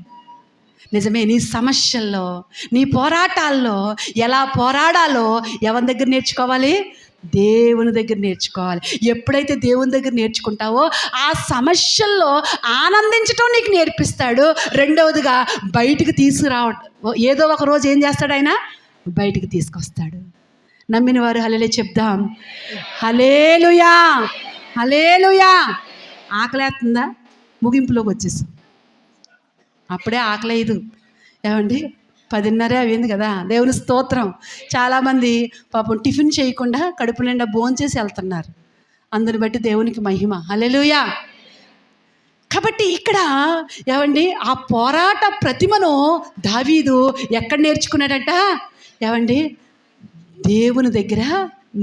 నిజమే. నీ సమస్యల్లో, నీ పోరాటాల్లో ఎలా పోరాడాలో ఎవరి దగ్గర నేర్చుకోవాలి? దేవుని దగ్గర నేర్చుకోవాలి. ఎప్పుడైతే దేవుని దగ్గర నేర్చుకుంటావో ఆ సమస్యల్లో ఆనందించటం నీకు నేర్పిస్తాడు. రెండవదిగా బయటికి తీసుకురావటం. ఏదో ఒక రోజు ఏం చేస్తాడు? ఆయన బయటికి తీసుకొస్తాడు. నమ్మిన వారు హల్లెలూయా చెప్దాం. హల్లెలూయా. హల్లెలూయా. ఆకలేస్తుందా? ముగింపులోకి వచ్చేసాం. అప్పుడే ఆకలేదు. ఏమండి 10:30 అయింది కదా. దేవుని స్తోత్రం. చాలామంది పాపం టిఫిన్ చేయకుండా కడుపు నిండా భోంచేసి వెళ్తున్నారు. అందుని బట్టి దేవునికి మహిమ. హల్లెలూయా. కాబట్టి ఇక్కడ ఏమండి ఆ పోరాట ప్రతిమను దావీదు ఎక్కడ నేర్చుకున్నాడట? ఏమండి దేవుని దగ్గర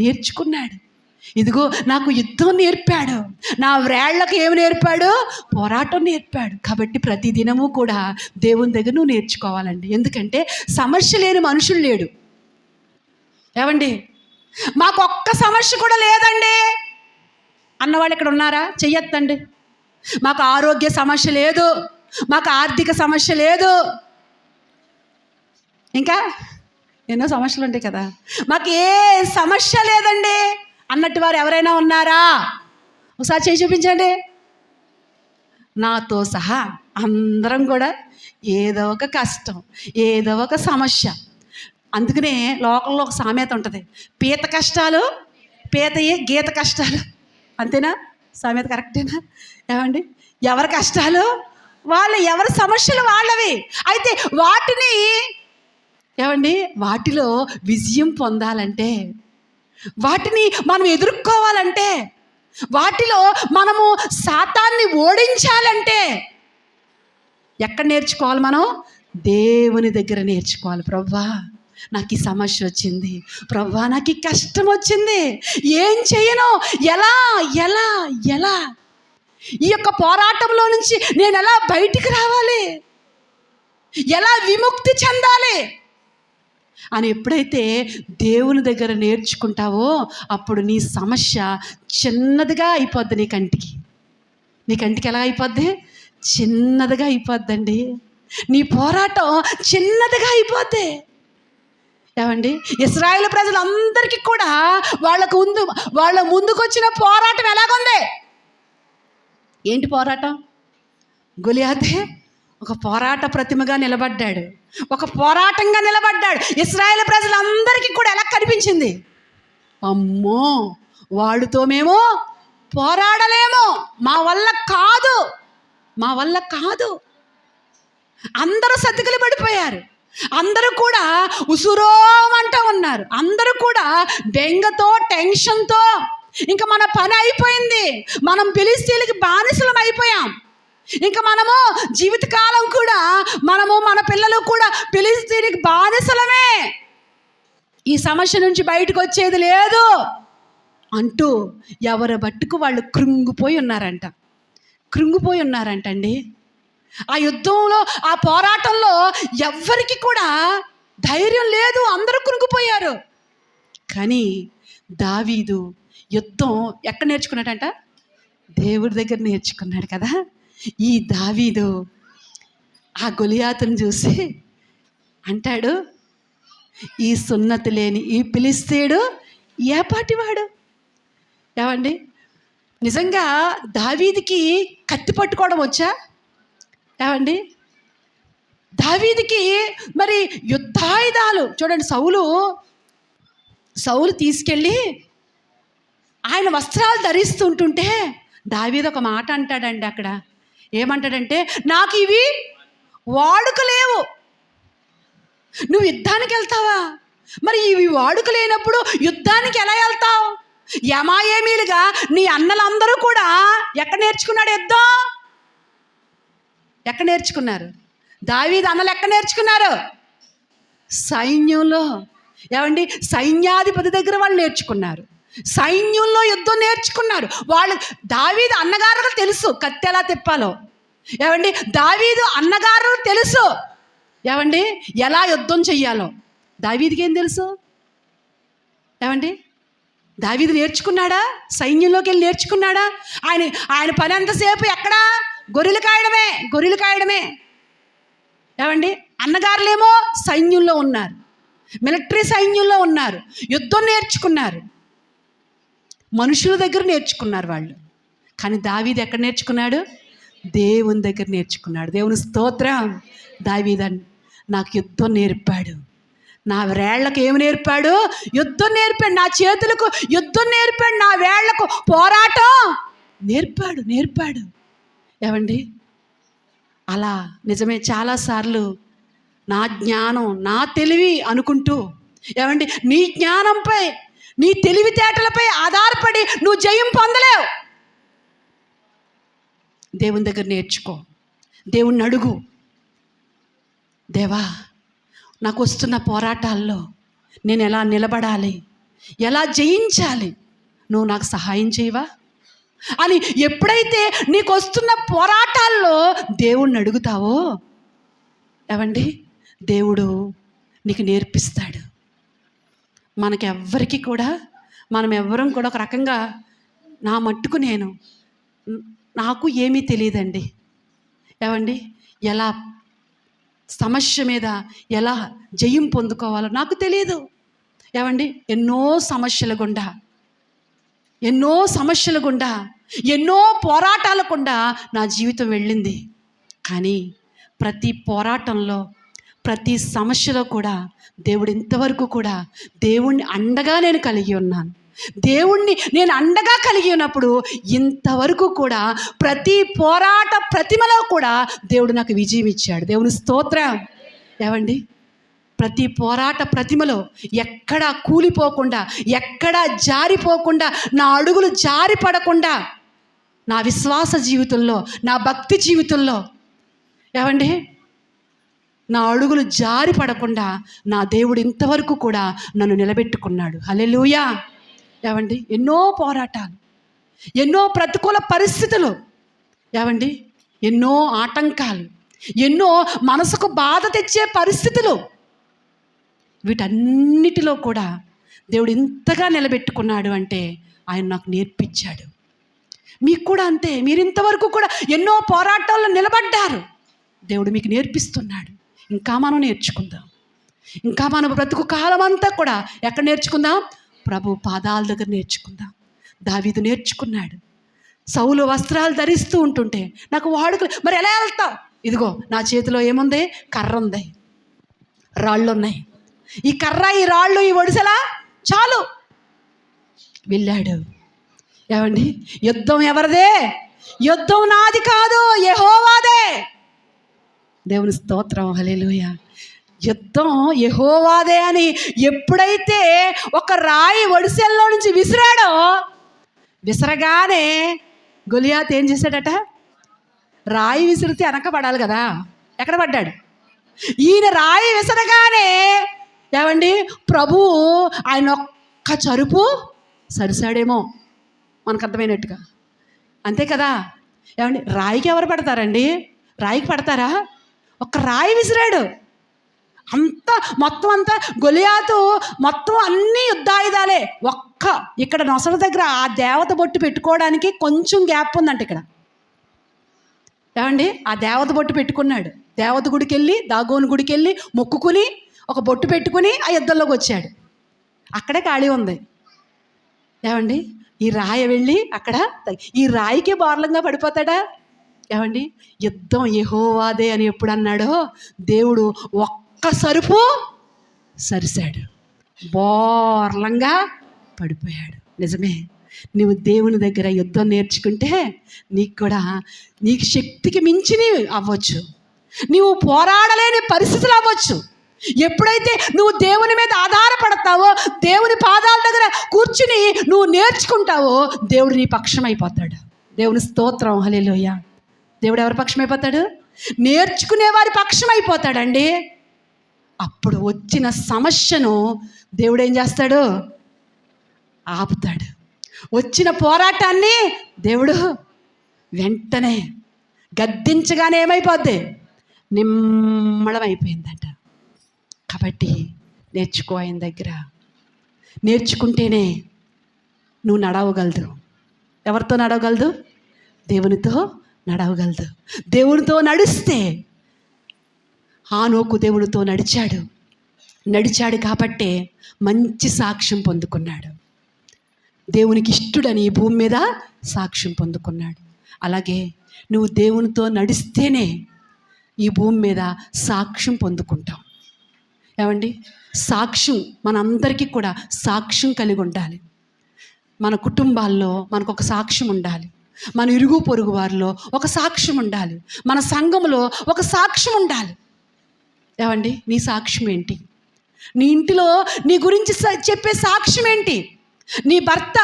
నేర్చుకున్నాడు. ఇదిగో నాకు యుద్ధం నేర్పాడు, నా వ్రేళ్లకు ఏమి నేర్పాడు? పోరాటం నేర్పాడు. కాబట్టి ప్రతి దినము కూడా దేవుని దగ్గర నువ్వు నేర్చుకోవాలండి. ఎందుకంటే సమస్య లేని మనుషులు లేడు. ఏమండి మాకు ఒక్క సమస్య కూడా లేదండి అన్నవాళ్ళు ఇక్కడ ఉన్నారా? చెయ్యొద్దండి. మాకు ఆరోగ్య సమస్య లేదు, మాకు ఆర్థిక సమస్య లేదు. ఇంకా ఎన్నో సమస్యలు ఉంటాయి కదా. మాకు ఏ సమస్య లేదండి అన్నట్టు వారు ఎవరైనా ఉన్నారా? ఒకసారి చేసి చూపించండి. నాతో సహా అందరం కూడా ఏదో ఒక కష్టం, ఏదో ఒక సమస్య. అందుకనే లోకంలో ఒక సామెత ఉంటుంది, పీత కష్టాలు పీతయే గీత కష్టాలు. అంతేనా? సామెత కరెక్టేనా? ఏమండి, ఎవరి కష్టాలు వాళ్ళు, ఎవరి సమస్యలు వాళ్ళవి. అయితే వాటిని ఏమండి, వాటిలో విజయం పొందాలంటే, వాటిని మనం ఎదుర్కోవాలంటే, వాటిలో మనము సాతాన్ని ఓడించాలంటే ఎక్కడ నేర్చుకోవాలి? మనం దేవుని దగ్గర నేర్చుకోవాలి. ప్రభువా, నాకు ఈ సమస్య వచ్చింది, ప్రభువా నాకు ఈ కష్టం వచ్చింది, ఏం చేయను, ఎలా ఎలా ఎలా ఈ యొక్క పోరాటంలో నుంచి నేను ఎలా బయటికి రావాలి, ఎలా విముక్తి చెందాలి అని ఎప్పుడైతే దేవుని దగ్గర నేర్చుకుంటావో అప్పుడు నీ సమస్య చిన్నదిగా అయిపోద్ది. నీ కంటికి ఎలా అయిపోద్ది? చిన్నదిగా అయిపోద్దండి. నీ పోరాటం చిన్నదిగా అయిపోద్ది. ఏమండి, ఇశ్రాయేలు ప్రజలందరికీ కూడా వాళ్ళ ముందుకొచ్చిన పోరాటం ఎలాగుంది? ఏంటి పోరాటం? గొలియాతే ఒక పోరాట ప్రతిమగా నిలబడ్డాడు, ఒక పోరాటంగా నిలబడ్డాడు. ఇశ్రాయేలు ప్రజలందరికీ కూడా ఎలా కనిపించింది? అమ్మో, వాడితో మేము పోరాడలేము, మా వల్ల కాదు. అందరూ సతికిలు పడిపోయారు. అందరూ కూడా ఉసురోమంటూ ఉన్నారు. అందరూ కూడా బెంగతో, టెన్షన్తో, ఇంకా మన పని అయిపోయింది, మనం ఫిలిష్తీయులకి బానిసలం అయిపోయాం, ఇంకా మనము జీవితకాలం కూడా మన పిల్లలు కూడా ఫిలిష్తీయులకి బానిసలమే, ఈ సమస్య నుంచి బయటకు వచ్చేది లేదు అంటూ ఎవరి బట్టుకు వాళ్ళు కృంగిపోయి ఉన్నారంటండి. ఆ యుద్ధంలో, ఆ పోరాటంలో ఎవ్వరికి కూడా ధైర్యం లేదు, అందరూ కృంగిపోయారు. కానీ దావీదు యుద్ధం ఎక్కడ నేర్చుకున్నాడంట? దేవుడి దగ్గర నేర్చుకున్నాడు కదా. ఈ దావీదు ఆ గొలియాతును చూసి అంటాడు, ఈ సున్నతి లేని ఈ ఫిలిష్తీయుడు ఏ పాటివాడు? ఏమండి, నిజంగా దావీదుకి కత్తి పట్టుకోవడం వచ్చా? ఏమండి, దావీదుకి మరి యుద్ధాయుధాలు చూడండి. సౌలు తీసుకెళ్ళి ఆయన వస్త్రాలు ధరిస్తుంటుంటే దావీదు ఒక మాట అంటాడండి. అక్కడ ఏమంటాడంటే, నాకు ఇవి వాడుక లేవు, నువ్వు యుద్ధానికి వెళ్తావా? మరి ఇవి వాడుక లేనప్పుడు యుద్ధానికి ఎలా వెళ్తావు? యమాయేమీలుగా నీ అన్నలందరూ కూడా ఎక్కడ నేర్చుకున్నాడు యుద్ధం? ఎక్కడ నేర్చుకున్నారు? దావీదు అన్నలు ఎక్కడ నేర్చుకున్నారు? సైన్యంలో. ఏమండి, సైన్యాధిపతి దగ్గర వాళ్ళు నేర్చుకున్నారు, సైన్యంలో యుద్ధం నేర్చుకున్నారు వాళ్ళు. దావీదు అన్నగారులు తెలుసు కత్తి ఎలా తిప్పాలో. ఏమండి, దావీదు అన్నగారులు తెలుసు ఏమండి ఎలా యుద్ధం చెయ్యాలో. దావీదుకి ఏం తెలుసు? ఏమండి, దావీదు నేర్చుకున్నాడా? సైన్యంలోకి వెళ్ళి నేర్చుకున్నాడా? ఆయన పని ఎంతసేపు ఎక్కడా? గొర్రెలు కాయడమే. ఏమండి, అన్నగారులేమో సైన్యంలో ఉన్నారు, మిలిటరీ సైన్యంలో ఉన్నారు, యుద్ధం నేర్చుకున్నారు, మనుషుల దగ్గర నేర్చుకున్నారు వాళ్ళు. కానీ దావీదు ఎక్కడ నేర్చుకున్నాడు? దేవుని దగ్గర నేర్చుకున్నాడు. దేవుని స్తోత్రం. దావీదు నాకు యుద్ధం నేర్పాడు, నా వేళ్లకు ఏమి నేర్పాడు? యుద్ధం నేర్పాడు. నా చేతులకు యుద్ధం నేర్పాడు, నా వేళ్లకు పోరాటం నేర్పాడు. ఏమండి, అలా నిజమే చాలాసార్లు నా జ్ఞానం, నా తెలివి అనుకుంటూ, ఏమండి, నీ జ్ఞానంపై, నీ తెలివితేటలపై ఆధారపడి నువ్వు జయం పొందలేవు. దేవుని దగ్గర నేర్చుకో, దేవుణ్ణి అడుగు, దేవా నాకు వస్తున్న పోరాటాల్లో నేను ఎలా నిలబడాలి, ఎలా జయించాలి, నువ్వు నాకు సహాయం చేయవా అని ఎప్పుడైతే నీకు వస్తున్న పోరాటాల్లో దేవుణ్ణి అడుగుతావో, ఏమండి, దేవుడు నీకు నేర్పిస్తాడు. మనకెవ్వరికి కూడా, మనం ఎవ్వరం కూడా ఒక రకంగా, నా మట్టుకు నాకు ఏమీ తెలియదండి. ఏమండి, ఎలా సమస్య మీద ఎలా జయం పొందుకోవాలో నాకు తెలియదు. ఏమండి, ఎన్నో సమస్యల గుండా ఎన్నో పోరాటాల గుండా నా జీవితం వెళ్ళింది. కానీ ప్రతి పోరాటంలో, ప్రతి సమస్యలో కూడా దేవుడు ఇంతవరకు కూడా దేవుణ్ణి అండగా నేను కలిగి ఉన్నాను. దేవుణ్ణి నేను అండగా కలిగి ఉన్నప్పుడు ఇంతవరకు కూడా ప్రతి పోరాట ప్రతిమలో కూడా దేవుడు నాకు విజయం ఇచ్చాడు. దేవుని స్తోత్రం. ఏమండి, ప్రతి పోరాట ప్రతిమలో ఎక్కడా కూలిపోకుండా, ఎక్కడా జారిపోకుండా, నా అడుగులు జారి పడకుండా, నా విశ్వాస జీవితంలో, నా భక్తి జీవితంలో ఏమండి నా అడుగులు జారి పడకుండా నా దేవుడు ఇంతవరకు కూడా నన్ను నిలబెట్టుకున్నాడు. హల్లెలూయా. ఏమండి, ఎన్నో పోరాటాలు, ఎన్నో ప్రతికూల పరిస్థితులు, ఏమండి ఎన్నో ఆటంకాలు, ఎన్నో మనసుకు బాధ తెచ్చే పరిస్థితులు, వీటన్నిటిలో కూడా దేవుడు ఇంతగా నిలబెట్టుకున్నాడు అంటే ఆయన నాకు నేర్పించాడు. మీకు కూడా అంతే. మీరు ఇంతవరకు కూడా ఎన్నో పోరాటాల్లో నిలబడ్డారు. దేవుడు మీకు నేర్పిస్తున్నాడు. ఇంకా మనం నేర్చుకుందాం. ఇంకా మన బ్రతుకు కాలం అంతా కూడా ఎక్కడ నేర్చుకుందాం? ప్రభు పాదాల దగ్గర నేర్చుకుందాం. దావీదు నేర్చుకున్నాడు. సౌలు వస్త్రాలు ధరిస్తూ ఉంటుంటే నాకు వాడుకలు, మరి ఎలా వెళ్తావు? ఇదిగో నా చేతిలో ఏముంది? కర్ర ఉంది, రాళ్ళు ఉన్నాయి. ఈ కర్ర, ఈ రాళ్ళు, ఈ ఒడిసెలా చాలు వెళ్ళాడు. ఏమండి, యుద్ధం ఎవరిదే? యుద్ధం నాది కాదు, యెహోవాదే. దేవుని స్తోత్రం. హల్లెలూయా. యుద్ధం యెహోవాదే అని ఎప్పుడైతే ఒక రాయి ఒడిసెల్లో నుంచి విసిరాడో, విసరగానే గొలియాత్ ఏం చేశాడట? రాయి విసిరితే వెనకబడాలి కదా, ఎక్కడ పడ్డాడు? ఈయన రాయి విసరగానే ఏమండి ప్రభువు ఆయన ఒక్క చరుపు సరిసాడేమో, మనకు అర్థమైనట్టుగా. అంతే కదా. ఏమండి, రాయికి ఎవరు పడతారండి? రాయికి పడతారా? ఒక్క రాయి విసిరాడు. మొత్తం అంతా గొలియాతు మొత్తం అన్ని యుద్ధాయుధాలే. ఇక్కడ నొసల దగ్గర ఆ దేవత బొట్టు పెట్టుకోవడానికి కొంచెం గ్యాప్ ఉందంట ఇక్కడ. ఏమండి, ఆ దేవత బొట్టు పెట్టుకున్నాడు. దేవత గుడికి వెళ్ళి, దాగోని గుడికి వెళ్ళి మొక్కుకుని ఒక బొట్టు పెట్టుకుని ఆ యుద్ధంలోకి వచ్చాడు. అక్కడే ఖాళీ ఉంది. ఏమండి, ఈ రాయి వెళ్ళి అక్కడ ఈ రాయికి బోర్లంగా పడిపోతాడా? ఏమండి, యుద్ధం యెహోవాదే అని ఎప్పుడు అన్నాడో దేవుడు ఒక్క సరుపు సరిశాడు, బోర్లంగా పడిపోయాడు. నిజమే. నువ్వు దేవుని దగ్గర యుద్ధం నేర్చుకుంటే నీకు శక్తికి మించిని అవ్వచ్చు, నువ్వు పోరాడలేని పరిస్థితులు అవ్వచ్చు. ఎప్పుడైతే నువ్వు దేవుని మీద ఆధారపడతావో, దేవుని పాదాల దగ్గర కూర్చుని నువ్వు నేర్చుకుంటావో, దేవుడు నీ పక్షం అయిపోతాడు. దేవుని స్తోత్రం. హల్లెలూయా. దేవుడు ఎవరి పక్షం అయిపోతాడు? నేర్చుకునే వారి పక్షం అయిపోతాడండి. అప్పుడు వచ్చిన సమస్యను దేవుడు ఏం చేస్తాడు? ఆపుతాడు. వచ్చిన పోరాటాన్ని దేవుడు వెంటనే గద్దించగానే ఏమైపోద్ది? నిమ్మళం అయిపోయిందంట. కాబట్టి నేర్చుకో ఆయన దగ్గర. నేర్చుకుంటేనే నువ్వు నడవగలదు. ఎవరితో నడవగలదు? దేవునితో నడవగలదు. దేవునితో నడిస్తే హానోకు దేవునితో నడిచాడు కాబట్టే మంచి సాక్ష్యం పొందుకున్నాడు. దేవునికి ఇష్టడని ఈ భూమి మీద సాక్ష్యం పొందుకున్నాడు. అలాగే నువ్వు దేవునితో నడిస్తేనే ఈ భూమి మీద సాక్ష్యం పొందుకుంటాం. ఏమండి, సాక్ష్యం మనందరికీ కూడా సాక్ష్యం కలిగి ఉండాలి. మన కుటుంబాల్లో మనకు ఒక సాక్ష్యం ఉండాలి. మన ఇరుగు పొరుగు వారిలో ఒక సాక్ష్యం ఉండాలి. మన సంఘంలో ఒక సాక్ష్యం ఉండాలి. ఏమండి, నీ సాక్ష్యం ఏంటి? నీ ఇంటిలో నీ గురించి చెప్పే సాక్ష్యం ఏంటి? నీ భర్త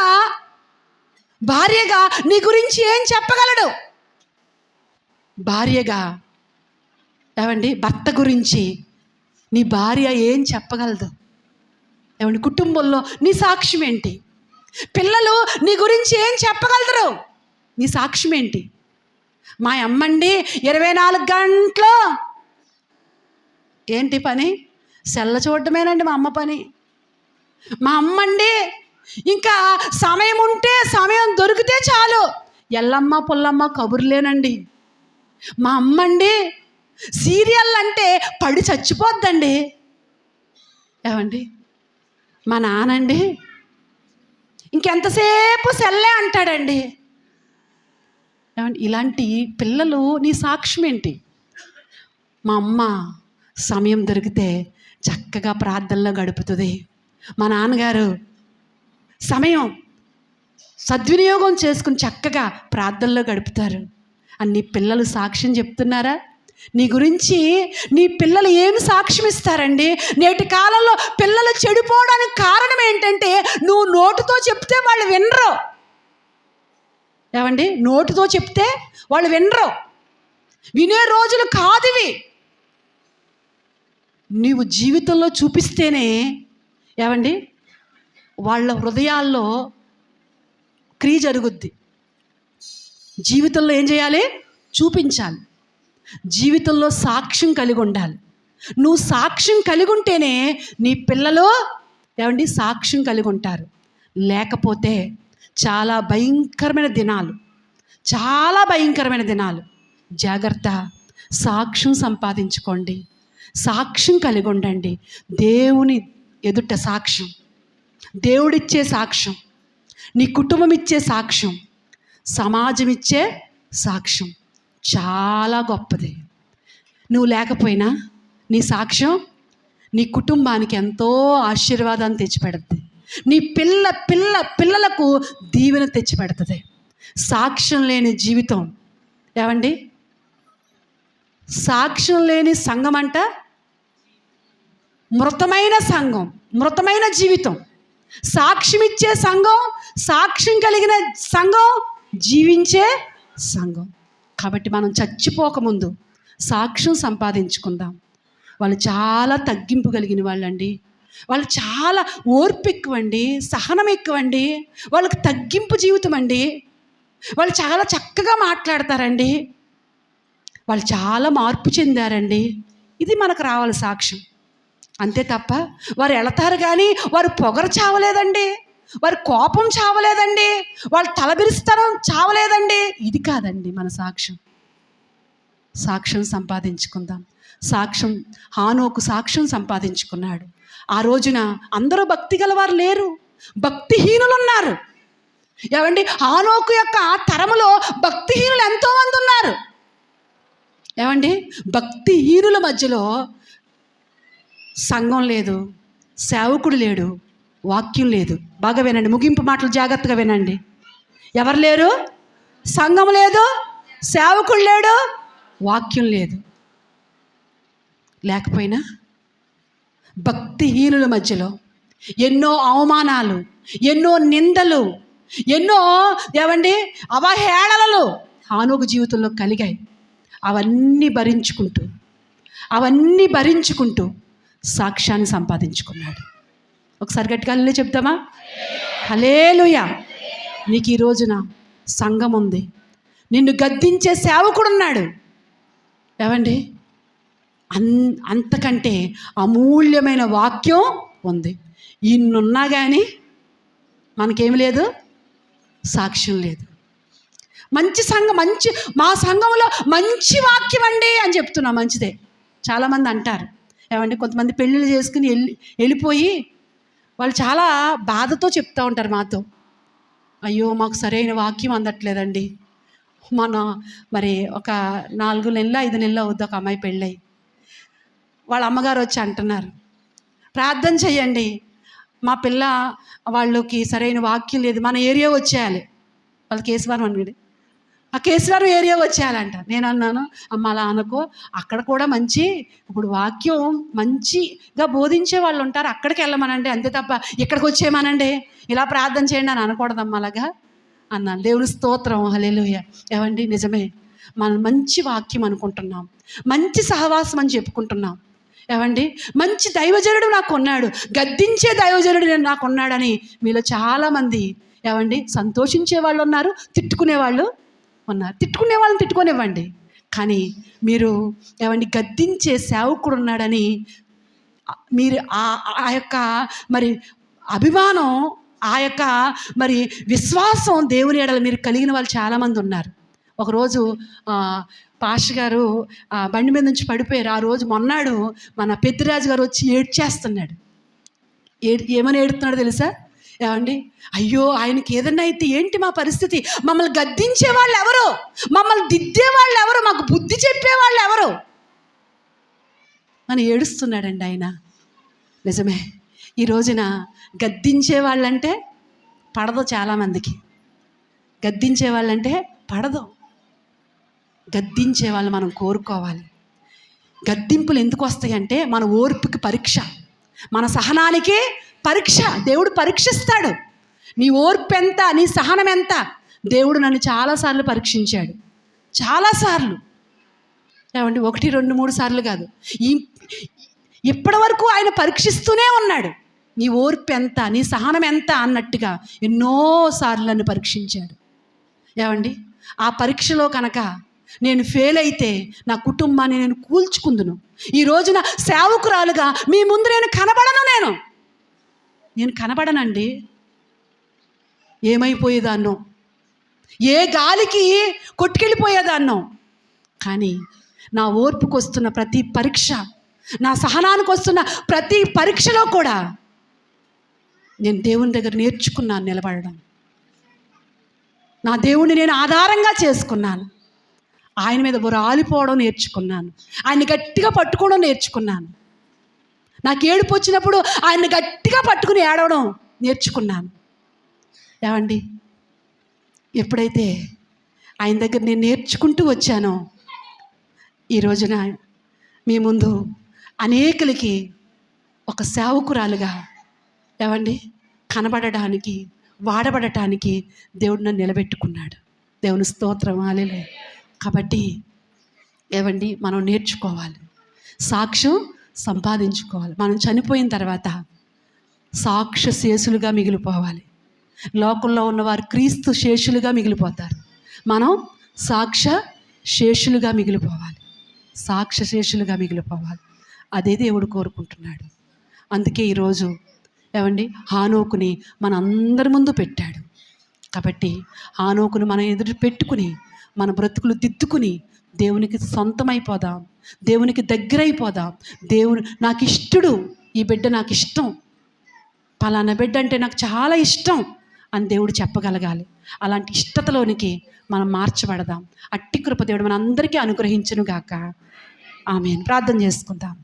భార్యగా నీ గురించి ఏం చెప్పగలడు? భార్యగా ఏమండి భర్త గురించి నీ భార్య ఏం చెప్పగలదు? ఏమండి, కుటుంబంలో నీ సాక్ష్యం ఏంటి? పిల్లలు నీ గురించి ఏం చెప్పగలరు? నీ సాక్ష్యం ఏంటి? మా అమ్మండి 24 గంటలు ఏంటి పని? సెల్ల చూడటమేనండి మా అమ్మ పని. మా అమ్మండి ఇంకా సమయం ఉంటే, సమయం దొరికితే చాలు ఎల్లమ్మ పుల్లమ్మ కబుర్లేనండి. మా అమ్మండి సీరియల్ అంటే పడి చచ్చిపోద్దండి. ఏమండి, మా నానండి ఇంకెంతసేపు సెల్లే అంటాడండి. ఏమండి, ఇలాంటి పిల్లలు నీ సాక్ష్యం ఏంటి? మా అమ్మ సమయం దొరికితే చక్కగా ప్రార్థనలో గడుపుతుంది, మా నాన్నగారు సమయం సద్వినియోగం చేసుకుని చక్కగా ప్రార్థనలో గడుపుతారు అని నీ పిల్లలు సాక్ష్యం చెప్తున్నారా? నీ గురించి నీ పిల్లలు ఏమి సాక్ష్యం ఇస్తారండి? నేటి కాలంలో పిల్లలు చెడిపోవడానికి కారణం ఏంటంటే నువ్వు నోటితో చెప్తే వాళ్ళు వినరు. ఏమండి, నోటితో చెప్తే వాళ్ళు వినరు, వినే రోజులు కాదివి. నీవు జీవితంలో చూపిస్తేనే ఏమండి వాళ్ళ హృదయాల్లో క్రియ జరుగుద్ది. జీవితంలో ఏం చేయాలి? చూపించాలి. జీవితంలో సాక్ష్యం కలిగి ఉండాలి. నువ్వు సాక్ష్యం కలిగి ఉంటేనే నీ పిల్లలు ఏమండి సాక్ష్యం కలిగి ఉంటారు. లేకపోతే చాలా భయంకరమైన దినాలు, చాలా భయంకరమైన దినాలు. జాగ్రత్త, సాక్ష్యం సంపాదించుకోండి, సాక్ష్యం కలిగి ఉండండి. దేవుని ఎదుట సాక్ష్యం, దేవుడిచ్చే సాక్ష్యం, నీ కుటుంబం ఇచ్చే సాక్ష్యం, సమాజం ఇచ్చే సాక్ష్యం చాలా గొప్పది. నువ్వు లేకపోయినా నీ సాక్ష్యం నీ కుటుంబానికి ఎంతో ఆశీర్వాదాన్ని తెచ్చిపెడుతుంది. నీ పిల్లలకు దీవెన తెచ్చిపెడుతుంది. సాక్ష్యం లేని జీవితం ఏమండి, సాక్ష్యం లేని సంఘం అంట మృతమైన సంఘం, మృతమైన జీవితం. సాక్ష్యం ఇచ్చే సంఘం, సాక్ష్యం కలిగిన సంఘం, జీవించే సంఘం. కాబట్టి మనం చచ్చిపోకముందు సాక్ష్యం సంపాదించుకుందాం. వాళ్ళు చాలా తగ్గింపు కలిగిన వాళ్ళండి, వాళ్ళు చాలా ఓర్పు ఎక్కువండి, సహనం ఎక్కువండి, వాళ్ళకి తగ్గింపు జీవితం అండి. వాళ్ళు చాలా చక్కగా మాట్లాడతారండి, వాళ్ళు చాలా మార్పు చెందారండి. ఇది మనకు రావాలి సాక్ష్యం. అంతే తప్ప వారు వెళతారు కానీ వారు పొగరు చావలేదండి, వారి కోపం చావలేదండి, వాళ్ళు తలబిరుస్తనం చావలేదండి. ఇది కాదండి మన సాక్ష్యం. సాక్ష్యం సంపాదించుకుందాం. సాక్ష్యం, హానోకు సాక్ష్యం సంపాదించుకున్నాడు. ఆ రోజున అందరూ భక్తి గలవారు లేరు, భక్తిహీనులు ఉన్నారు. ఏమండి, హానోకు యొక్క తరములో భక్తిహీనులు ఎంతోమంది ఉన్నారు. ఏమండి, భక్తిహీనుల మధ్యలో సంఘం లేదు, సేవకుడు లేడు, వాక్యం లేదు. బాగా వినండి, ముగింపు మాటలు జాగ్రత్తగా వినండి. ఎవరు లేరు? సంఘం లేదు, సేవకుడు లేడు, వాక్యం లేదు. లేకపోయినా భక్తిహీనుల మధ్యలో ఎన్నో అవమానాలు, ఎన్నో నిందలు, ఎన్నో ఏమండి అవహేళనలు హానోకు జీవితంలో కలిగాయి. అవన్నీ భరించుకుంటూ సాక్ష్యాన్ని సంపాదించుకున్నాడు. ఒకసారి గట్టిగా హల్లెలూయా చెప్తామా? హల్లెలూయా. నీకు ఈ రోజున సంఘం ఉంది, నిన్ను గద్దించే సేవకుడు ఉన్నాడు. ఏమండి, అంతకంటే అమూల్యమైన వాక్యం ఉంది. ఇన్నున్నా కానీ మనకేమి లేదు, సాక్ష్యం లేదు. మంచి సంఘం, మా సంఘంలో మంచి వాక్యం అండి అని చెప్తున్నా, మంచిదే. చాలామంది అంటారు. ఏమండి, కొంతమంది పెళ్ళిళ్ళు చేసుకుని వెళ్ళిపోయి వాళ్ళు చాలా బాధతో చెప్తూ ఉంటారు మాతో, అయ్యో మాకు సరైన వాక్యం అందట్లేదండి. మరి ఒక 4 నెలలు 5 నెలలు అవుద్ది ఒక అమ్మాయి పెళ్ళయి. వాళ్ళ అమ్మగారు వచ్చి అంటున్నారు, ప్రార్థన చెయ్యండి, మా పిల్ల వాళ్ళకి సరైన వాక్యం లేదు, మన ఏరియా వచ్చేయాలి. వాళ్ళు కేశవరం అండి, ఆ కేశవరం ఏరియా వచ్చేయాలంట. నేను అన్నాను, అమ్మ అలా అనుకో, అక్కడ కూడా ఇప్పుడు వాక్యం మంచిగా బోధించే వాళ్ళు ఉంటారు, అక్కడికి వెళ్ళమనండి, అంతే తప్ప ఇక్కడికి వచ్చేయమనండి, ఇలా ప్రార్థన చేయండి అని అనకూడదమ్మా అలాగా అన్నాను. దేవుని స్తోత్రం, హల్లెలూయా. ఏమండి, నిజమే, మనం మంచి వాక్యం అనుకుంటున్నాం, మంచి సహవాసం అని చెప్పుకుంటున్నాం. ఏమండి, మంచి దైవజనుడు నాకు ఉన్నాడు, గద్దించే దైవజనుడు నాకు ఉన్నాడని మీలో చాలామంది ఏమండి సంతోషించే వాళ్ళు ఉన్నారు, తిట్టుకునే వాళ్ళు ఉన్నారు. తిట్టుకునే వాళ్ళని తిట్టుకొనివ్వండి, కానీ మీరు ఏమండి గద్దించే సేవకుడు ఉన్నాడని మీరు ఆ యొక్క మరి అభిమానం, ఆ యొక్క మరి విశ్వాసం దేవుని ఎడల మీరు కలిగిన వాళ్ళు చాలామంది ఉన్నారు. ఒకరోజు పాస్టర్ గారు బండి మీద నుంచి పడిపోయారు. ఆ రోజు మొన్నాడు మన పెద్దిరాజు గారు వచ్చి ఏడ్చేస్తున్నాడు. ఏమని ఏడుతున్నాడు తెలుసా? ఏమండి, అయ్యో ఆయనకి ఏదన్నా అయితే ఏంటి మా పరిస్థితి, మమ్మల్ని గద్దించే వాళ్ళు ఎవరు, మమ్మల్ని దిద్దే వాళ్ళు ఎవరు, మాకు బుద్ధి చెప్పే వాళ్ళు ఎవరు అని ఏడుస్తున్నాడండి ఆయన. నిజమే, ఈ రోజున గద్దించే వాళ్ళంటే పడదు. చాలామందికి గద్దించే వాళ్ళంటే పడదు. గద్దించే వాళ్ళు మనం కోరుకోవాలి. గద్దింపులు ఎందుకు వస్తాయంటే మన ఓర్పుకి పరీక్ష, మన సహనానికి పరీక్ష. దేవుడు పరీక్షిస్తాడు. నీ ఓర్పు ఎంత, నీ సహనం ఎంత. దేవుడు నన్ను చాలాసార్లు పరీక్షించాడు, చాలాసార్లు. ఏమండి, 1, 2, 3 సార్లు కాదు, ఇప్పటి వరకు ఆయన పరీక్షిస్తూనే ఉన్నాడు. నీ ఓర్పు ఎంత, నీ సహనం ఎంత అన్నట్టుగా ఎన్నోసార్లు నన్ను పరీక్షించాడు. ఏమండి, ఆ పరీక్షలో కనుక నేను ఫెయిల్ అయితే నా కుటుంబాన్ని నేను కూల్చుకుందును. ఈ రోజున సేవకురాలుగా మీ ముందు నేను కనబడను. నేను కనబడనండి. ఏమైపోయేదాన్నో, ఏ గాలికి కొట్టుకెళ్ళిపోయేదాన్నో. కానీ నా ఓర్పుకు వస్తున్న ప్రతి పరీక్ష, నా సహనానికి వస్తున్న ప్రతి పరీక్షలో కూడా నేను దేవుని దగ్గర నేర్చుకున్నాను నిలబడడం. నా దేవుణ్ణి నేను ఆధారంగా చేసుకున్నాను. ఆయన మీద రాలిపోవడం నేర్చుకున్నాను. ఆయన్ని గట్టిగా పట్టుకోవడం నేర్చుకున్నాను. నాకు ఏడుపు వచ్చినప్పుడు ఆయన్ని గట్టిగా పట్టుకుని ఏడవడం నేర్చుకున్నాను. ఏమండి, ఎప్పుడైతే ఆయన దగ్గర నేను నేర్చుకుంటూ వచ్చానో, ఈ రోజున మీ ముందు అనేకులకి ఒక సేవకురాలుగా ఏమండి కనబడడానికి, వాడబడటానికి దేవుడు నన్ను నిలబెట్టుకున్నాడు. దేవుని స్తోత్రం, హల్లెలూయా. కాబట్టి ఏమండి, మనం నేర్చుకోవాలి, సాక్ష్యం సంపాదించుకోవాలి. మనం చనిపోయిన తర్వాత సాక్ష్య శేషులుగా మిగిలిపోవాలి. లోకంలో ఉన్నవారు క్రీస్తు శేషులుగా మిగిలిపోతారు. మనం సాక్ష్య శేషులుగా మిగిలిపోవాలి. సాక్ష్య శేషులుగా మిగిలిపోవాలి. అదే దేవుడు కోరుకుంటున్నాడు. అందుకే ఈరోజు ఏమండి హానోకుని మన అందరి ముందు పెట్టాడు. కాబట్టి హానోకును మనం ఎదురు పెట్టుకుని మన బ్రతుకులు దిద్దుకుని దేవునికి సొంతమైపోదాం, దేవునికి దగ్గరైపోదాం. దేవుడు నాకు ఇష్టడు, ఈ బిడ్డ నాకు ఇష్టం, పలానా బిడ్డ అంటే నాకు చాలా ఇష్టం అని దేవుడు చెప్పగలగాలి. అలాంటి ఇష్టతలోనికి మనం మార్చబడదాం. అట్టి కృప దేవుడు మన అందరికీ అనుగ్రహించును గాక. ఆమేన్. ప్రార్థన చేసుకుందాం.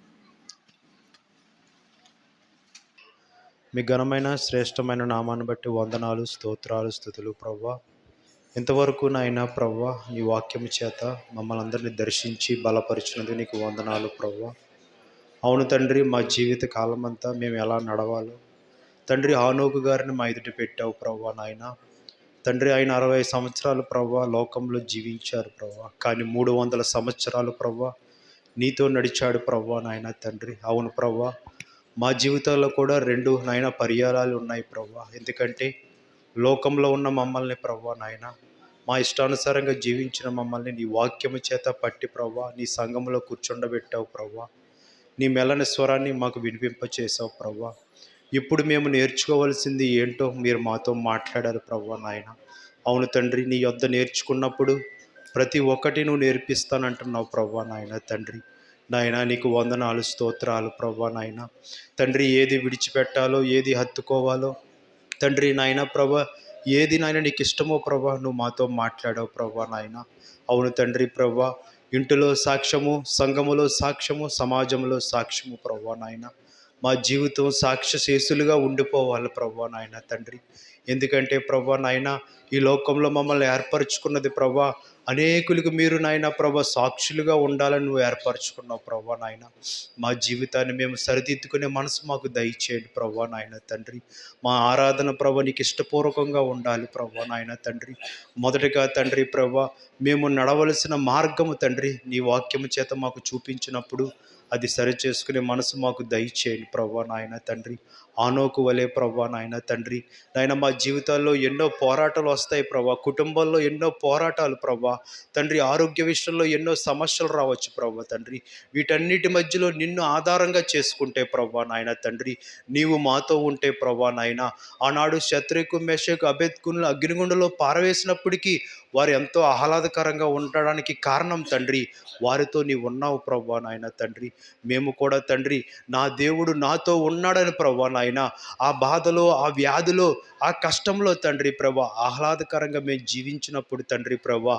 మీ ఘనమైన శ్రేష్టమైన నామాన్ని బట్టి వందనాలు, స్తోత్రాలు, స్తుతులు ప్రభువా. ఇంతవరకు నాయనా ప్రభువా, నీ వాక్యము చేత మమ్మల్ని అందరినీ దర్శించి బలపరిచినందుకు నీకు వందనాలు ప్రభువా. అవును తండ్రి, మా జీవిత కాలం అంతా మేము ఎలా నడవాలో తండ్రి హానోకు గారిని మా ఎదుట పెట్టావు ప్రభువా. నాయన తండ్రి, ఆయన 60 సంవత్సరాలు ప్రభువా లోకంలో జీవించారు ప్రభువా. కానీ 300 సంవత్సరాలు ప్రభువా నీతో నడిచాడు ప్రభువా. నాయన తండ్రి, అవును ప్రభువా, మా జీవితాల్లో కూడా 2 నాయన పర్యాయాలు ఉన్నాయి ప్రభువా. ఎందుకంటే లోకంలో ఉన్న మమ్మల్ని ప్రభువా నాయన, మా ఇష్టానుసారంగా జీవించిన మమ్మల్ని నీ వాక్యము చేత పట్టి ప్రభువా నీ సంఘంలో కూర్చుండబెట్టావు ప్రభువా. నీ మెల్లని స్వరాన్ని మాకు వినిపింపచేసావు ప్రభువా. ఇప్పుడు మేము నేర్చుకోవాల్సింది ఏంటో మీరు మాతో మాట్లాడారు ప్రభువా నాయన. అవును తండ్రి, నీ యొద్ద నేర్చుకున్నప్పుడు ప్రతి ఒక్కటి నువ్వు నేర్పిస్తానంటున్నావు ప్రభువా నాయన తండ్రి. నాయన నీకు వందనాలు, స్తోత్రాలు ప్రభువా నాయన తండ్రి. ఏది విడిచిపెట్టాలో, ఏది హత్తుకోవాలో తండ్రి నాయన ప్రభా, ఏది నాయన నీకు ఇష్టమో ప్రభా నువ్వు మాతో మాట్లాడావు ప్రభా నాయన. అవును తండ్రి ప్రభా, ఇంటిలో సాక్ష్యము, సంఘములో సాక్ష్యము, సమాజంలో సాక్ష్యము ప్రభా నాయన. మా జీవితం సాక్ష్యశేషులుగా ఉండిపోవాలి ప్రభా నాయన తండ్రి. ఎందుకంటే ప్రభా నాయన ఈ లోకంలో మమ్మల్ని ఏర్పరచుకున్నది ప్రభా అనేకులకు మీరు నాయన ప్రభా సాక్షులుగా ఉండాలని నువ్వు ఏర్పరచుకున్నావు ప్రభా నాయన. మా జీవితాన్ని మేము సరిదిద్దుకునే మనసు మాకు దయచేయండి ప్రభా నాయన తండ్రి. మా ఆరాధన ప్రభా నీకు ఇష్టపూర్వకంగా ఉండాలి ప్రభా నాయన తండ్రి. మొదటగా తండ్రి ప్రభా, మేము నడవలసిన మార్గము తండ్రి నీ వాక్యము చేత మాకు చూపించినప్పుడు అది సరి చేసుకునే మనసు మాకు దయచేయండి ప్రభా నాయన తండ్రి. ఆనోకు వలె ప్రభా నాయన తండ్రి, నాయన మా జీవితాల్లో ఎన్నో పోరాటాలు వస్తాయి ప్రభా, కుటుంబంలో ఎన్నో పోరాటాలు ప్రభా తండ్రి, ఆరోగ్య విషయంలో ఎన్నో సమస్యలు రావచ్చు ప్రభా తండ్రి. వీటన్నిటి మధ్యలో నిన్ను ఆధారంగా చేసుకుంటే ప్రభా నాయన తండ్రి, నీవు మాతో ఉంటే ప్రభా నాయన, ఆనాడు శత్రుకు మెషకు అబేద్కును అగ్నిగుండంలో పారవేసినప్పటికీ వారు ఎంతో ఆహ్లాదకరంగా ఉండడానికి కారణం తండ్రి, వారితో నీవు ఉన్నావు ప్రభా నాయన తండ్రి. మేము కూడా తండ్రి, నా దేవుడు నాతో ఉన్నాడని ప్రభా నాయన, ఆ బాధలో, ఆ వ్యాధిలో, ఆ కష్టంలో తండ్రి ప్రభా ఆహ్లాదకరంగా మేము జీవించినప్పుడు తండ్రి ప్రభా,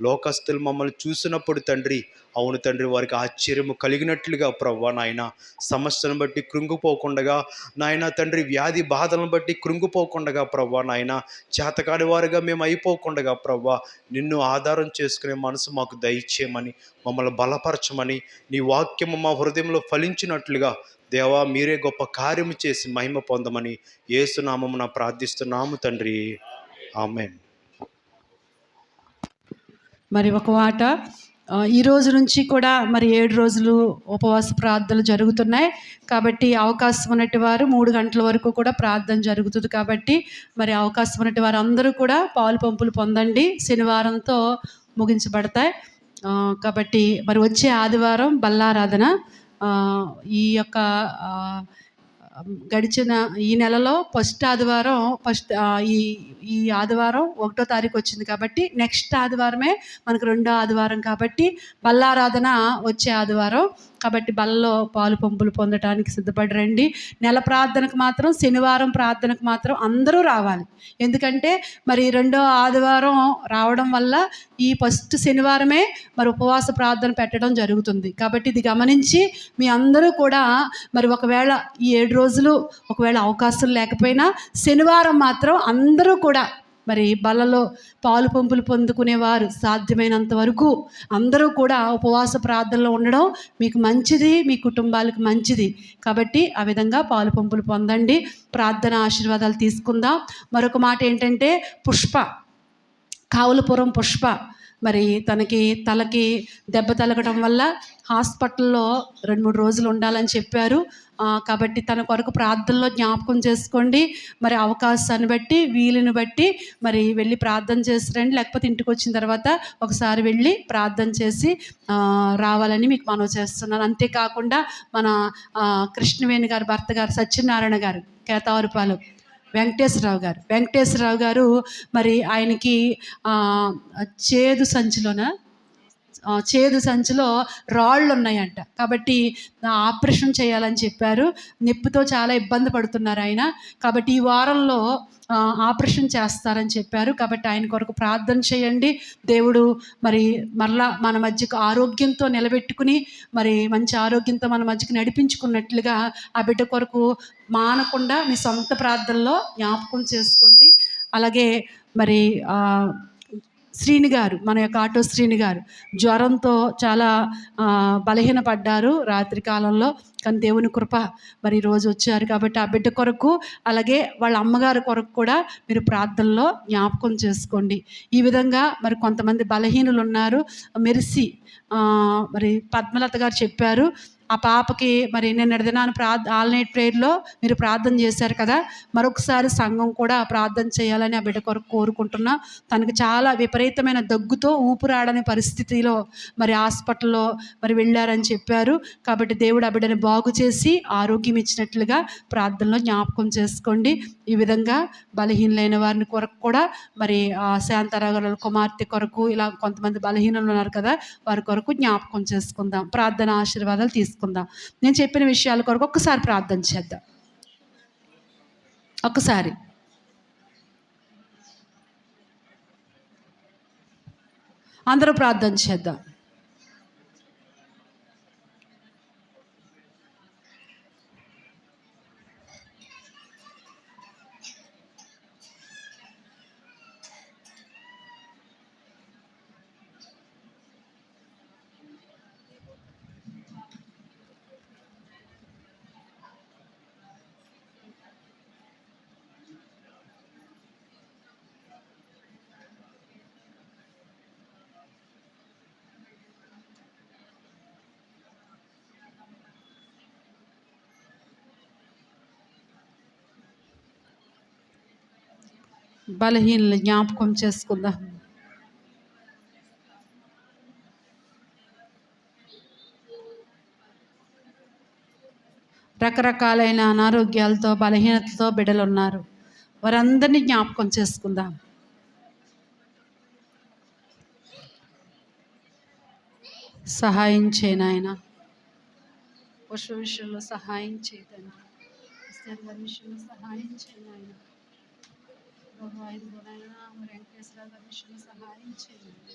లోకస్తులు మమ్మల్ని చూసినప్పుడు తండ్రి, అవును తండ్రి, వారికి ఆశ్చర్యము కలిగినట్లుగా ప్రభా నాయన, సమస్యను బట్టి కృంగిపోకుండగా నాయన తండ్రి, వ్యాధి బాధలను బట్టి కృంగిపోకుండగా ప్రభా నాయన, చేతకాని వారిగా మేము అయిపోకుండగా ప్రభా, నిన్ను ఆధారం చేసుకునే మనసు మాకు దయచేయమని, మమ్మల్ని బలపరచమని, నీ వాక్యము మా హృదయంలో ఫలించినట్లుగా దేవా మీరే గొప్ప కార్యము చేసి మహిమ పొందమని యేసునామమున ప్రార్థిస్తున్నాము తండ్రి. ఆమేన్. మరి ఒక మాట, ఈ రోజు నుంచి కూడా మరి 7 రోజులు ఉపవాస ప్రార్థనలు జరుగుతున్నాయి. కాబట్టి అవకాశం ఉన్నట్టు వారు 3 గంటల వరకు కూడా ప్రార్థన జరుగుతుంది. కాబట్టి మరి అవకాశం ఉన్నట్టు వారు అందరూ కూడా పాలు పంపులు పొందండి. శనివారంతో ముగించబడతాయి. కాబట్టి మరి వచ్చే ఆదివారం బల్లారాధన. ఈ యొక్క గడిచిన ఈ నెలలో ఫస్ట్ ఆదివారం, ఈ ఈ ఆదివారం 1వ తారీఖు వచ్చింది కాబట్టి నెక్స్ట్ ఆదివారమే మనకు 2వ ఆదివారం. కాబట్టి బల్లారాధన వచ్చే ఆదివారం. కాబట్టి బల్లలో పాలు పంపులు పొందడానికి సిద్ధపడి రండి. నెల ప్రార్థనకు మాత్రం, శనివారం ప్రార్థనకు మాత్రం అందరూ రావాలి. ఎందుకంటే మరి 2వ ఆదివారం రావడం వల్ల ఈ ఫస్ట్ శనివారమే మరి ఉపవాస ప్రార్థన పెట్టడం జరుగుతుంది. కాబట్టి ఇది గమనించి మీ అందరూ కూడా మరి ఒకవేళ ఈ 7 రోజులు ఒకవేళ అవకాశం లేకపోయినా శనివారం మాత్రం అందరూ కూడా మరి బలలో పాలు పంపులు పొందుకునేవారు సాధ్యమైనంత వరకు అందరూ కూడా ఉపవాస ప్రార్థనలో ఉండడం మీకు మంచిది, మీ కుటుంబాలకు మంచిది. కాబట్టి ఆ విధంగా పాలు పంపులు పొందండి. ప్రార్థన ఆశీర్వాదాలు తీసుకుందాం. మరొక మాట ఏంటంటే, కావులపురం పుష్ప మరి తలకి దెబ్బ తలగడం వల్ల హాస్పిటల్లో 2-3 రోజులు ఉండాలని చెప్పారు. కాబట్టి తన కొరకు ప్రార్థనలో జ్ఞాపకం చేసుకోండి. మరి అవకాశాన్ని బట్టి, వీలుని బట్టి మరి వెళ్ళి ప్రార్థన చేసి రండి. లేకపోతే ఇంటికి వచ్చిన తర్వాత ఒకసారి వెళ్ళి ప్రార్థన చేసి రావాలని మీకు మనవి చేస్తున్నాను. అంతేకాకుండా మన కృష్ణవేణి గారి భర్త గారు సత్యనారాయణ గారు, కేతావరపాలెం వెంకటేశ్వరరావు గారు మరి ఆయనకి చేదు సంచిలో రాళ్ళు ఉన్నాయంట. కాబట్టి ఆపరేషన్ చేయాలని చెప్పారు. నొప్పితో చాలా ఇబ్బంది పడుతున్నారు ఆయన. కాబట్టి ఈ వారంలో ఆపరేషన్ చేస్తారని చెప్పారు. కాబట్టి ఆయన కొరకు ప్రార్థన చేయండి. దేవుడు మరి మరలా మన మధ్యకు ఆరోగ్యంతో నిలబెట్టుకుని మరి మంచి ఆరోగ్యంతో మన మధ్యకు నడిపించుకున్నట్లుగా ఆ బిడ్డ కొరకు మానకుండా మీ సొంత ప్రార్థనలో జ్ఞాపకం చేసుకోండి. అలాగే మరి శ్రీని గారు, మన యొక్క ఆటో శ్రీని గారు జ్వరంతో చాలా బలహీనపడ్డారు రాత్రి కాలంలో. కానీ దేవుని కృప మరి ఈరోజు వచ్చారు. కాబట్టి ఆ బిడ్డ కొరకు, అలాగే వాళ్ళ అమ్మగారి కొరకు కూడా మీరు ప్రార్థనలో జ్ఞాపకం చేసుకోండి. ఈ విధంగా మరి కొంతమంది బలహీనులు ఉన్నారు. మరి పద్మలత గారు చెప్పారు, ఆ పాపకి మరి నిన్నటి దినాన్ని ఆల్నైట్ ప్రేయర్లో మీరు ప్రార్థన చేశారు కదా, మరొకసారి సంఘం కూడా ప్రార్థన చేయాలని ఆ బిడ్డ కొరకు కోరుకుంటున్నా. తనకు చాలా విపరీతమైన దగ్గుతో ఊపిరాడని పరిస్థితిలో మరి హాస్పిటల్లో మరి వెళ్ళారని చెప్పారు. కాబట్టి దేవుడు ఆ బిడ్డని బాగు చేసి ఆరోగ్యం ఇచ్చినట్లుగా ప్రార్థనలో జ్ఞాపకం చేసుకోండి. ఈ విధంగా బలహీనులైన వారిని కొరకు కూడా మరి శాంతారావు గారి కుమార్తె కొరకు, ఇలా కొంతమంది బలహీనులు ఉన్నారు కదా, వారి కొరకు జ్ఞాపకం చేసుకుందాం. ప్రార్థన ఆశీర్వాదాలు తీసుకుందాం. నేను చెప్పిన విషయాల కొరకు ఒక్కసారి ప్రార్థన చేద్దాం. ఒక్కసారి అందరూ ప్రార్థన చేద్దాం. బలహీనలు జ్ఞాపకం చేసుకుందాం. రకరకాలైన అనారోగ్యాలతో బలహీనతతో బిడ్డలు ఉన్నారు. వారందరినీ జ్ఞాపకం చేసుకుందాం. సహాయం చేయి నాయన. పుష్ప విషయంలో సహాయం చేయదండి. విషయంలో సహాయం చేయి నాయన. వెంకటేశ్వర గారి విషయంలో సహాయం చేయండి.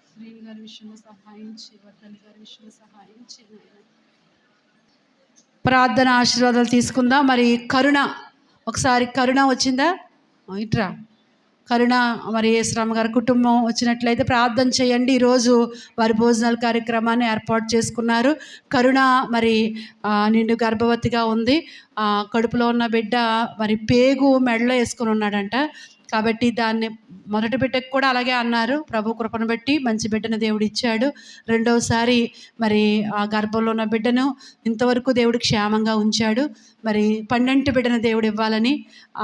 శ్రీని గారి విషయంలో సహాయం చేయి. వర్ధని గారి విషయంలో సహాయం చేయండి. ప్రార్థన ఆశీర్వాదాలు తీసుకుందాం. మరి కరుణ, ఒకసారి కరుణ వచ్చిందా? ఇట్రా కరుణ, మరి యేసురామ గారి కుటుంబం వచ్చినట్లయితే ప్రార్థన చేయండి. ఈరోజు వారి భోజనాల కార్యక్రమాన్ని ఏర్పాటు చేసుకున్నారు. కరుణ మరి నిండు గర్భవతిగా ఉంది. కడుపులో ఉన్న బిడ్డ మరి పేగు మెడలో వేసుకుని ఉన్నాడంట. కాబట్టి దాన్ని మొదటి బిడ్డకు కూడా అలాగే అన్నారు. ప్రభు కృపను బట్టి మంచి బిడ్డను దేవుడు ఇచ్చాడు. రెండవసారి మరి ఆ గర్భంలో ఉన్న బిడ్డను ఇంతవరకు దేవుడు క్షేమంగా ఉంచాడు. మరి 12 బిడ్డను దేవుడు ఇవ్వాలని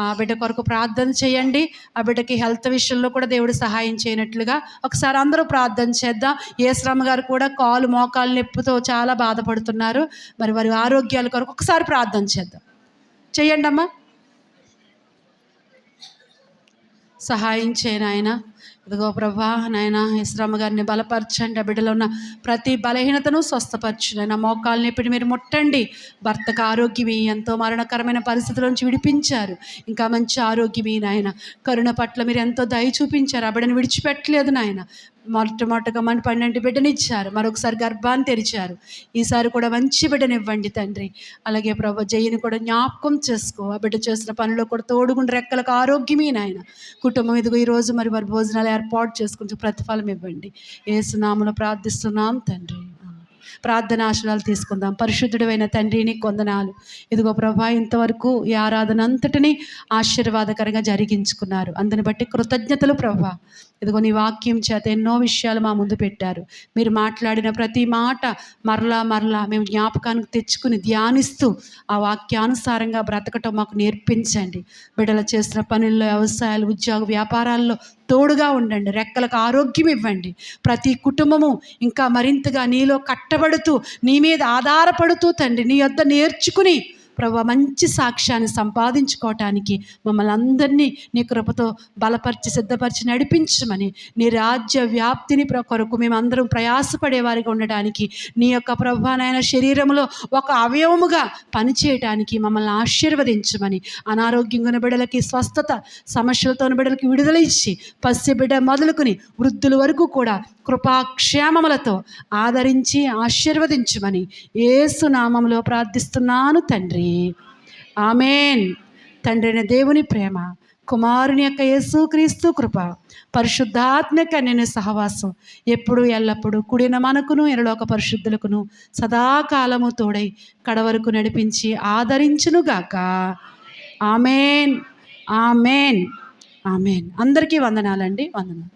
ఆ బిడ్డ కొరకు ప్రార్థన చేయండి. ఆ బిడ్డకి హెల్త్ విషయంలో కూడా దేవుడు సహాయం చేయనట్లుగా ఒకసారి అందరూ ప్రార్థన చేద్దాం. యేసురామ గారు కూడా కాలు మోకాలు నొప్పితో చాలా బాధపడుతున్నారు. మరి వారి ఆరోగ్యాల కొరకు ఒకసారి ప్రార్థన చేద్దాం. చేయండి అమ్మా. సహాయం చేయను ఆయన. ఇదిగో ప్రభా నాయన, యేసురామ గారిని బలపరచండి. ఆ బిడ్డలో ఉన్న ప్రతి బలహీనతను స్వస్థపరచు నాయన. మోకాళ్ళని ఇప్పుడు మీరు ముట్టండి. భర్తకు ఆరోగ్యమే, ఎంతో మరణకరమైన పరిస్థితుల నుంచి విడిపించారు. ఇంకా మంచి ఆరోగ్యమే నాయన. కరుణ పట్ల మీరు ఎంతో దయ చూపించారు. ఆ బిడ్డను విడిచిపెట్టలేదు నాయన. మొట్టమొదటిగా మన 12 బిడ్డనిచ్చారు. మరొకసారి గర్భాన్ని తెరిచారు. ఈసారి కూడా మంచి బిడ్డనివ్వండి తండ్రి. అలాగే ప్రభు జయ్యని కూడా జ్ఞాపకం చేసుకో. ఆ బిడ్డ చేసిన పనిలో కూడా తోడుగుండి రెక్కలకు ఆరోగ్యమే నాయన. కుటుంబం ఇదిగో ఈరోజు మరి వారి భోజనాలు ఏర్పాటు చేసుకుంటూ ప్రతిఫలం ఇవ్వండి. యేసు నామములో ప్రార్థిస్తున్నాం తండ్రి. ప్రార్థన ఆశీర్వాదాలు తీసుకుందాం. పరిశుద్ధుడైన తండ్రి నీకు వందనాలు. ఇదిగో ప్రభా, ఇంతవరకు ఈ ఆరాధన అంతటినీ ఆశీర్వాదకరంగా జరిగించుకున్నారు. అందుని బట్టి కృతజ్ఞతలు ప్రభా. ఇదిగో నీ వాక్యం చేత ఎన్నో విషయాలు మా ముందు పెట్టారు. మీరు మాట్లాడిన ప్రతి మాట మరలా మేము జ్ఞాపకానికి తెచ్చుకుని ధ్యానిస్తూ ఆ వాక్యానుసారంగా బ్రతకటం మాకు నేర్పించండి. బిడ్డలు చేసిన పనుల్లో, వ్యవసాయాలు, ఉద్యోగ వ్యాపారాల్లో తోడుగా ఉండండి. రెక్కలకు ఆరోగ్యం ఇవ్వండి. ప్రతి కుటుంబము ఇంకా మరింతగా నీలో కట్టబడుతూ, నీ మీద ఆధారపడుతూ తండ్రి నీ యొద్ద నేర్చుకుని ప్రభు మంచి సాక్ష్యాన్ని సంపాదించుకోవటానికి మమ్మల్ని అందరినీ నీ కృపతో బలపరిచి సిద్ధపరిచి నడిపించమని, నీ రాజ్య వ్యాప్తిని కొరకు మేమందరం ప్రయాసపడేవారిగా ఉండడానికి, నీ యొక్క ప్రభువైన శరీరంలో ఒక అవయవముగా పనిచేయటానికి మమ్మల్ని ఆశీర్వదించమని, అనారోగ్యంగా ఉన్న బిడ్డలకి స్వస్థత, సమస్యలతో ఉన్న బిడ్డలకి విడుదల ఇచ్చి, పసి బిడ్డ మొదలుకొని వృద్ధుల వరకు కూడా కృపాక్షేమములతో ఆదరించి ఆశీర్వదించమని యేసు నామములో ప్రార్థిస్తున్నాను తండ్రి. ఆమేన్. తండ్రి అయిన దేవుని ప్రేమ, కుమారుని యొక్క యేసుక్రీస్తు కృప, పరిశుద్ధాత్మ కన్యని సహవాసం ఎప్పుడు ఎల్లప్పుడూ కూడిన మనకును ఎనలోక పరిశుద్ధులకును సదాకాలము తోడై కడవరకు నడిపించి ఆదరించునుగాక. ఆమేన్, ఆమేన్, ఆమేన్. అందరికీ వందనాలండి. వందనాలు.